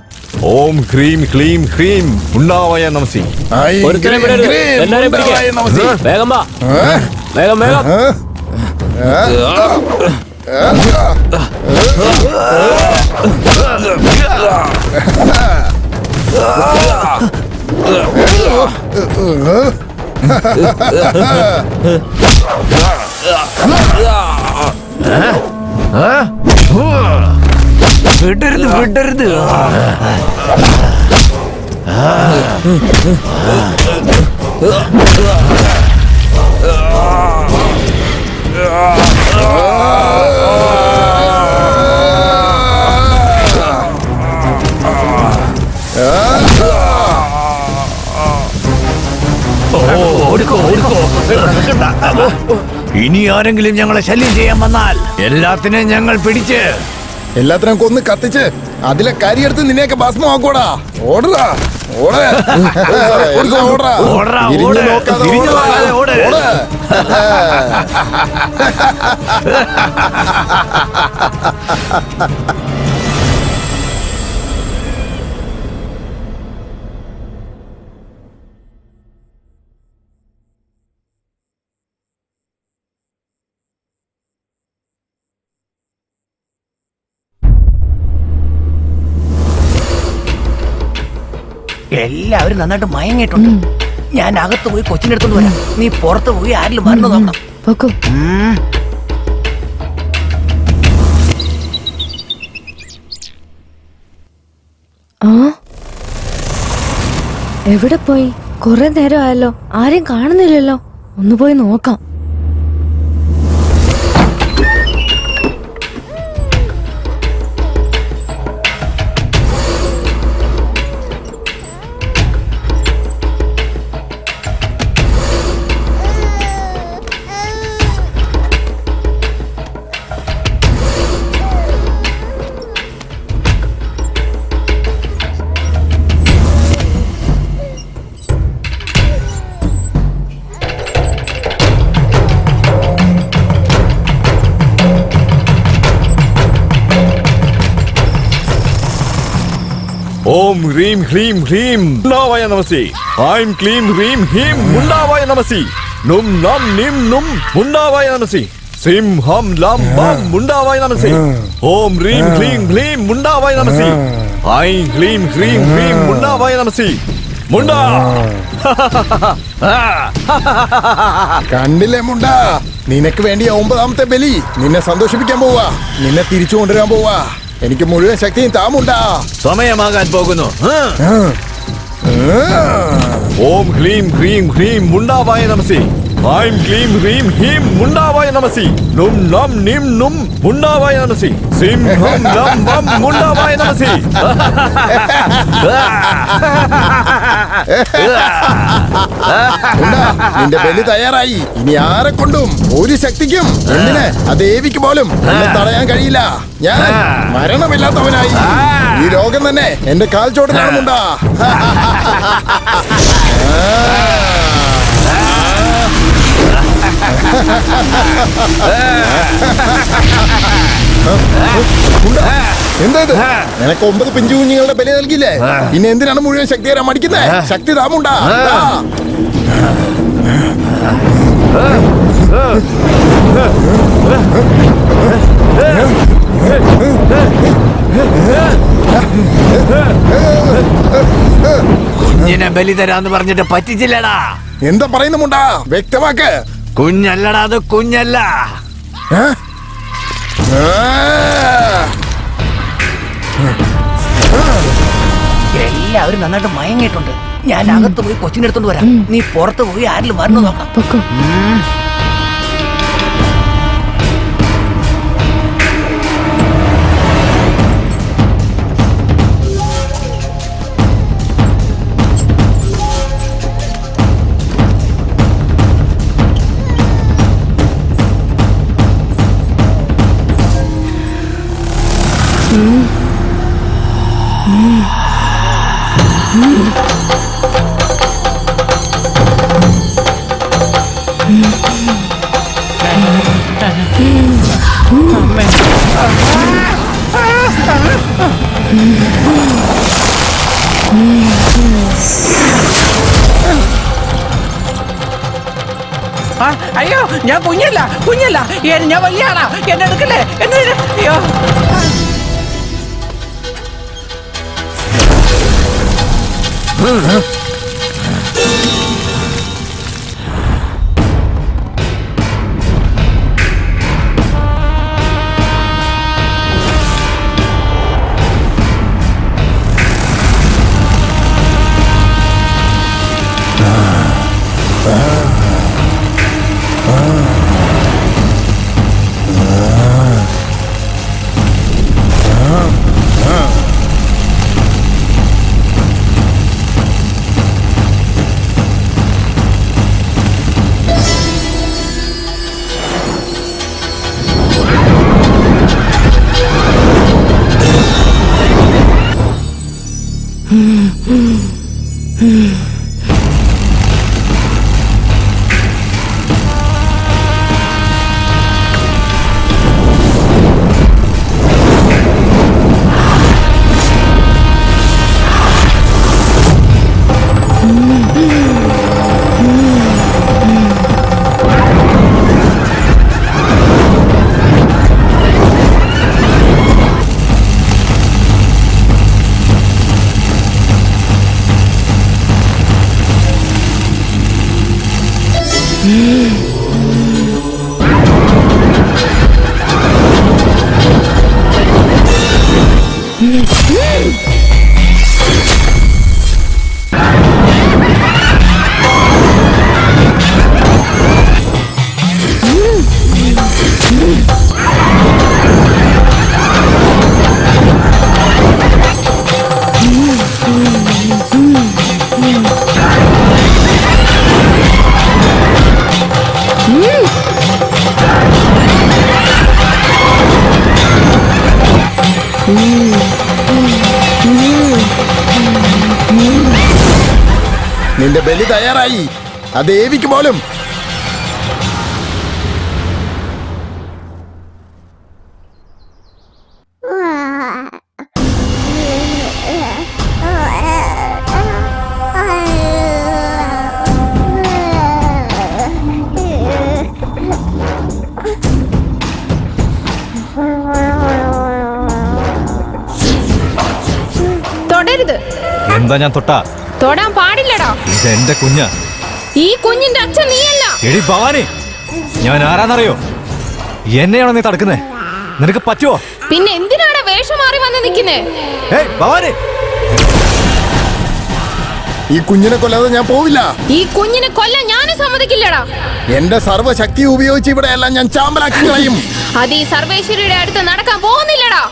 ഓം ഹ്രീം ക്ലീം ഹ്രീം ഉണ്ണാവയ നമസി. ഒരുത്തനെ വിടരുത്. എല്ലാവരെയും പിടിക്ക്. വേഗം വാ, വേഗം വേഗം. വിടരുത്, വിടരുത്. ഇനി ആരെങ്കിലും ഞങ്ങളെ ശല്യം ചെയ്യാൻ വന്നാൽ എല്ലാത്തിനെയും ഞങ്ങൾ പിടിച്ച് എല്ലാത്തിനും കൊന്ന് കത്തിച്ച് അതിലെ കരിയെടുത്ത് നിന്നെയൊക്കെ ഭസ്മമാക്കോടാ. ഓടറാ, ഓടേ, ഓടറാ, തിരിഞ്ഞു നോക്കാതെ ഓട്. എല്ലാവരും നന്നായിട്ട് മയങ്ങിയിട്ടുണ്ട്. ഞാൻ അകത്ത് പോയി കൊച്ചിന്റെ അടുത്തോണ്ട് വരാം. നീ പുറത്ത് പോയി ആരെങ്കിലും മരണം നോക്കണം. പൊക്കോ. ആ, എവിടെ പോയി? കുറെ നേരം ആയല്ലോ, ആരെയും കാണുന്നില്ലല്ലോ. ഒന്ന് പോയി നോക്കാം. ഓം ഹ്രീം ഹ്രീം ഹ്രീം മുണ്ടാവായ നമസി. ഐം ക്ലീം ഹ്രീം ഹീം മുണ്ടാവായ നമസി. നും നം നിം നും മുണ്ടാവായ നമസി. സിം ഹം ലം ബം മുണ്ടാവായ നമസി. ഓം ഹ്രീം ഹ്രീം ഹ്രീം മുണ്ടാവായ നമസി. ഐം ക്ലീം ഹ്രീം ഹ്രീം മുണ്ടാവായ നമസി. മുണ്ടാ. കണ്ടില്ലേ മുണ്ട, നിനക്ക് വേണ്ടി 9ാമത്തെ ബലി. നിന്നെ സന്തോഷിപ്പിക്കാൻ പോവാ, നിന്നെ തിരിച്ചു കൊണ്ടുവരാൻ പോവാ. എനിക്ക് മുഴുവൻ ശക്തിയും താമുണ്ടാ. സമയമാകാൻ പോകുന്നു. ഓം ഹ്രീം ഹ്രീം ഹ്രീം മുണ്ടാവായ നമസി. ഐം ക്ലീം ഹ്രീം ഹീം മുണ്ടാവായ നമസി. നും നം നിം നും മുണ്ടാവായ നമസി. സിം ഹം ലം ബം മുണ്ടാവായ നമസി. മുണ്ടാ, നിന്റെ ബലി തയ്യാറായി. ഇനി ആരെ കൊണ്ടും ഒരു ശക്തിക്കും എന്തിന് ആ ദേവിക്ക് പോലും എന്നെ തടയാൻ കഴിയില്ല. ഞാൻ മരണമില്ലാത്തവനായി. ഈ ലോകം തന്നെ എന്റെ കാൽ ചോട്ടിലാണ് മുണ്ടാ. എന്താ ഇത്? നിനക്ക് 9 പിഞ്ചു കുഞ്ഞുങ്ങളുടെ ബലി നൽകിയില്ലേ? പിന്നെ എന്തിനാണ് മുഴുവൻ ശക്തി തരാൻ മടിക്കുന്നത്? ശക്തി താമുണ്ടാ. കുഞ്ഞിനെ ബലി തരാന്ന് പറഞ്ഞിട്ട് പറ്റിച്ചില്ലടാ. എന്താ പറയുന്നുമുണ്ടാ? വ്യക്തമാക്ക്. കുഞ്ഞല്ലടാ, അത് കുഞ്ഞല്ല. എല്ലാവരും നന്നായിട്ട് മയങ്ങിയിട്ടുണ്ട്. ഞാൻ അകത്ത് പോയി കൊച്ചിനെ എടുത്തോണ്ട് വരാം. നീ പുറത്ത് പോയി ആരിലും വരണോ നോക്കാം. അയ്യോ, ഞാൻ കുഞ്ഞല്ല കുഞ്ഞല്ല, ഞാൻ വലിയ ആളാ. എന്നെ എടുക്കല്ലേ, എന്നെ അയ്യോ. നിന്റെ ബലി തയ്യാറായി. ആ ദേവിക്ക് പോലും എന്താ ഞാൻ തൊട്ടാ? തൊടാൻ പാടില്ലടാ. ഇതെന്റെ കുഞ്ഞാ. ഈ കുഞ്ഞിന്റെ അച്ഛൻ നീയല്ല. എടി ഭവാനി, ഞാൻ ആരാന്നറിയോ? എന്നെയാണോ നീ തടുക്കുന്നേ? നിനക്ക് പറ്റുമോ? പിന്നെ എന്തിനാണ് വേഷം മാറി വന്ന് നിൽക്കുന്നേ? ഭവാനി, ഈ കുഞ്ഞിനെ കൊല്ലാതെ ഞാൻ പോവില്ല. ഈ കുഞ്ഞിനെ കൊല്ലാൻ ഞാനും സമ്മതിക്കില്ലടാ. എന്റെ സർവ്വശക്തി ഉപയോഗിച്ച് ഇവിടെ എല്ലാം ഞാൻ ചാമ്പലാക്കി കളയും. അത് ഈ സർവേശ്വരിയുടെ അടുത്ത് നടക്കാൻ പോകുന്നില്ലടാ.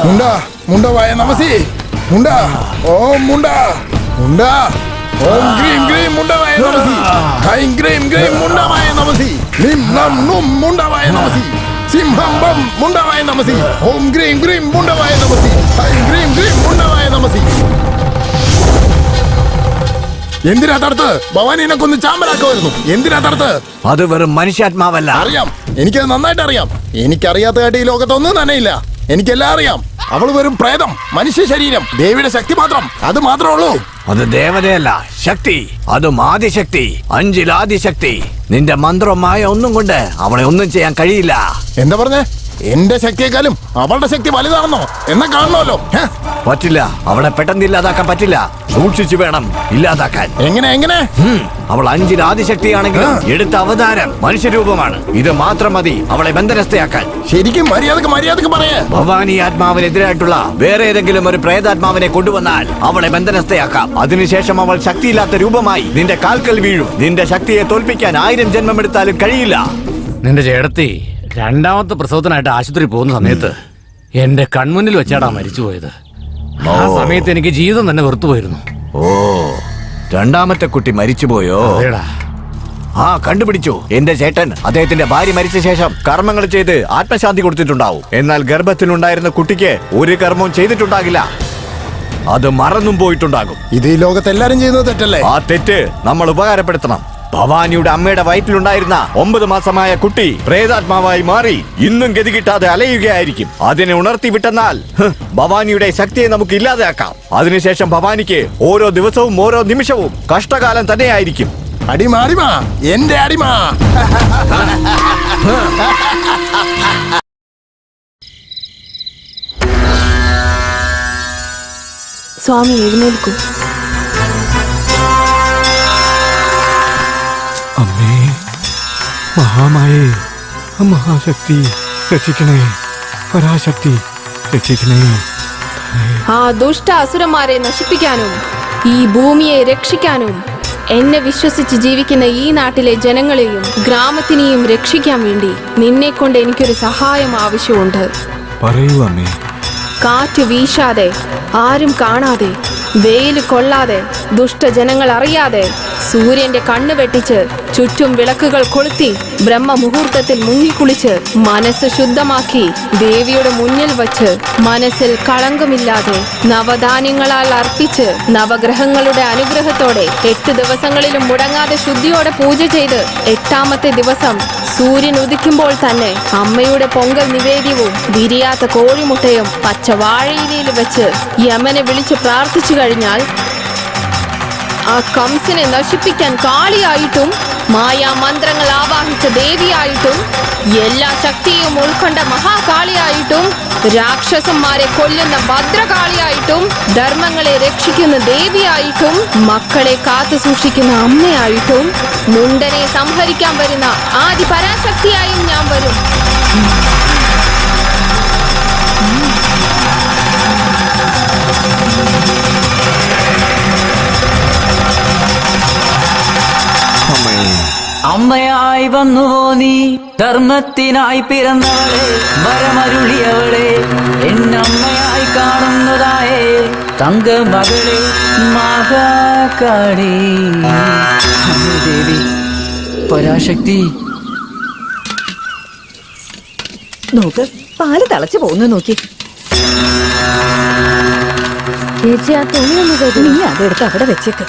മുണ്ട മുണ്ടവായ നമസി മുണ്ട ഓം മുണ്ട മുണ്ട ഓം ഗ്രീം ഗ്രീം മുണ്ടവായ നമസി ഹൈം ഗ്രീം ഗ്രീം മുണ്ടവായ നമസി നിം നം നും മുണ്ടവായ നമസി സിംഹം ബം മുണ്ടവായ നമസി ഓം ഗ്രീം ഗ്രീം മുണ്ടവായ നമസി ഹൈം ഗ്രീം ഗ്രീം മുണ്ടവായ നമസി. എന്തിനാ തടുത്ത്? ഭവാനിനെ കൊന്ന് ചാമ്പലാക്കുമായിരുന്നു. എന്തിനാ തടുത്ത്? അത് വെറും മനുഷ്യാത്മാവല്ല. അറിയാം, എനിക്കത് നന്നായിട്ട് അറിയാം. എനിക്കറിയാത്തതായിട്ട് ഈ ലോകത്തൊന്നും തന്നെ ഇല്ല. എനിക്കെല്ലാം അറിയാം. അവള് വെറും പ്രേതം, മനുഷ്യ ശരീരം, ദേവിയുടെ ശക്തി മാത്രം. അത് മാത്രമേ ഉള്ളൂ. അത് ദേവതയല്ല, ശക്തി. അതും ആദിശക്തി, 5 ആദിശക്തി. നിന്റെ മന്ത്രമായ ഒന്നും കൊണ്ട് അവളെ ഒന്നും ചെയ്യാൻ കഴിയില്ല. എന്താ പറഞ്ഞേ? എന്റെ ശക്തിയെക്കാളും അവളുടെ ശക്തി വലുതാണെന്നോ? എന്നാ കാണണമല്ലോ. പറ്റില്ല, അവളെ പെട്ടെന്ന് ഇല്ലാതാക്കാൻ പറ്റില്ല. സൂക്ഷിച്ചു വേണം ഇല്ലാതാക്കാൻ. എങ്ങനെ എങ്ങനെ? അവൾ 5 ആദിശക്തിയാണെങ്കിലും എടുത്ത അവതാരം മനുഷ്യരൂപമാണ്. ഇത് മാത്രം മതി അവളെ ബന്ധനസ്ഥയാക്കാൻ. ശരിക്കും മര്യാദക്ക് പറയേ. ഭവാനി ആത്മാവിനെതിരായിട്ടുള്ള വേറെ ഏതെങ്കിലും ഒരു പ്രേതാത്മാവിനെ കൊണ്ടുവന്നാൽ അവളെ ബന്ധനസ്ഥയാക്കാം. അതിനുശേഷം അവൾ ശക്തിയില്ലാത്ത രൂപമായി നിന്റെ കാൽക്കൽ വീഴും. നിന്റെ ശക്തിയെ തോൽപ്പിക്കാൻ 1000 ജന്മമെടുത്താലും കഴിയില്ല. നിന്റെ ചേടത്തി 2ാമത്തെ പ്രസവത്തിനായിട്ട് ആശുപത്രി പോകുന്ന സമയത്ത് എന്റെ കൺമുന്നിൽ വെച്ചാടാ മരിച്ചുപോയത്. ആ സമയത്ത് എനിക്ക് ജീവിതം തന്നെ വെറുത്തുപോയിരുന്നു. ഓ, 2ാമത്തെ കുട്ടി മരിച്ചുപോയോ? ആ, കണ്ടുപിടിച്ചു. എന്റെ ചേട്ടൻ അദ്ദേഹത്തിന്റെ ഭാര്യ മരിച്ച ശേഷം കർമ്മങ്ങൾ ചെയ്ത് ആത്മശാന്തി കൊടുത്തിട്ടുണ്ടാവും. എന്നാൽ ഗർഭത്തിലുണ്ടായിരുന്ന കുട്ടിക്ക് ഒരു കർമ്മവും ചെയ്തിട്ടുണ്ടാകില്ല. അത് മറന്നും പോയിട്ടുണ്ടാകും. ഇത് ഈ ലോകത്ത് എല്ലാരും ചെയ്യുന്നത് തെറ്റല്ലേ? ആ തെറ്റ് നമ്മൾ ഉപകാരപ്പെടുത്തണം. ഭവാനിയുടെ അമ്മയുടെ വയറ്റിലുണ്ടായിരുന്ന 9 മാസമായ കുട്ടി പ്രേതാത്മാവായി മാറി ഇന്നും ഗതി കിട്ടാതെ അലയുകയായിരിക്കും. അതിനെ ഉണർത്തി വിട്ടെന്നാൽ ഭവാനിയുടെ ശക്തിയെ നമുക്ക് ഇല്ലാതെയാക്കാം. അതിനുശേഷം ഭവാനിക്ക് ഓരോ ദിവസവും ഓരോ നിമിഷവും കഷ്ടകാലം തന്നെയായിരിക്കും. അടിമ അടിമ, എന്റെ അടിമ. സ്വാമി എഴുന്നേൽക്കൂ. അമ്മേ, മഹാമായേ, മഹാശക്തി രക്ഷിക്കണേ, പരാശക്തി രക്ഷിക്കണേ. ആ ദുഷ്ട അസുരന്മാരെ നശിപ്പിക്കാനും ഈ ഭൂമിയെ രക്ഷിക്കാനും എന്നെ വിശ്വസിച്ച് ജീവിക്കുന്ന ഈ നാട്ടിലെ ജനങ്ങളെയും ഗ്രാമത്തിനെയും രക്ഷിക്കാൻ വേണ്ടി നിന്നെ കൊണ്ട് എനിക്കൊരു സഹായം ആവശ്യമുണ്ട്. പറയൂ അമ്മേ. കാറ്റ് വീശാതെ, ആരും കാണാതെ, വെയിൽ കൊള്ളാതെ, ദുഷ്ടജനങ്ങൾ അറിയാതെ സൂര്യന്റെ കണ്ണ് വെട്ടിച്ച് ചുറ്റും വിളക്കുകൾ കൊളുത്തി ബ്രഹ്മമുഹൂർത്തത്തിൽ മുങ്ങിക്കുളിച്ച് മനസ്സ് ശുദ്ധമാക്കി ദേവിയുടെ മുന്നിൽ വച്ച് മനസ്സിൽ കളങ്കമില്ലാതെ നവധാന്യങ്ങളാൽ അർപ്പിച്ച് നവഗ്രഹങ്ങളുടെ അനുഗ്രഹത്തോടെ 8 ദിവസങ്ങളിലും മുടങ്ങാതെ ശുദ്ധിയോടെ പൂജ ചെയ്ത് 8ാമത്തെ ദിവസം സൂര്യൻ ഉദിക്കുമ്പോൾ തന്നെ അമ്മയുടെ പൊങ്കൽ നിവേദ്യവും വിരിയാത്ത കോഴിമുട്ടയും പച്ച വാഴയിലയിൽ വെച്ച് യമനെ വിളിച്ച് പ്രാർത്ഥിച്ചു കഴിഞ്ഞാൽ ആ കംസനെ നശിപ്പിക്കാൻ കാളിയായിട്ടും മായാ മന്ത്രങ്ങൾ ആവാഹിച്ച ദേവിയായിട്ടും എല്ലാ ശക്തിയും ഉൾക്കൊണ്ട മഹാകാളിയായിട്ടും രാക്ഷസന്മാരെ കൊല്ലുന്ന ഭദ്രകാളിയായിട്ടും ധർമ്മങ്ങളെ രക്ഷിക്കുന്ന ദേവിയായിട്ടും മക്കളെ കാത്തു സൂക്ഷിക്കുന്ന അമ്മയായിട്ടും മുണ്ടനെ സംഹരിക്കാൻ വരുന്ന ആദി പരാശക്തിയായും ഞാൻ വരും. അമ്മയായി വന്നുവോ നീ, ധർമ്മത്തിനായി പിറന്നവളെ, വരമരുളിയവളെ, എന്നമ്മയായി കാണുന്നതായേ തങ്ക മകളെ മഹാകാളി അമ്മേ ദേവി പരാശക്തി. നോക്ക്, പാല് തിളച്ചു പോകുന്നു നോക്കി. ചേച്ചി ആ തുണി ഒന്ന് കരുതി. നീ അതെടുത്ത് അവിടെ വെച്ചേക്ക്.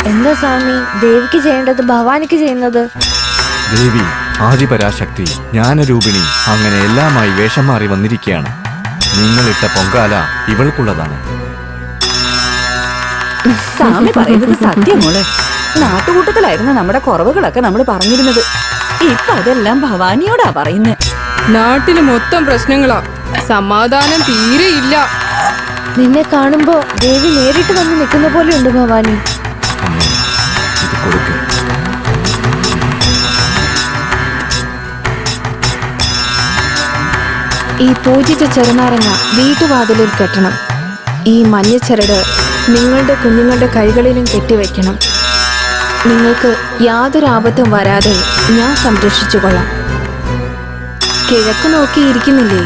എന്താ സ്വാമി ദേവിക്ക് ചെയ്യേണ്ടത് ഭവാനിക്ക് ചെയ്യുന്നത്? ദേവി ആദിപരാശക്തി ജ്ഞാനരൂപിണി അങ്ങനെ എല്ലാമായി വേഷം മാറി വന്നിരിക്കുകയാണ്. നിങ്ങളിട്ട പൊങ്കാല ഇവൾക്കുള്ളതാണ്. സ്വാമി പറയുന്നത് സത്യം മോളെ. നാട്ടുകൂട്ടത്തിലായിരുന്നു നമ്മുടെ കുറവുകളൊക്കെ നമ്മൾ പറഞ്ഞിരുന്നത്. ഇപ്പൊ അതെല്ലാം ഭവാനിയോടാ പറയുന്നത്. നാട്ടില് മൊത്തം പ്രശ്നങ്ങളാ, സമാധാനം തീരെയില്ല. നിന്നെ കാണുമ്പോ ദേവി നേരിട്ട് വന്ന് നിൽക്കുന്ന പോലെ ഉണ്ട് ഭവാനി. ഇത് കൊടുക്ക്. ഈ പൂജിച്ച ചെറുനാരങ്ങ വീട്ടുവാതിലിൽ കെട്ടണം. ഈ മഞ്ഞച്ചരട് നിങ്ങളുടെ കുഞ്ഞുങ്ങളുടെ കൈകളിലും കെട്ടിവെക്കണം. നിങ്ങൾക്ക് യാതൊരു ആപത്തും വരാതെ ഞാൻ സംരക്ഷിച്ചു കൊള്ളാം. കിഴക്ക് നോക്കിയിരിക്കുന്നില്ലേ,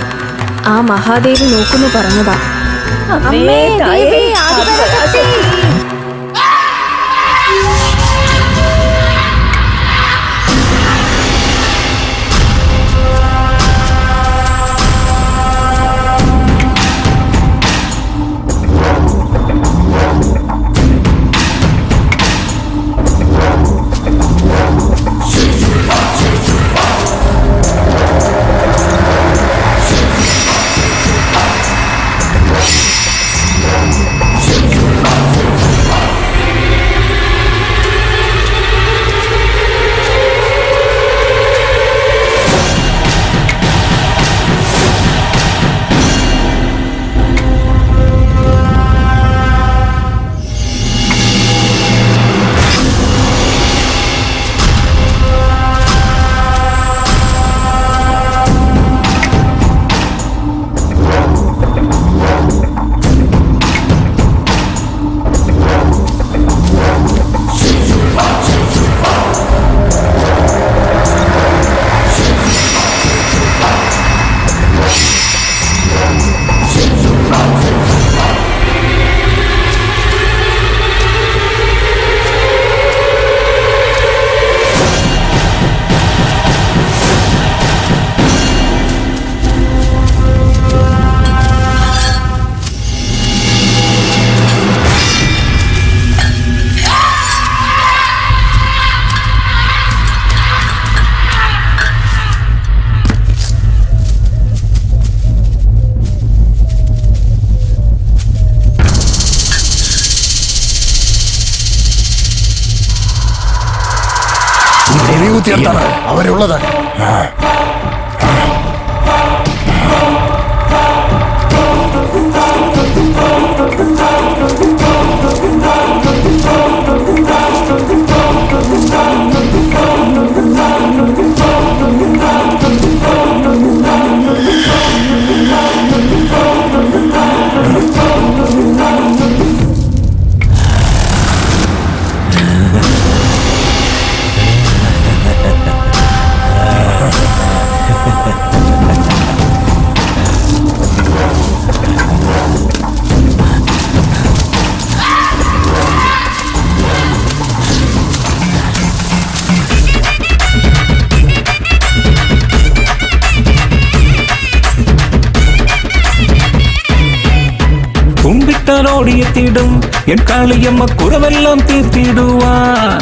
ആ മഹാദേവി നോക്കുന്നു പറഞ്ഞതാ. അമ്മേ ദേവി ആദിപരാശക്തി. അവരുള്ളത് ഓടിയെത്തിടും എൻ കാളിയമ്മ കുറവെല്ലാം തീർത്തിടുവാൻ.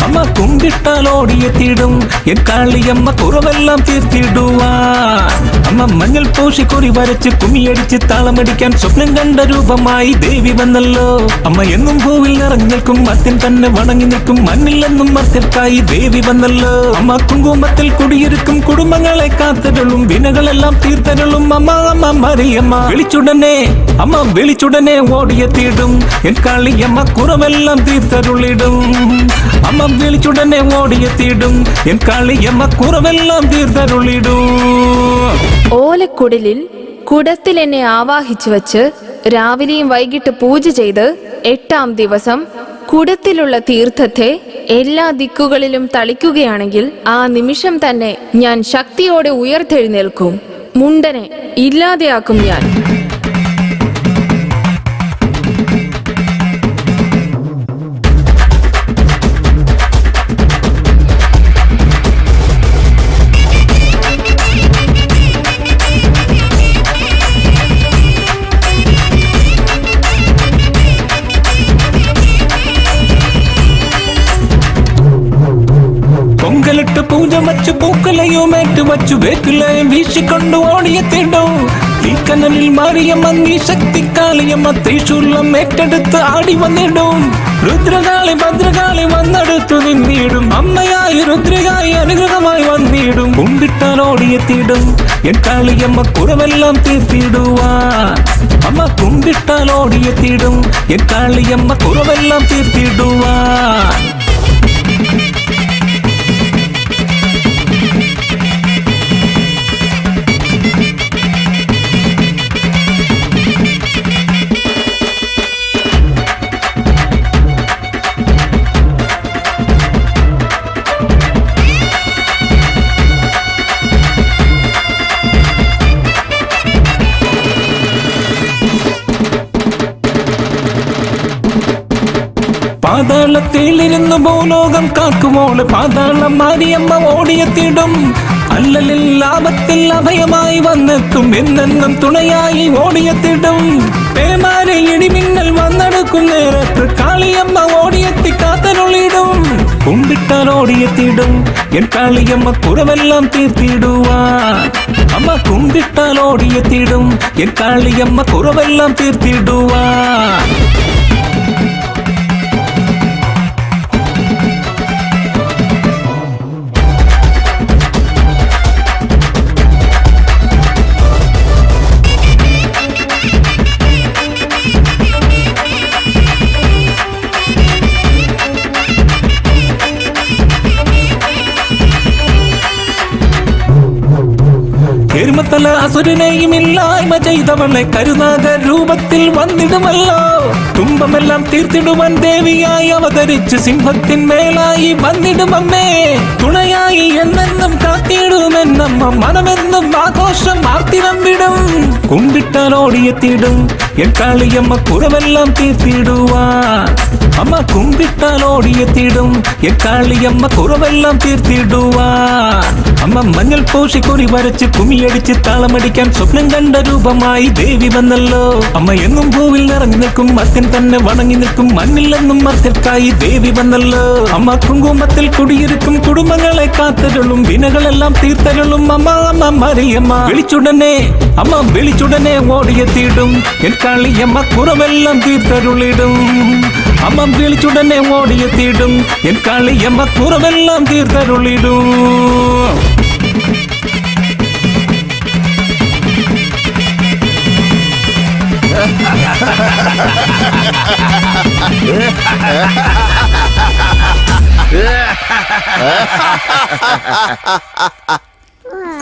അമ്മ കുമ്പിട്ടാൽ ഓടിയെത്തിടും എൻ കാളിയമ്മ കുറവെല്ലാം തീർത്തിടുവാൻ. അമ്മ മഞ്ഞൾ പൂശി കുറി വരച്ച് കുമിയടിച്ച് താളമടിക്കാൻ സ്വപ്നം കണ്ട രൂപമായി ദേവി വന്നല്ലോ. അമ്മ എന്നും പൂവിൽ നിറഞ്ഞേക്കും മത്തിൻ തന്നെ വണങ്ങി നിൽക്കും മണ്ണില്ലെന്നും മർത്തർക്കായി ദേവി വന്നല്ലോ. അമ്മ കുങ്കുമത്തിൽ കുടിയിരിക്കും കുടുംബങ്ങളെ കാത്തരുളും വിനകളെല്ലാം തീർത്തരുളും അമ്മ അമ്മ മറിയമ്മ. വിളിച്ചുടനെ അമ്മ വിളിച്ചുടനെ ഓടിയെത്തിയിടും എൻ കാളിയമ്മ കുറവെല്ലാം തീർത്തരുളിടും. അമ്മ വിളിച്ചുടനെ ഓടിയെത്തിയിടും എൻ കാളിയമ്മ കുറവെല്ലാം തീർത്തരുളിടും. ഓലക്കുടലിൽ കുടത്തിൽ എന്നെ ആവാഹിച്ചു വച്ച് രാവിലെയും വൈകിട്ട് പൂജ ചെയ്ത് 8-ാം ദിവസം കുടത്തിലുള്ള തീർത്ഥത്തെ എല്ലാ ദിക്കുകളിലും തളിക്കുകയാണെങ്കിൽ ആ നിമിഷം തന്നെ ഞാൻ ശക്തിയോടെ ഉയർത്തെഴുന്നേൽക്കും. മുണ്ടനെ ഇല്ലാതെയാക്കും ഞാൻ. പൊങ്കലിട്ട് പൂജ വച്ചു പൂക്കലയും ഏറ്റു വച്ചു വേക്കിലയും വീശിക്കൊണ്ട് ഓടിയെത്തിടും. തീക്കനലിൽ മാറിയമ്മ നീ ശക്തിക്കാളിയമ്മ ത്രിശൂലം ഏറ്റെടുത്ത് ആടി വന്നിടും. രുദ്രകാളി ഭദ്രകാളി വന്നെടുത്തു നിന്നിടും. അമ്മയായി രുദ്രയായി അനുഗ്രഹമായി വന്നിടും. കുമ്പിട്ടാൽ ഓടിയെത്തിടും എൻ കാളിയമ്മ കുറവെല്ലാം തീർത്തിടുവാൻ. അമ്മ കുമ്പിട്ടാൽ ഓടിയെത്തിടും എൻ കാളിയമ്മ കുറവെല്ലാം തീർത്തിടുവാൻ. പാതാളത്തിലിരുന്ന് ഭൂലോകം കാക്കുമോള് പാതാളം മാരിയമ്മ ഓടിയെത്തിടും. അല്ലലിൽ ലാഭത്തിൽ അഭയമായി വന്നെത്തും. എന്നെന്നും തുണയായി ഓടിയെത്തിടും. പേമാരി ഇടിമിന്നൽ വന്നെടുക്കും നേരത്ത് കാളിയമ്മ ഓടിയെത്തി കാത്തരുളിടും. കുമ്പിട്ടാൽ ഓടിയെത്തിടും എൻ കാളിയമ്മ കുറവെല്ലാം തീർത്തിടുവാൻ. അമ്മ കുമ്പിട്ടാൽ ഓടിയെത്തിടും എൻ കാളിയമ്മ കുറവെല്ലാം തീർത്തിടുവാൻ. എരുമത്തല അസുരനെയും ഇല്ലായ്മ ചെയ്തവളെ കരുനാഗ രൂപത്തിൽ വന്നിടുമല്ലോ. തുമ്പമെല്ലാം തീർത്തിടുവാൻ ദേവിയായി അവതരിച്ച് സിംഹത്തിന്മേലായി വന്നിടുമമ്മേ. തുണയായി എന്നെന്നും കാത്തിടുമെന്നമ്മ മനമെന്നും ആഘോഷം ആർത്തിരമ്പിടും. കുമ്പിട്ടാൽ ഓടിയെത്തിടും എൻ കാളിയമ്മ കുറവെല്ലാം തീർത്തിടുവാൻ. അമ്മ കുമ്പിട്ടാൽ ഓടിയെത്തിടും എൻ കാളിയമ്മ കുറവെല്ലാം തീർത്തിടുവാൻ. അമ്മ മഞ്ഞൾ പൂശി കുറി വരച്ച് കുമിയടിച്ച് താളമടിക്കാൻ സ്വപ്നം കണ്ട രൂപമായി ദേവി വന്നല്ലോ. അമ്മ എന്നും പൂവിൽ നിറഞ്ഞു നിൽക്കും മർത്യൻ തന്നെ വണങ്ങി നിൽക്കും. മണ്ണിലെന്നും മർത്യർക്കായി ദേവി വന്നല്ലോ. അമ്മ കുങ്കുമത്തിൽ കുടിയിരിക്കും കുടുംബങ്ങളെ കാത്തരുളും. വിനകളെല്ലാം തീർത്തരുളും അമ്മ അമ്മ മറിയമ്മ. വിളിച്ചുടനെ അമ്മ വിളിച്ചുടനെ ഓടിയെത്തിയിടും എൻ കാളിയമ്മ കുറവെല്ലാം തീർത്തരുളിടും. അമ്മ വിളിച്ചുടനെ ഓടിയെത്തിയിടും എൻ കാളിയമ്മ കുറവെല്ലാം തീർത്തരുളിടും.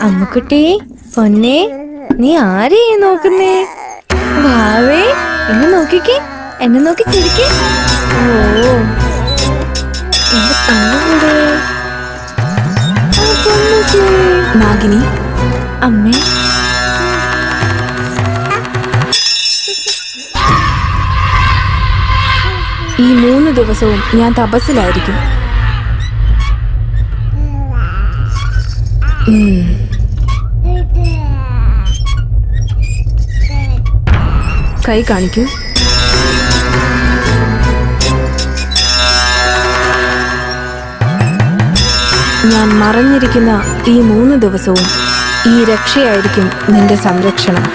അമ്മുക്കുട്ടി പൊന്നെ നീ ആരെയാ നോക്കുന്നേ? വാവേ എന്നെ നോക്കിക്കേ, എന്നെ നോക്കി ചിരിക്കേ. ഓ എന്റെ കണ്ണുകൂടെ നാഗിനി അമ്മേ. ഈ 3 ദിവസവും ഞാൻ തപസ്സിലായിരിക്കും. കൈ കാണിക്കൂ. ഞാൻ മറഞ്ഞിരിക്കുന്ന ഈ 3 ദിവസവും ഈ രക്ഷയായിരിക്കും നിന്റെ സംരക്ഷണം.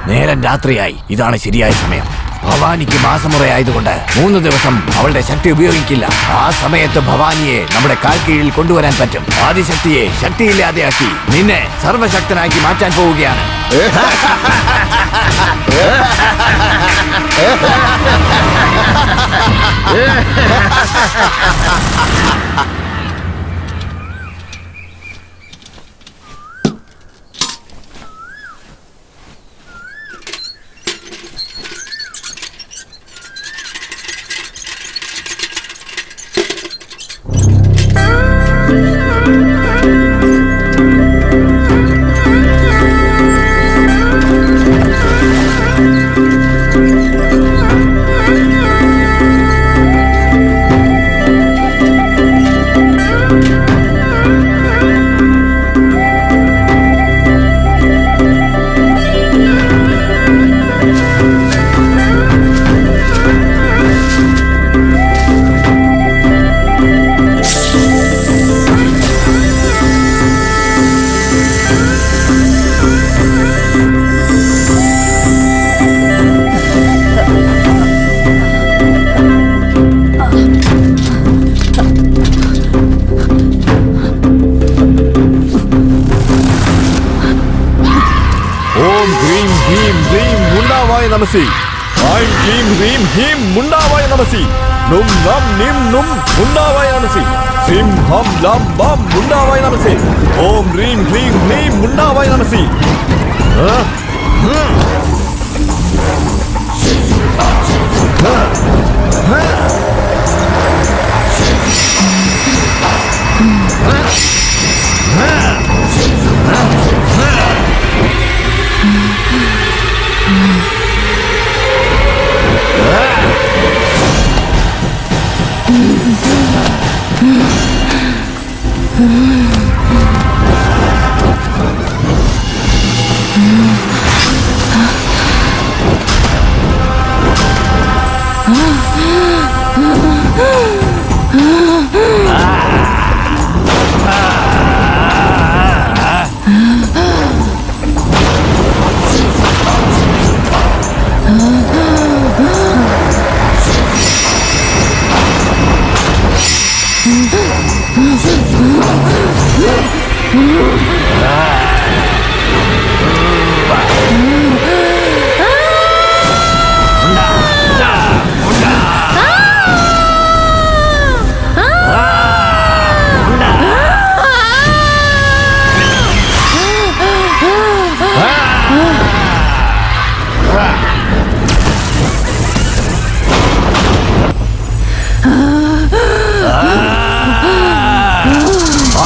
നേരം രാത്രിയായി. ഇതാണ് ശരിയായ സമയം. ഭവാനിക്ക് മാസമുറയായതുകൊണ്ട് 3 ദിവസം അവളുടെ ശക്തി ഉപയോഗിക്കില്ല. ആ സമയത്ത് ഭവാനിയെ നമ്മുടെ കാൽ കീഴിൽ കൊണ്ടുവരാൻ പറ്റും. ആദിശക്തിയെ ശക്തിയില്ലാതെയാക്കി നിന്നെ സർവശക്തനാക്കി മാറ്റാൻ പോവുകയാണ്. നമസി ഐം ക്ലീം ഹ്രീം ഹീം മുണ്ടാവായ നമസി നും നം നിം നും മുണ്ടാവായ നമസി സിം ഹം ലം ബം മുണ്ടാവായ നമസി ഓം ഹ്രീം ക്ലീം ഹ്രീം മുണ്ടാവായ നമസി.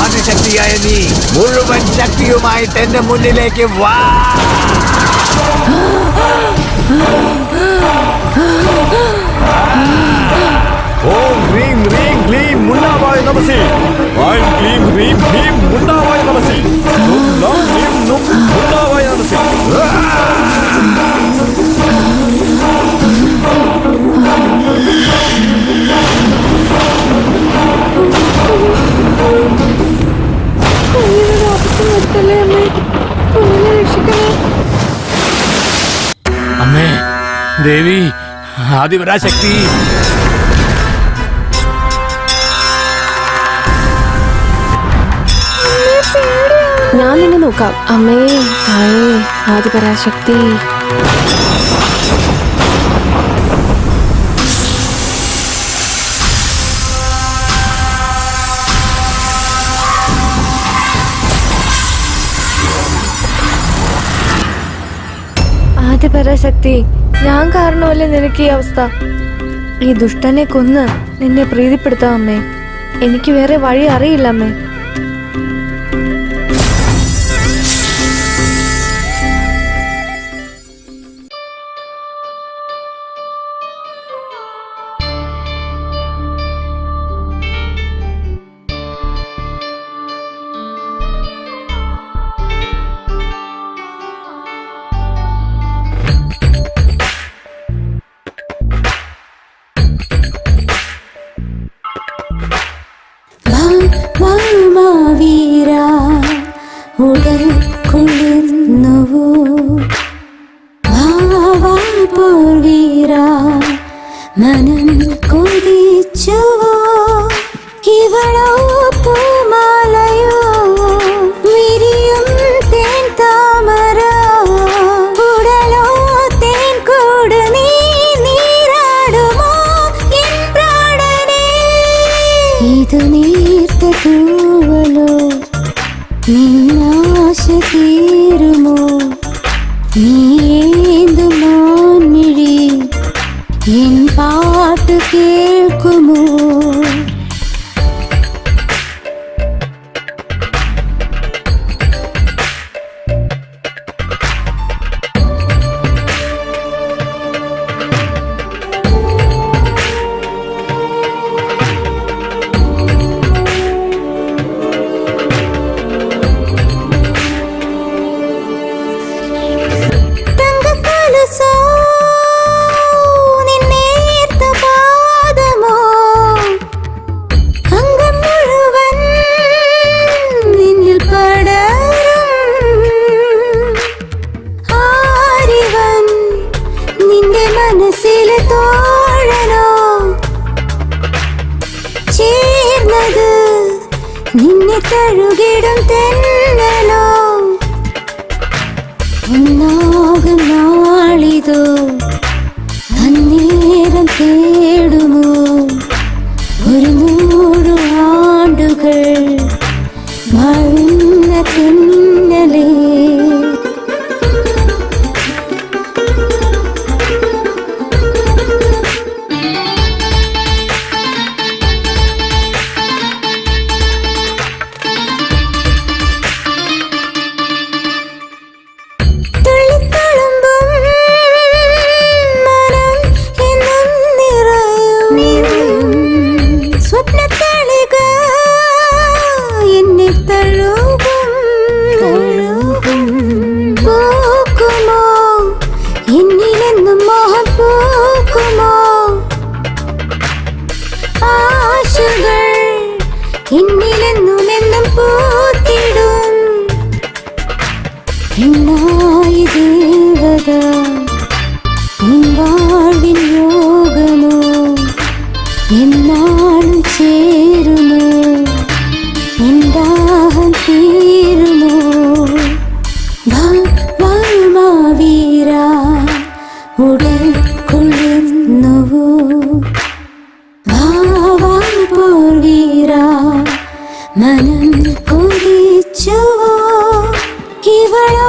ആദിശക്തിയായ നീ മുഴുവൻ ശക്തിയുമായിട്ട് എന്റെ മുന്നിലേക്ക് വാ. ഓം ഹ്രീം ഹ്രീം ക്ലീം മുണ്ടാവായ നമസി ഐം ക്ലീം ഹ്രീം ഹീം മുണ്ടാവായ നമസി നും നം നിം നും മുണ്ടാവായ നമസി. അമ്മേ ദേവി ആദിപരാശക്തി. ഞാൻ നിന്നെ നോക്കാം. അമ്മേ തായേ ആദിപരാശക്തി. ആദിപരാശക്തി, ഞാൻ കാരണമല്ലേ നിനക്ക് ഈ അവസ്ഥ. ഈ ദുഷ്ടനെ കൊന്ന് നിന്നെ പ്രീതിപ്പെടുത്താം അമ്മേ. എനിക്ക് വേറെ വഴി അറിയില്ല അമ്മേ. വീരാ ഉടൽ കുളിർന്നുവോ പോർ വീരാ മനം കൊതിച്ചുവോ ഇവളോ പൂമാലയോ വിരിയും തേൻ താമര ഉടലോ തേൻ കൂട് നീ നീരാടുമോ എൻ പ്രാണനേ ഇത് നീർത്ത തൂവലോ നിന്നാശ തീരുമോ നീന്തു മാൻമിഴി എൻ പാട്ട് കേൾക്കുമോ മനസ്സിലെ തോഴനോ ചേർന്നത് നിന്നെ തഴുകിടും തെന്നലോ ഒന്നാകും നാളിതോ അന്നേരം തേടുമോ ഒരു 100 ആണ്ടുകൾ മഴുന്ന തെന്നലേ എന്നിലെന്നുമെന്നും പൂത്തിടും എന്നായി ദേവത നിൻ വാഴ്വിൻ യോഗമോ എന്നാളും ചേരുമോ എന്താഹം തീരുമോ വാഴ്മാവീര ഉടൽ കൊള്ളുന്നുവോ മനം കൊതിച്ചുവോ ഇവളോ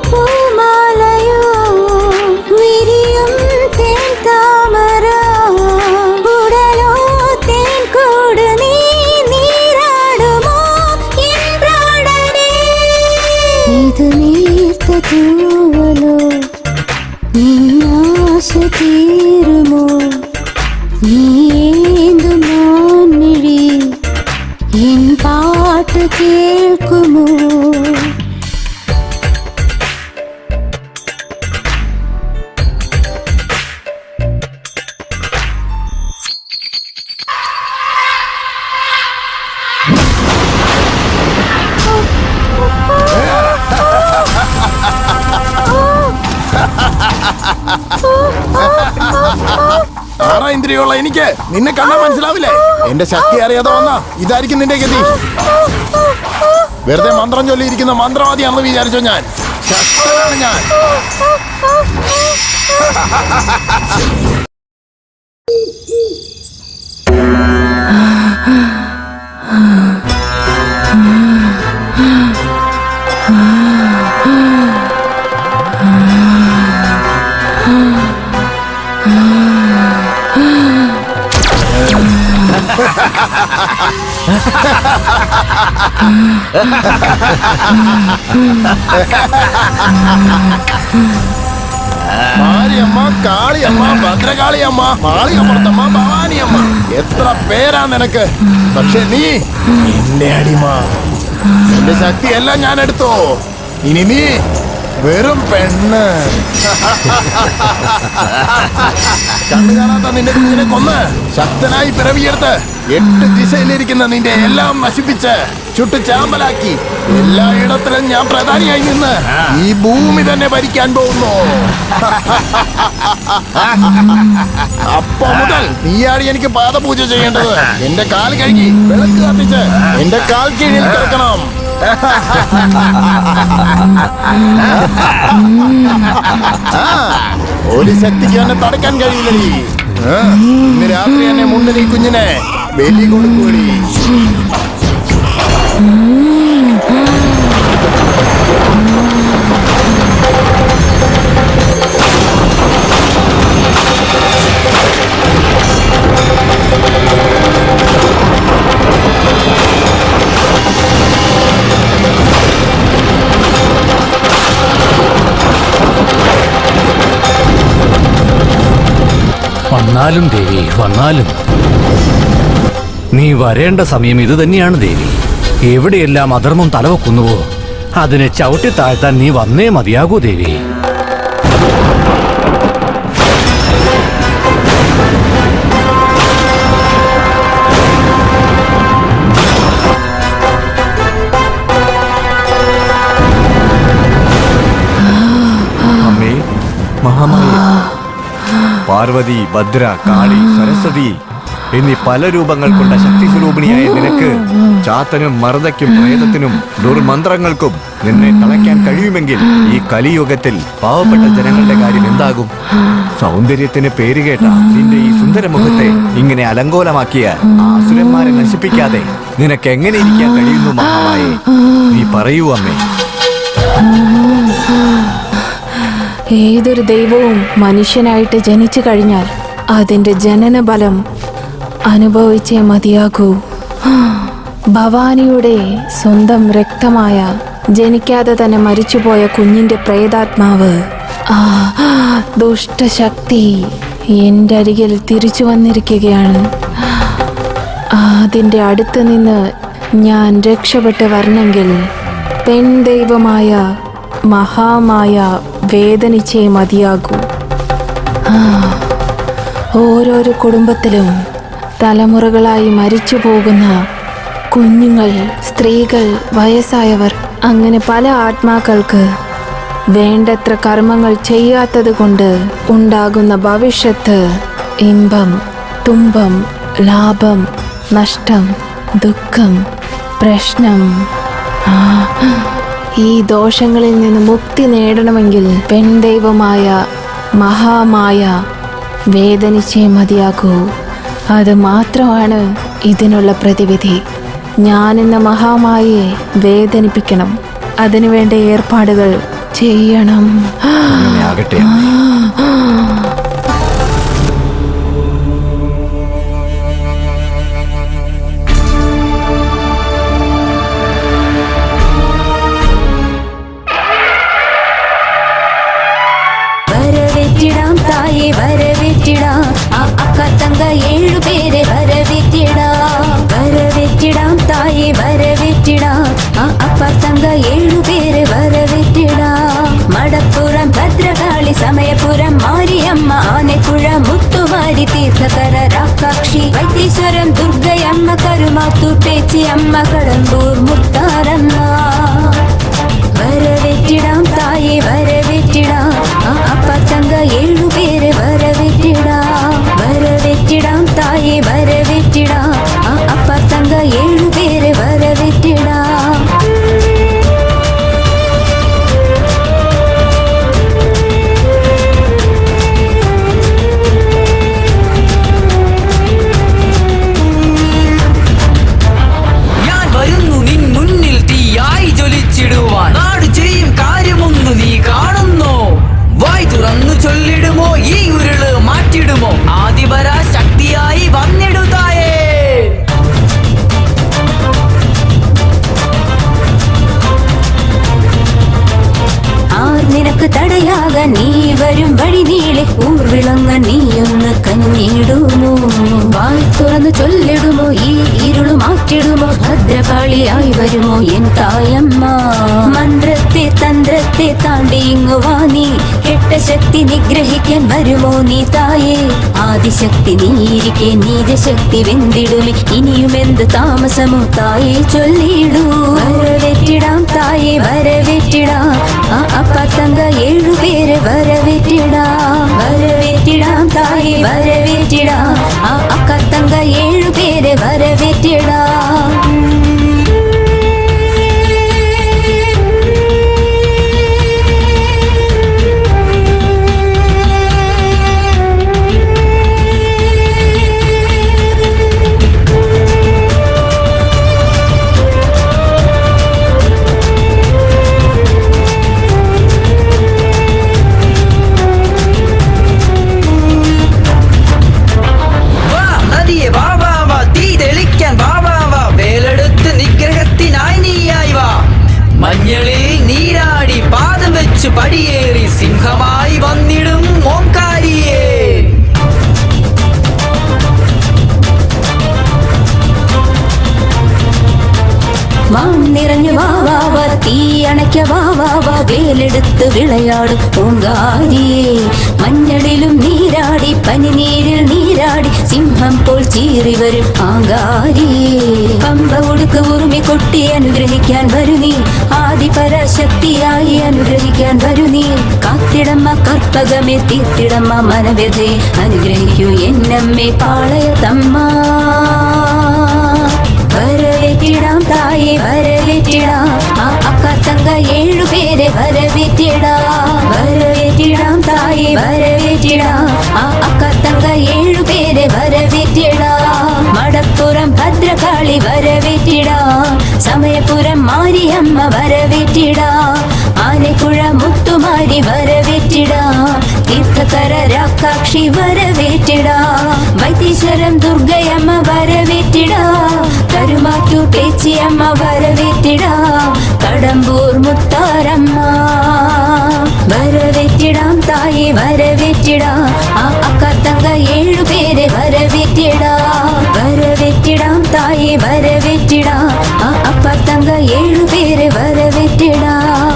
പൂമാലയോ വിരിയും തേൻ താമര ഉടലോ തേൻ കൂട് നീ നീരാടുമോ എൻ പ്രാണനേ ഇത് നീർത്ത തൂവലോ നിന്നാശ തീരുമോ നീന്തു മാൻമിഴി എൻ പാട്ട് കേൾക്കുമോ ഇന്ദ്രിയുള്ള എനിക്ക് നിന്നെ കണ്ടാൽ മനസ്സിലാവില്ലേ? എന്റെ ശക്തി അറിയാതെ വന്ന ഇതായിരിക്കും നിന്റെ ഗതി. വെറുതെ മന്ത്രം ചൊല്ലിയിരിക്കുന്ന മന്ത്രവാദിയാണെന്ന് വിചാരിച്ചോ? ഞാൻ ശക്തനാണ് ഞാൻ. മാരിയമ്മ, കാളിയമ്മ, ഭദ്രകാളിയമ്മ, മാളികപ്പുറത്തമ്മ, ഭവാനിയമ്മ, എത്ര പേരാ നിനക്ക്. പക്ഷെ നീ എന്റെ അടിമ. എന്റെ ശക്തിയെല്ലാം ഞാൻ എടുത്തോ. ഇനി നീ വെറും പെണ്ണ്. കണ്ണു കാണാത്ത നിന്റെ കുഞ്ഞിനെ കൊന്ന് ശക്തനായി പിറവിയെടുത്ത് 8 ദിശയിലിരിക്കുന്ന നിന്റെ എല്ലാം നശിപ്പിച്ച് ചുട്ടു ചാമ്പലാക്കി എല്ലായിടത്തിലും ഞാൻ പ്രധാനിയായി നിന്ന് ഈ ഭൂമി തന്നെ ഭരിക്കാൻ പോകുന്നു. അപ്പൊ മുതൽ നീയാണ് എനിക്ക് പാദപൂജ ചെയ്യേണ്ടത്. എന്റെ കാൽ കഴുകി വിളക്ക് കത്തിച്ച് എന്റെ കാൽ കീഴിൽ കിടക്കണം. ഒരു ശക്തിക്ക് എന്നെ തടക്കാൻ കഴിയില്ലടി. ഇന്ന് രാത്രി എന്നെ മുന്നിൽ ഈ കുഞ്ഞിനെ ബലി കൊടുക്കൂടി. വന്നാലും ദേവി, വന്നാലും നീ വരേണ്ട സമയം ഇത് തന്നെയാണ് ദേവി. എവിടെയെല്ലാം അധർമ്മം തലവെക്കുന്നുവോ അതിനെ ചവിട്ടി താഴ്ത്താൻ നീ വന്നേ മതിയാകൂ ദേവി. അമ്മേ, മഹാമായേ, പാർവതി, ഭദ്ര, കാളി, സരസ്വതി എന്നീ പല രൂപങ്ങൾ കൊണ്ട ശക്തി സ്വരൂപിണിയായ നിനക്ക് ചാത്തനും മർദ്ദയ്ക്കും പ്രേതത്തിനും ദുർമന്ത്രങ്ങൾക്കും നിന്നെ തളയ്ക്കാൻ കഴിയുമെങ്കിൽ ഈ കലിയുഗത്തിൽ പാവപ്പെട്ട ജനങ്ങളുടെ കാര്യം എന്താകും? സൗന്ദര്യത്തിന് പേരുകേട്ട നിന്റെ ഈ സുന്ദര മുഖത്തെ ഇങ്ങനെ അലങ്കോലമാക്കിയ ആസുരന്മാരെ നശിപ്പിക്കാതെ നിനക്ക് എങ്ങനെ ഇരിക്കാൻ കഴിയുന്നു മഹാമായേ? നീ പറയൂ അമ്മേ. ഏതൊരു ദൈവവും മനുഷ്യനായിട്ട് ജനിച്ചു കഴിഞ്ഞാൽ അതിന്റെ ജനനബലം അനുഭവിച്ചേ മതിയാകൂ. ഭവാനിയുടെ സ്വന്തം രക്തമായ ജനിക്കാതെ തന്നെ മരിച്ചുപോയ കുഞ്ഞിന്റെ പ്രേതാത്മാവ് ദുഷ്ടശക്തി എൻ്റെ അരികിൽ തിരിച്ചു വന്നിരിക്കുകയാണ്. അതിൻ്റെ അടുത്ത് നിന്ന് ഞാൻ രക്ഷപ്പെട്ട് വരണമെങ്കിൽ പെൺദൈവമായ മഹാമായ വേദനിച്ചേ മതിയാകൂ. ഓരോരോ കുടുംബത്തിലും തലമുറകളായി മരിച്ചു പോകുന്ന കുഞ്ഞുങ്ങൾ, സ്ത്രീകൾ, വയസ്സായവർ, അങ്ങനെ പല ആത്മാക്കൾക്ക് വേണ്ടത്ര കർമ്മങ്ങൾ ചെയ്യാത്തത് കൊണ്ട് ഉണ്ടാകുന്ന ഭവിഷ്യത്ത് ഇമ്പം, തുമ്പം, ലാഭം, നഷ്ടം, ദുഃഖം, പ്രശ്നം. ഈ ദോഷങ്ങളിൽ നിന്ന് മുക്തി നേടണമെങ്കിൽ പെൺദൈവമായ മഹാമായ വേദനിച്ചേ മതിയാകൂ. അത് മാത്രമാണ് ഇതിനുള്ള പ്രതിവിധി. ഞാനെന്ന മഹാമായയെ വേദനിപ്പിക്കണം. അതിനുവേണ്ട ഏർപ്പാടുകൾ ചെയ്യണം. ആകട്ടെ. വരവേറ്റിടാം തായെ വരവേറ്റിടാം, ആ അക്ക തങ്ക 7 പേരെ വരവേറ്റിടാം. വരവേറ്റിടാം തായെ വരവേറ്റിടാം, ആ അപ്പ തങ്ക 7 പേരെ വരവേറ്റിടാം. മടപ്പുറം ഭദ്രകാളി, സമയപുരം മാരിയമ്മ, ആനപ്പുഴ മുത്തുമാരി, തീർത്ഥകര രാക്കാക്ഷി, വൈത്തീശ്വരം ദുർഗയമ്മ, കരുമാത്തൂർ പേച്ചിയമ്മ, കടമ്പൂർ മുത്താരമ്മ. വരവേറ്റിടാം തായെ വരവേറ്റിടാം, ആ അപ്പ തങ്ക 7 പേരെ വരവേറ്റിടാം. വരവേറ്റിടാം തായെ വരവേറ്റിടാം, ആ അപ്പ തങ്ക 7 പേരെ വരവേറ്റിടാം. ഞാൻ വരുന്നു നിൻ മുന്നിൽ തീയായി ജ്വലിച്ചിടുവാൻ. നാട് ചെയ്യും കാര്യമൊന്നു നീ കാണുന്നോ? വായ് തുറന്നു ചൊല്ലിടുമോ? ഈ ഉരുള് മാറ്റിടുമോ? ആദിപരാ ശക്തിയായി വന്നിടുതായേ. നിനക്ക് തടയാകാൻ നീ വരും വഴി നീളെ ഊർവിളങ്ങ നീയൊന്ന് കഞ്ഞിടുമോ? വായ് തുറന്ന് ചൊല്ലിടുമോ? ഈ ഇരുളു മാറ്റിടുമോ? ഭദ്രകാളിയായി വരുമോ എൻ തായമ്മ? മന്ത്രത്തെ തന്ത്രത്തെ താണ്ടി ഇങ്ങു വാ നീ. കെട്ട ശക്തി നിഗ്രഹിക്കാൻ വരുമോ നീ തായേ? ആദിശക്തി നീയിരിക്കെ നീചശക്തി വെന്തിടുമേ. ഇനിയുമെന്ത് താമസമോ തായേ ചൊല്ലിടൂ. വരവേറ്റിടാം തായേ വരവേറ്റിടാം. ആ അപ്പത്തങ്ക 7 പേരെ വരവേറ്റിടാം. വരവേറ്റിടാം തായേ വരവേറ്റിടാം. ആ അക്കത്തങ്ക 7 പേരെ വരവേറ്റിടാം. മഞ്ഞളിൽ നീരാടി പാദം വെച്ച് പടിയേറി സിംഹമായി വന്നിടും ഓംകാരിയേ. വാം നിറഞ്ഞു വാവാവ തീ അണയ്ക്ക വാവാവ വേലെടുത്ത് വിളയാടും പൂങ്കാരിയേ. മഞ്ഞളിലും നീരാടി പനിനീരിൽ നീരാടി സിംഹം പോൽ ചീറി വരും ആങ്കാരിയേ. പമ്പ ഉടുക്ക് ഉറുമി കൊട്ടി അനുഗ്രഹിക്കാൻ വരുന്നീ. ആദിപരാശക്തിയായി അനുഗ്രഹിക്കാൻ വരുന്നീ. കാത്തിടമ്മ കർപ്പകമേ തീർത്തിടമ്മ മനവ്യതയെ അനുഗ്രഹിക്കൂ എന്നമ്മേ പാളയത്തമ്മ. വരവേറ്റിടാം തായേ വരവേറ്റിടാം. ആ അക്കത്തങ്ക 7 പേരെ വരവേറ്റിടാം. വരവേറ്റിടാം തായേ വരവേറ്റിടാം. ആ അക്കത്തങ്ക 7 പേരെ വരവേറ്റിടാം. മടപ്പുറം ഭദ്രകാളി വരവേറ്റിടാം. സമയപുരം മാരിയമ്മ വരവേറ്റിടാം. ആനക്കുഴ മുത്തുമാരി വരവേറ്റിടാം. തീർത്ഥകര രാക്കാക്ഷി വരവേറ്റിടാം. വൈത്തീശ്വരം ദുർഗയമ്മ വരവേറ്റിടാം. കരുമാറ്റൂർ പേച്ചിയമ്മ വരവേറ്റിടാം. കടമ്പൂർ മുത്താരമ്മ വരവേറ്റിടാം തായേ വരവേറ്റിടാം. ആ അക്കത്തങ്ക 7 പേരെ വരവേറ്റിടാം. വരവേറ്റിടാം തായേ വരവേറ്റിടാം. ആ അപ്പത്തങ്ക 7 പേരെ വരവേറ്റിടാം.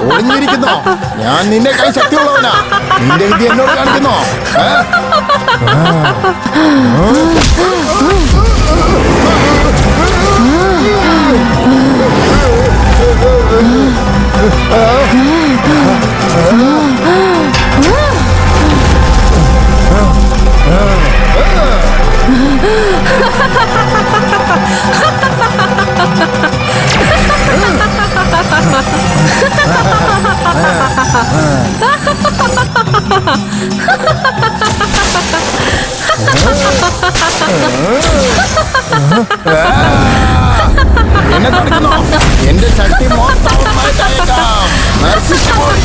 ഒളിഞ്ഞിരിക്കുന്നോ? ഞാൻ നിന്നെ കൈ ശക്തിയുള്ളവനാ. നിന്റെ വിദ്യ എന്നോട് കാണിക്കുന്നോ? എന്നെ കാണിക്കുന്നോ? എന്റെ ശക്തി മൊത്തം നശിച്ചുപോയി.